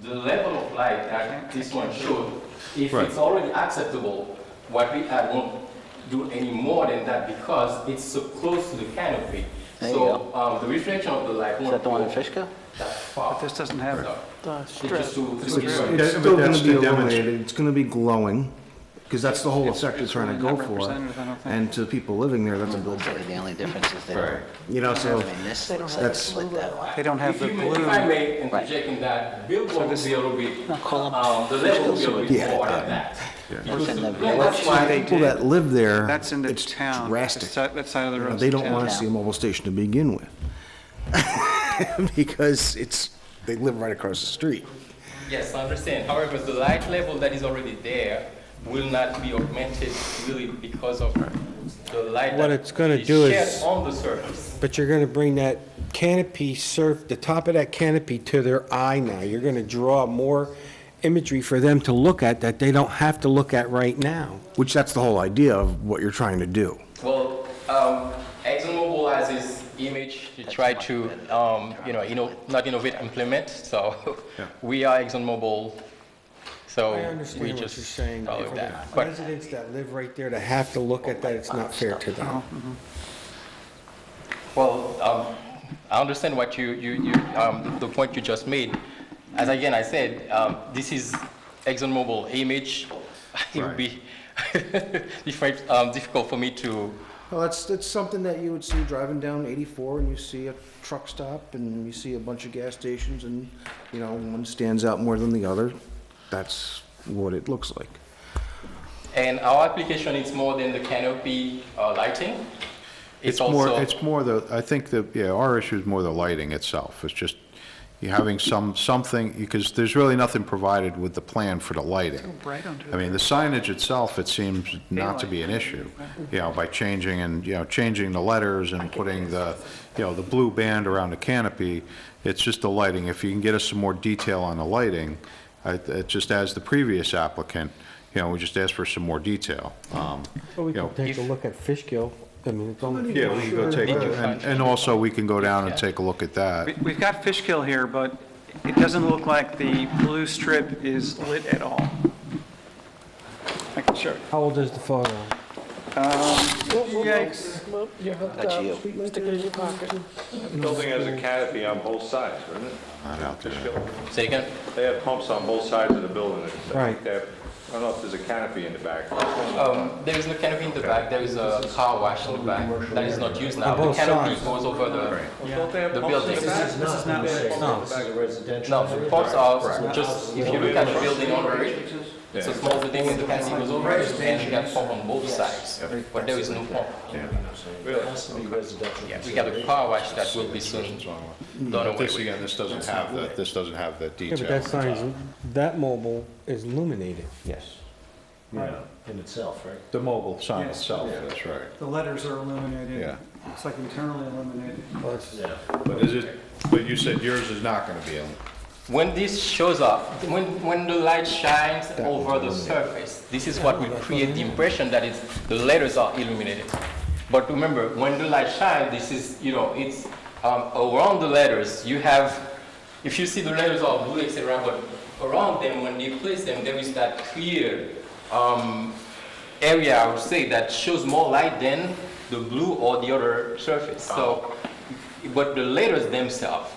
the level of light that this one showed, if Right. it's already acceptable, what we add won't do any more than that because it's so close to the canopy. There you So the reflection of the light won't Is that the one in go Fishkill? that far. But this doesn't have it. It's just to It's give you- still but going that's to be to demonstrate- illuminated, it's going to be glowing, because that's the whole effect they're trying to go for. Representative, I don't think. And to the people living there, that's a good thing. The only difference is they don't. So This looks like it's that's, split that way. They don't have the If I blue. may interject in that, billboard will be a little bit, the level will be a little bit Yeah. more than that. Look in the That's why They people did. that live there, That's in the it's town. drastic. That side of the road. They don't want to see a mobile station to begin with. Because they live right across the street. Yes, I understand. However, the light level that is already there will not be augmented really because of the light What that it's gonna is do shed is- on the surface. But you're gonna bring that canopy the top of that canopy to their eye now. You're gonna draw more imagery for them to look at that they don't have to look at right now. Which that's the whole idea of what you're trying to do. Well, ExxonMobil has this image to try to, not innovate, implement. So we are ExxonMobil, so I understand we what you're just saying. follow For that. the But residents that live right there to have to look at that, it's not fair to them. well, I understand what the point you just made. As again I said, this is ExxonMobil image. It would be difficult for me to. Well, it's something that you would see driving down 84 and you see a truck stop and you see a bunch of gas stations and, one stands out more than the other. That's what it looks like. And our application is more than the canopy lighting. It's also I think our issue is more the lighting itself. It's just you're having something, because there's really nothing provided with the plan for the lighting. I mean, the signage itself, it seems not to be an issue, by changing the letters and putting the blue band around the canopy. It's just the lighting. If you can get us some more detail on the lighting, just as the previous applicant, we just asked for some more detail. Well, we can take a look at Fishkill. I mean, it's only. Yeah, we can go take, and also we can go down and take a look at that. We've got Fishkill here, but it doesn't look like the blue strip is lit at all. I can show you. How old is the photo? Yikes. That's you. Stick it in your pocket. The building has a canopy on both sides, doesn't it? Not out there. Say again? They have pumps on both sides of the building. Right. I don't know if there's a canopy in the back. There is no canopy in the back. There is a car wash in the back that is not used now. On The both canopy sides. goes over Don't they have the pumps building. in the back? This is not lit. No, the pumps are just, if you look at the building under it, it's a small building and the canopy goes over it, and you got pump on both sides. But there is no pump. Yeah, we got a car wash that will be soon done away This, with. again, this doesn't have that Yeah, detail. but that sign's, that mobile is illuminated. Yes. In itself, right? The mobile sign Yes. itself, that's right. The letters are illuminated. Yeah. It's like internally illuminated. But you said yours is not going to be in. When this shows up, when the light shines over the surface, this is what will create the impression that the letters are illuminated. But remember, when the light shines, this is, it's around the letters, you have, if you see the letters are blue, etc., but around them, when they place them, there is that clear area, I would say, that shows more light than the blue or the other surface. So, but the letters themselves,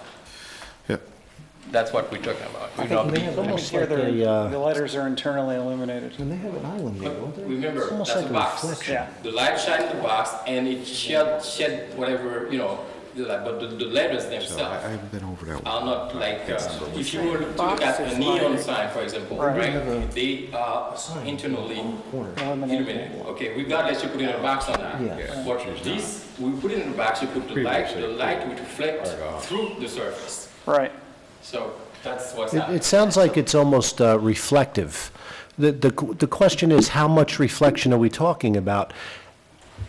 that's what we're talking about. It's almost here, the letters are internally illuminated. And they have an island there, don't they? Remember, It's almost that's like a a box. reflection. Yeah. The light shines the box and it shed whatever, the light, but the letters So I themselves haven't been over that one. are not like, if you were to look at a neon sign, for example, right? They are internally illuminated. Okay, regardless, you put in a box on that. Yeah. But this, we put it in the box, you put the light would reflect through the surface. Right. So that's what's happening. It sounds like it's almost reflective. The question is, how much reflection are we talking about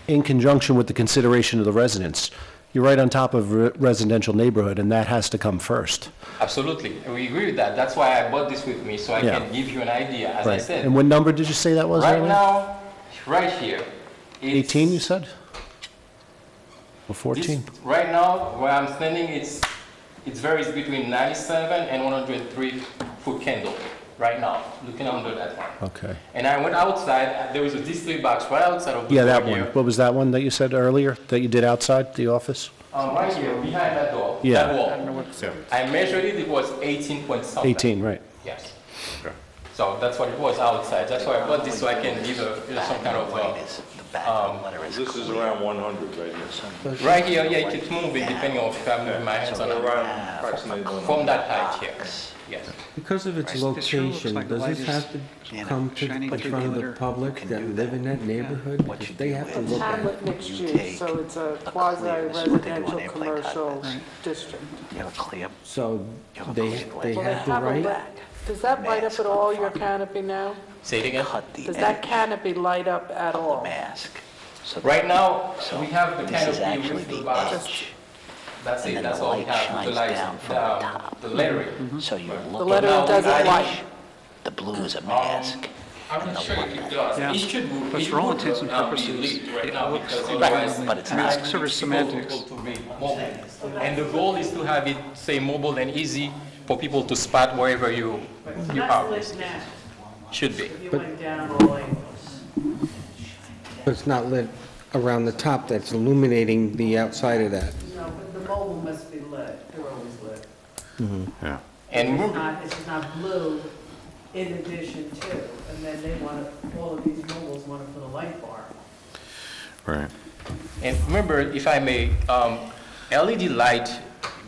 in conjunction with the consideration of the residents? You're right on top of a residential neighborhood, and that has to come first. Absolutely, we agree with that. That's why I brought this with me, so I Yeah. can give you an idea, as I Right. said. And what number did you say that was Right earlier? now, right here. it's- 18, you said? Or 14? Right now, where I'm standing, it varies between 97 and 103 foot candle, right now, looking under that one. Okay. And I went outside, there was a display box right outside of the Yeah, door that one. here. What was that one that you said earlier, that you did outside the office? Right here, behind that door, Yeah. that wall. I measured it, it was 18 point something. 18, right. Yes. So that's what it was outside. That's why I bought this, so I can give some kind of, This is around 100 right here. right here, yeah, it keeps moving depending on if I'm moving my hands on it. Around approximately 100. From that height here, yes. Because of its Right, this sure looks location, like the does light this is, have to come to shining in through front the of the letter. public that live in that neighborhood? Because they have to It's look at it. Hamlet mixed use, so it's a quasi-residential commercial district. So they Well, they have the have a right? rack. Does that light up at all, your canopy now? Say it again? Does that canopy light up at all? Right now, we have the This is canopy actually with the the box. edge. That's And it, then that's the all we light have, shines the light, down from the top. the lettering. So you're The looking. lettering now doesn't I- light. The blue is a mask. I'm not sure if it does. Yeah. It should, But it for all would, intents and be purposes, lit right it now looks because exactly otherwise but it's it not. makes Sort of it semantics. difficult to read mobile. And the goal is to have it say mobile and easy for people to spot wherever you are. Should be. If you went down all angles. But it's not lit around the top that's illuminating the outside of that. No, but the mobile must be lit, they're always lit. Yeah. And It's not blue in addition to, and then they want to, all of these mobiles want to put a light bar. Right. And remember, if I may, LED light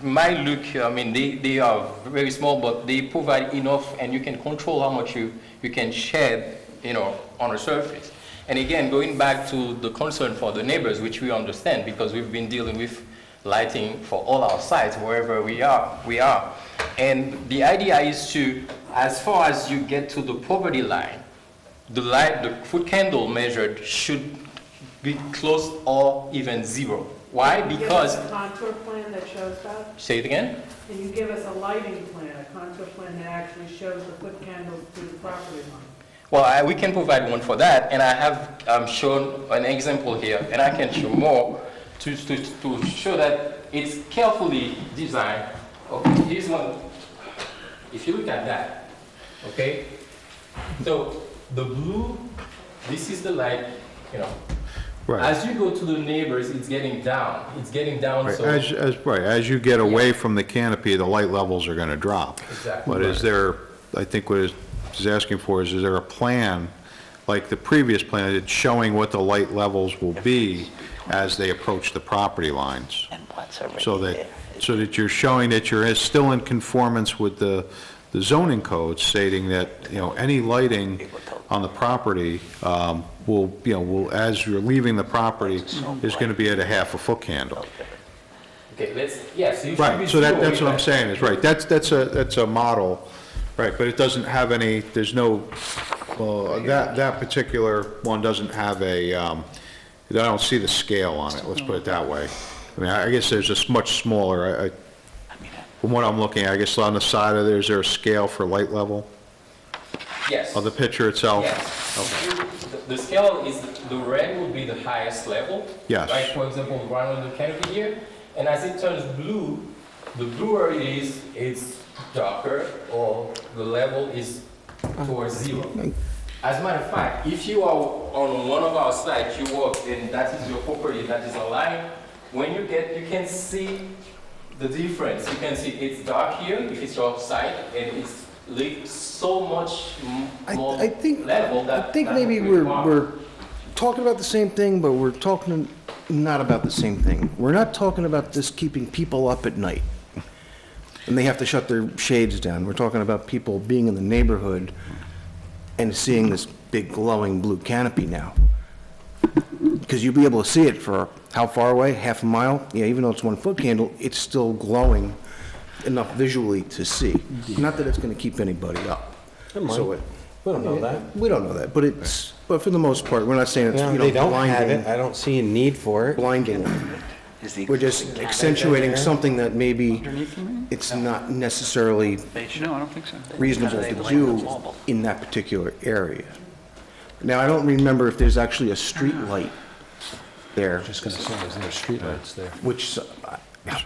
might look, I mean, they are very small, but they provide enough, and you can control how much you can shed, on a surface. And again, going back to the concern for the neighbors, which we understand, because we've been dealing with lighting for all our sites, wherever we are. And the idea is to, as far as you get to the property line, the foot candle measured should be close or even zero. Why? Because, Can you give us a contour plan that shows that? say it again? Can you give us a lighting plan, a contour plan that actually shows the foot candles to the property line? Well, we can provide one for that, and I have shown an example here, and I can show more to show that it's carefully designed. Okay, here's one. If you look at that, okay, so the blue, this is the light, Right. As you go to the neighbors, it's getting down. It's getting down. Right. So As you get away from the canopy, the light levels are going to drop. Exactly. But is there, I think what he's asking for is there a plan, like the previous plan, it's showing what the light levels will be as they approach the property lines? And what's already So there. that you're showing that you're still in conformance with the zoning code stating that, any lighting on the property will, as you're leaving the property, is going to be at a half a foot candle. okay, yes. You should be Right, so that's zero what I'm with saying, is right, that's a model, right, but it doesn't have any, there's no, that particular one doesn't have a, I don't see the scale on it, let's put it that way. I mean, I guess there's this much smaller, from what I'm looking at, I guess on the side of there, is there a scale for light level Yes. of the picture itself? Yes. The scale is, the red would be the highest level. Yes. Right, for example, around the canopy here. And as it turns blue, the bluer it is, it's darker, or the level is towards zero. As a matter of fact, if you are on one of our sites, you walk and that is your property, that is a line, when you can see the difference. You can see it's dark here, if it's your site, and it's lit so much more I think level that. that maybe would be we're talking about the same thing, but we're talking not about the same thing. We're not talking about this keeping people up at night, and they have to shut their shades down. We're talking about people being in the neighborhood and seeing this big glowing blue canopy now. Because you'll be able to see it for how far away? Half a mile? Yeah, even though it's 1 foot candle, it's still glowing enough visually to see. Not that it's going to keep anybody up. So it, We don't know that. we don't know that, but but for the most part, we're not saying it's, No, you know, they don't have blinding. it. I don't see a need for it. Blinding. We're just accentuating something that maybe it's not necessarily No, I don't think so. reasonable to do in that particular area. Now, I don't remember if there's actually a street light there. Just going to say, is there streetlights there? Which,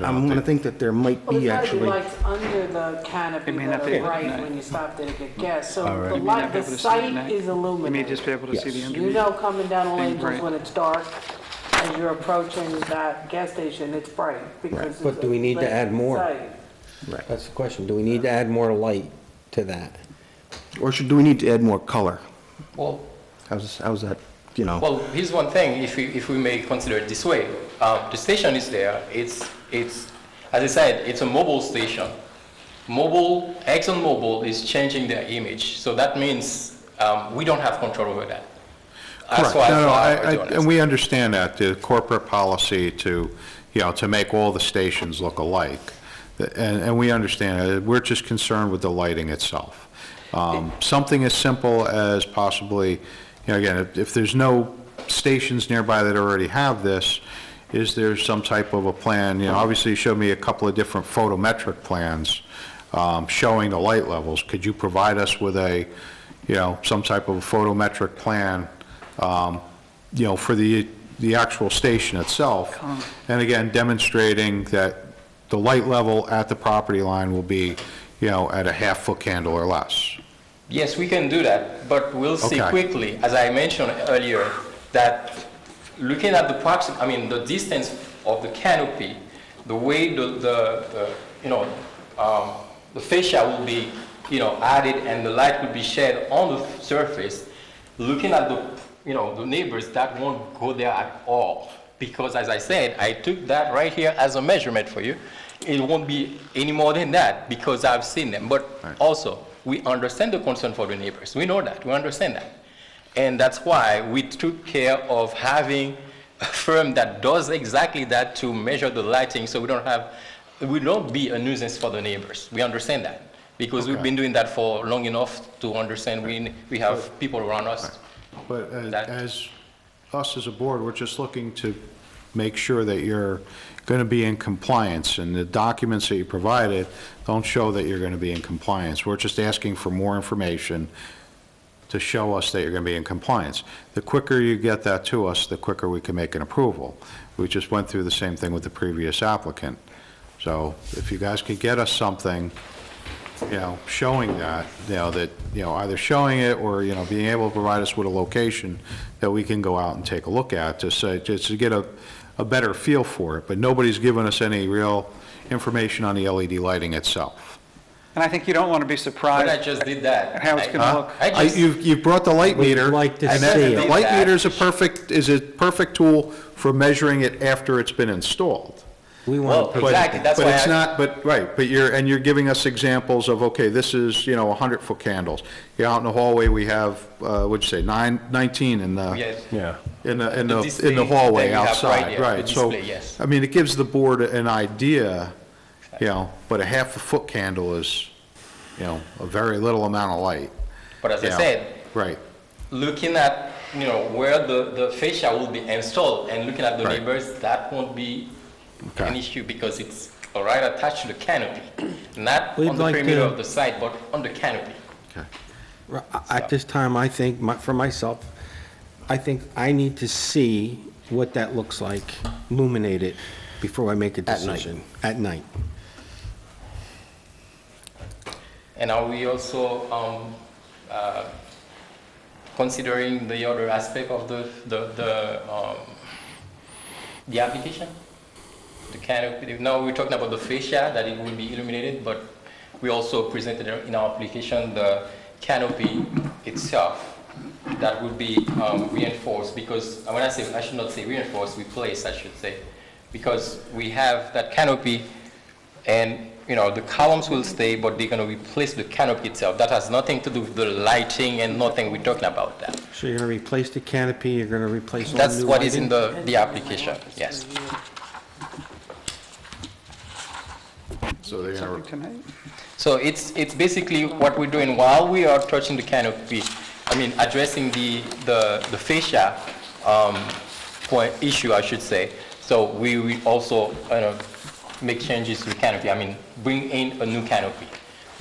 I'm going to think that there might Well, be there's gotta be actually. lights under the canopy It may that not be are bright at when you stop there to get gas. So All right. the You may light, not be the able to see it at site night. is You may illuminated. just be able to see the Yes. underneath. You know, coming down Old Being Angels bright. when it's dark, as you're approaching that gas station, it's bright because it's But do we need to lit add more? site. Right. That's the question. Do we need to add more light to that? Or do we need to add more color? Well, How's that, you know? well, here's one thing, if we may consider it this way. The station is there. It's as I said, it's a mobile station. ExxonMobil is changing their image, so that means we don't have control over that. Correct. And we understand that, the corporate policy to, to make all the stations look alike. And we understand it. We're just concerned with the lighting itself. Something as simple as possibly, again, if there's no stations nearby that already have this, is there some type of a plan? You know, obviously you showed me a couple of different photometric plans showing the light levels. Could you provide us with a, you know, some type of photometric plan, you know, for the actual station itself? And again, demonstrating that the light level at the property line will be, you know, at a half-foot candle or less. Yes, we can do that, but we'll see Okay. quickly, as I mentioned earlier, that looking at the distance of the canopy, the way the fascia will be, you know, added and the light will be shed on the surface, looking at the neighbors, that won't go there at all. Because as I said, I took that right here as a measurement for you. It won't be any more than that because I've seen them. But also, we understand the concern for the neighbors. We know that, we understand that. And that's why we took care of having a firm that does exactly that to measure the lighting so we don't be a nuisance for the neighbors. We understand that because we've been doing that for long enough to understand we have people around us. But as us as a board, we're just looking to make sure that you're going to be in compliance, and the documents that you provided don't show that you're going to be in compliance. We're just asking for more information to show us that you're going to be in compliance. The quicker you get that to us, the quicker we can make an approval. We just went through the same thing with the previous applicant. So if you guys could get us something, you know, showing that, either showing it or, you know, being able to provide us with a location that we can go out and take a look at just to get a better feel for it. But nobody's given us any real information on the LED lighting itself. And I think you don't want to be surprised. But I just did that. At how it's going to look. You've brought the light meter. like to and see the it. light meter is a perfect tool for measuring it after it's been installed. We want to. Exactly, that's But why it's not, but you're giving us examples of, okay, this is, you know, 100-foot candles. You're out in the hallway, we have, what'd you say, 19 in the, Yes. Yeah. in The the display hallway that we have outside, right here, right? the So, display, yes. I mean, it gives the board an idea, you know, but a half-a-foot candle is, you know, a very little amount of light. But as I Yeah. said, Right, looking at, you know, where the fascia will be installed and looking at the Right. neighbors, that won't be Okay. an issue because it's right attached to the canopy. Not We'd on the like perimeter to- of the site, but on the canopy. At this time, I think, for myself, I think I need to see what that looks like illuminated before I make a decision. At night. And are we also considering the other aspect of the application? The canopy. Now we're talking about the fascia, that it will be illuminated, but we also presented in our application the canopy itself that would be reinforced, because when I say, I should not say reinforced, replaced, I should say, because we have that canopy and, you know, the columns will stay, but they're going to replace the canopy itself. That has nothing to do with the lighting and nothing we're talking about that. So you're going to replace the canopy, you're going to replace all the new That's what is in lighting? the application, yes. so they're gonna, So it's basically what we're doing while we are touching the canopy, addressing the fascia point issue, I should say. So we also make changes to the canopy, bring in a new canopy.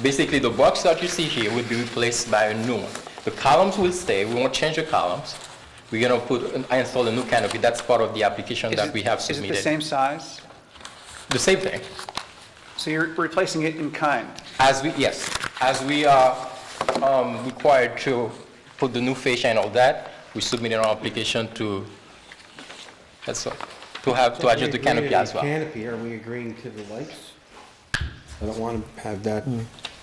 Basically, the box that you see here will be replaced by a new one. The columns will stay, we won't change the columns. We're going to install a new canopy. That's part of the application that we have submitted. Is it the same size? The same thing. So you're replacing it in kind? Yes, as we are required to put the new fascia and all that, we submitted our application to adjust the canopy as well. Canopy, are we agreeing to the lights? I don't want to have that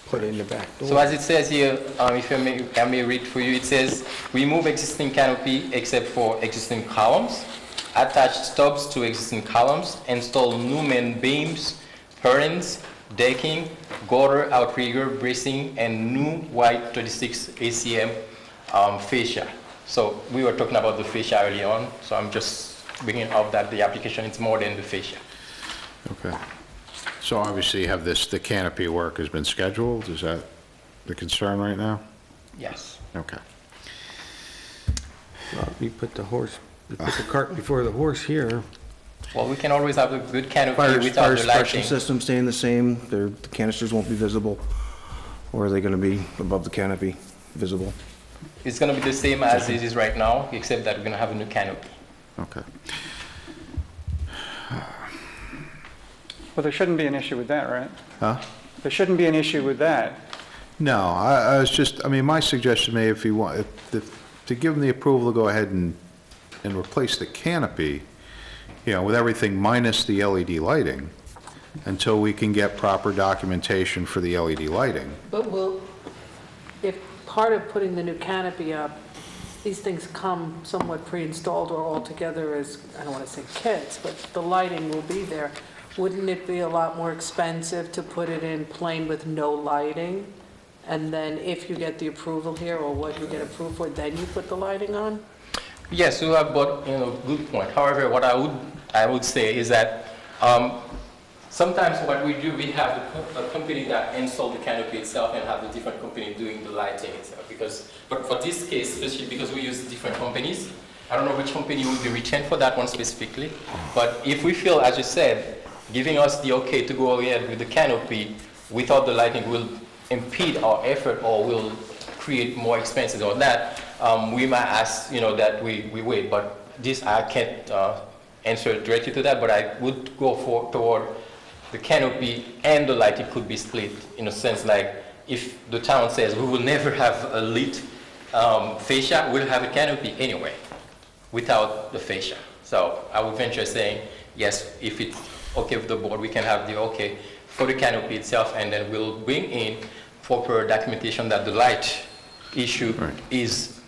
put in the back door. So as it says here, if I may read for you, it says, remove existing canopy except for existing columns, attach stubs to existing columns, install new main beams, purlins, decking, gutter, outrigger, bracing, and new white 36 ACM fascia. So we were talking about the fascia early on, so I'm just bringing up that the application is more than the fascia. okay. So obviously you have the canopy work has been scheduled, is that the concern right now? Yes. Okay. Well, you put the horse Put the cart before the horse here. Well, we can always have a good canopy Fire without the suppression lighting. system staying the same, the canisters won't be visible, or are they gonna be above the canopy, visible? It's going to be the same as it is right now, except that we're going to have a new canopy. Okay. Well, there shouldn't be an issue with that, right? Huh? There shouldn't be an issue with that. No, I was just, I mean, my suggestion may, if you want, to give them the approval to go ahead and replace the canopy, you know, with everything minus the LED lighting, until we can get proper documentation for the LED lighting. But if part of putting the new canopy up, these things come somewhat pre-installed or all together as, I don't want to say kits, but the lighting will be there, wouldn't it be a lot more expensive to put it in plain with no lighting? And then if you get the approval here, or what you get approved for, then you put the lighting on? Yes, you have brought, good point. However, what I would say is that sometimes what we do, we have a company that install the canopy itself and have a different company doing the lighting itself. But for this case, especially because we use different companies, I don't know which company will be retained for that one specifically. But if we feel, as you said, giving us the okay to go ahead with the canopy without the lighting will impede our effort or will create more expenses on that, we might ask, that we wait. But this, I can't answer directly to that, but I would go toward the canopy and the lighting could be split in a sense, like if the town says we will never have a lit fascia, we'll have a canopy anyway without the fascia. So I would venture saying, yes, if it's okay with the board, we can have the okay for the canopy itself, and then we'll bring in proper documentation that the light issue is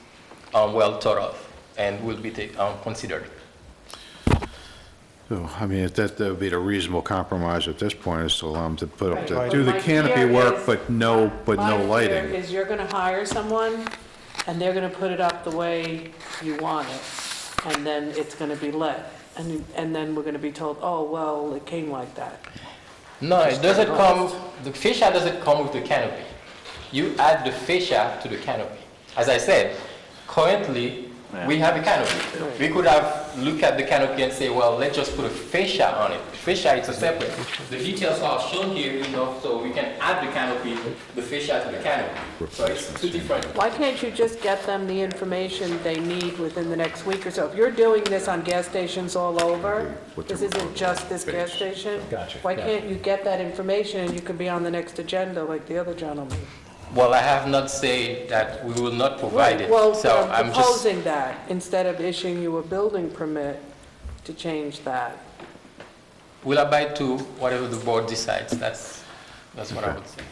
well thought of and will be considered. So, I mean, that would be a reasonable compromise at this point, is to allow them to put up, Right. do the My canopy fear work, is- but no My fear lighting. is you're going to hire someone, and they're going to put it up the way you want it, and then it's going to be lit. And then we're going to be told, oh, well, it came like that. No, it doesn't come, the fascia doesn't come with the canopy. You add the fascia to the canopy. As I said, currently, we have a canopy. We could have looked at the canopy and say, well, let's just put a fascia on it. Fascia is a separate. The details are shown here, so we can add the canopy, the fascia to the canopy. So it's two different. Why can't you just get them the information they need within the next week or so? If you're doing this on gas stations all over, this isn't just this gas station. Gotcha, Why gotcha. can't you get that information and you can be on the next agenda like the other gentleman? Well, I have not said that we will not provide it. Well, So I'm I'm just, proposing that, instead of issuing you a building permit to change that. we'll abide to whatever the board decides. That's what I would say.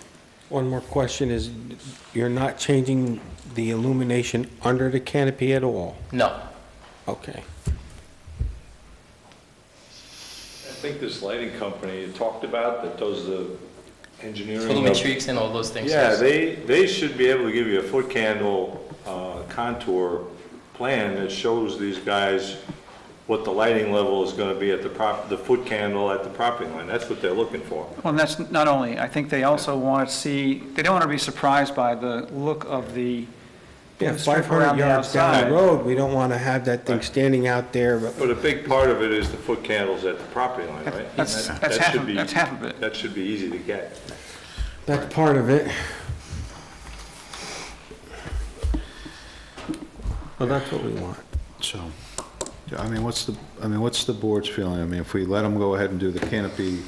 One more question is, you're not changing the illumination under the canopy at all? No. Okay. I think this lighting company you talked about that does the engineering. Volumetrics and all those things. Yeah, yes. they should be able to give you a foot candle contour plan that shows these guys what the lighting level is going to be at the foot candle at the property line. That's what they're looking for. Well, and that's not only, I think they also want to see, they don't want to be surprised by the look of the Yeah, strip 500 around the yards down the outside. road, we don't want to have that thing standing out there, but But a big part of it is the foot candles at the property line, right? That's That half should of- be- that's half of it. That should be easy to get. that's part of it. Well, that's what we want. So, I mean, what's the board's feeling? I mean, if we let them go ahead and do the canopy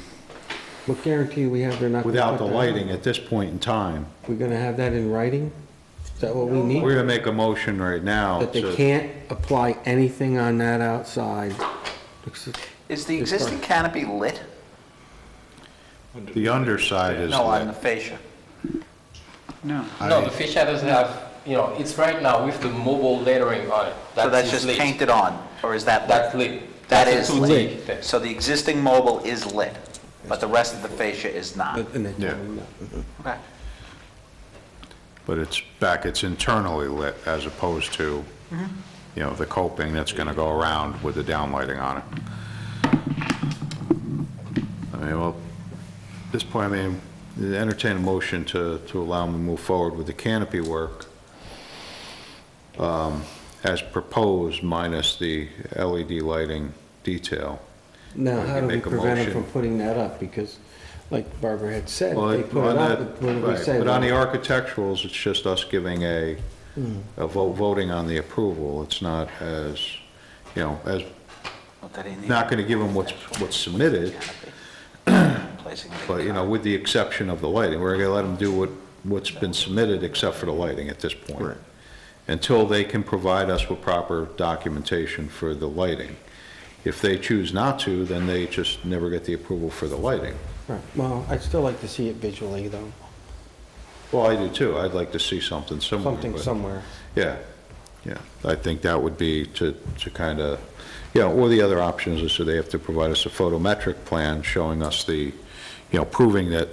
What guarantee we have they're not gonna without put the that lighting on? at this point in time, We're gonna have that in writing? Is that what we need? we're gonna make a motion right now That they to, can't apply anything on that outside? Is the existing canopy lit? the underside is No, on the lit. fascia. No. No, the fascia doesn't have, it's right now with the mobile lettering on it. So that's is just lit. painted on, or is that lit? That's lit. That That's is a lit. 2T. So the existing mobile is lit, but the rest of the fascia is not. And they Yeah. told me no. Okay. But it's internally lit as opposed to, the coping that's gonna go around with the downlighting on it. I mean, well, at this point, entertain a motion to allow them to move forward with the canopy work. as proposed minus the LED lighting detail. Now, We how can do we make a prevent them motion. from putting that up? Because, like Barbara had said, Well, they put on it up, that- but what do we right, say? but on the architecturals, it's just us giving a voting on the approval. It's not as, as, not going to give them what's submitted, but, with the exception of the lighting. We're going to let them do what's been submitted except for the lighting at this point. Until they can provide us with proper documentation for the lighting. If they choose not to, then they just never get the approval for the lighting. Right, well, I'd still like to see it visually, though. Well, I do too. I'd like to see something similar. Something but- somewhere. Yeah, yeah. I think that would be to kind of, or the other options is so they have to provide us a photometric plan showing us the, proving that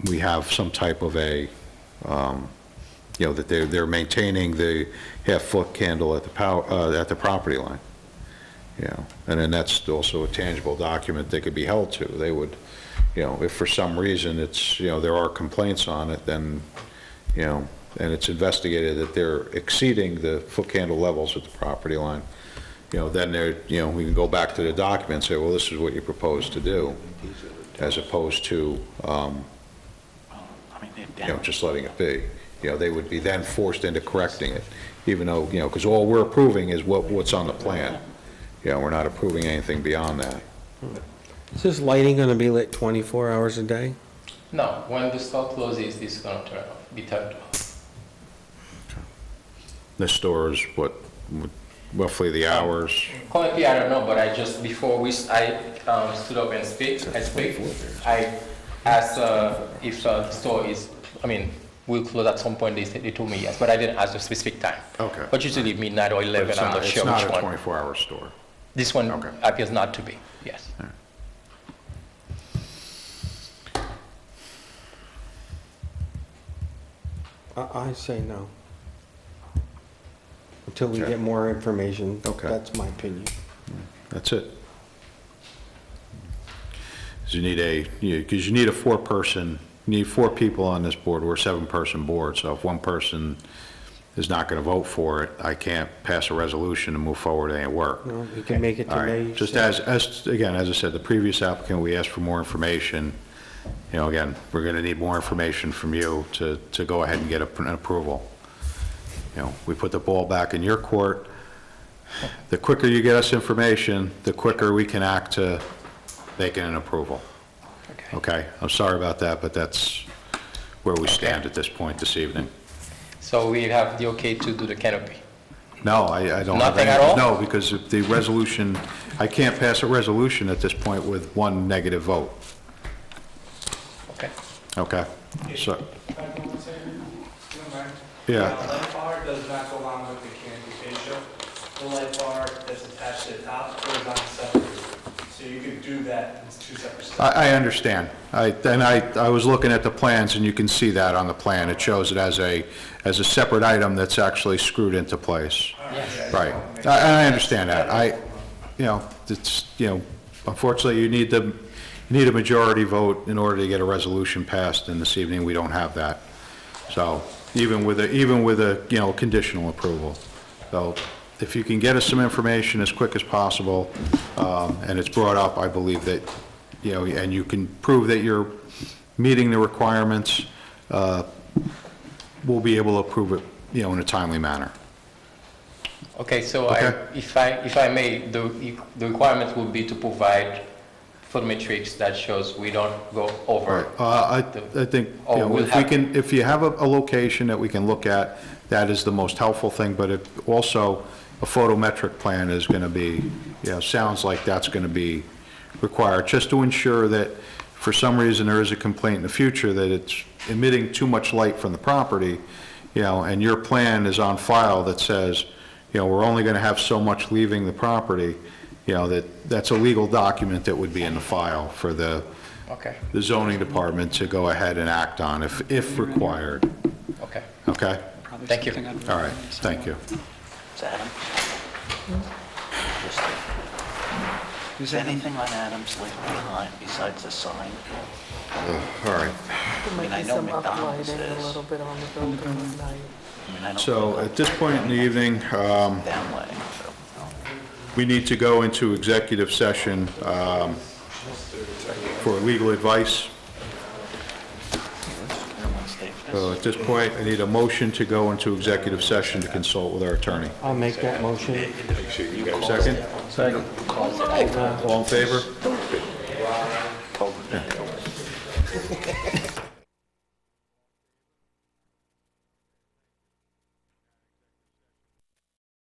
we have some type of a, that they're maintaining the half-foot candle at the property line. And then that's also a tangible document they could be held to. They would, if for some reason it's, there are complaints on it, then, and it's investigated that they're exceeding the foot candle levels at the property line, then they're, we can go back to the document and say, well, this is what you propose to do, as opposed to, just letting it be. They would be then forced into correcting it, even though, because all we're approving is what's on the plan. We're not approving anything beyond that. Is this lighting going to be lit 24 hours a day? No, when the store closes, this is going to be turned off. The store is roughly the hours? Currently, I don't know, but I just, before I stood up and I asked if the store is, will close at some point. They told me yes, but I didn't ask the specific time. Okay. But usually midnight or 11, I'm not sure which one. It's not a 24-hour store. This one appears not to be, yes. I say no. Until we get more information. That's my opinion. That's it. You need because you need a you need 4 people on this board. We're a 7-person board, so if one person is not going to vote for it, I can't pass a resolution to move forward any work. No, we can make it All today. right. Just again, as I said, the previous applicant, we asked for more information. Again, we're going to need more information from you to go ahead and get an approval. We put the ball back in your court. The quicker you get us information, the quicker we can act to making an approval. Okay? I'm sorry about that, but that's where we stand at this point this evening. So we have the okay to do the canopy? No, I don't have Nothing any. at all? No, because if the resolution, I can't pass a resolution at this point with 1 negative vote. Okay. Okay? So, The yeah. light bar does not go along with the canopy fascia. The light bar that's attached to the top goes on separately. So you could do that in 2 separate steps. I understand. I was looking at the plans, and you can see that on the plan. It shows it as a separate item that's actually screwed into place. Right. I understand that. It's, unfortunately, you need a majority vote in order to get a resolution passed, and this evening, we don't have that. So, even with a conditional approval. So, if you can get us some information as quick as possible, and it's brought up, I believe that, and you can prove that you're meeting the requirements, we'll be able to approve it, in a timely manner. Okay, so Okay. if I may, the requirement will be to provide photometrics that shows we don't go over. I think, if you have a location that we can look at, that is the most helpful thing, but also a photometric plan is going to be, sounds like that's going to be required, just to ensure that for some reason there is a complaint in the future that it's emitting too much light from the property, and your plan is on file that says, we're only going to have so much leaving the property, that's a legal document that would be in the file for the zoning department to go ahead and act on if required. Okay. Okay? Thank you. All right, thank you. Is Adam? Is anything on Adam's left behind besides the sign? All right. There might I be know some McDonald's uplighting is. a little bit on the building at night. So at this point in the evening, we need to go into executive session for legal advice. So at this point, I need a motion to go into executive session to consult with our attorney. I'll make that motion. Second? Second. All in favor?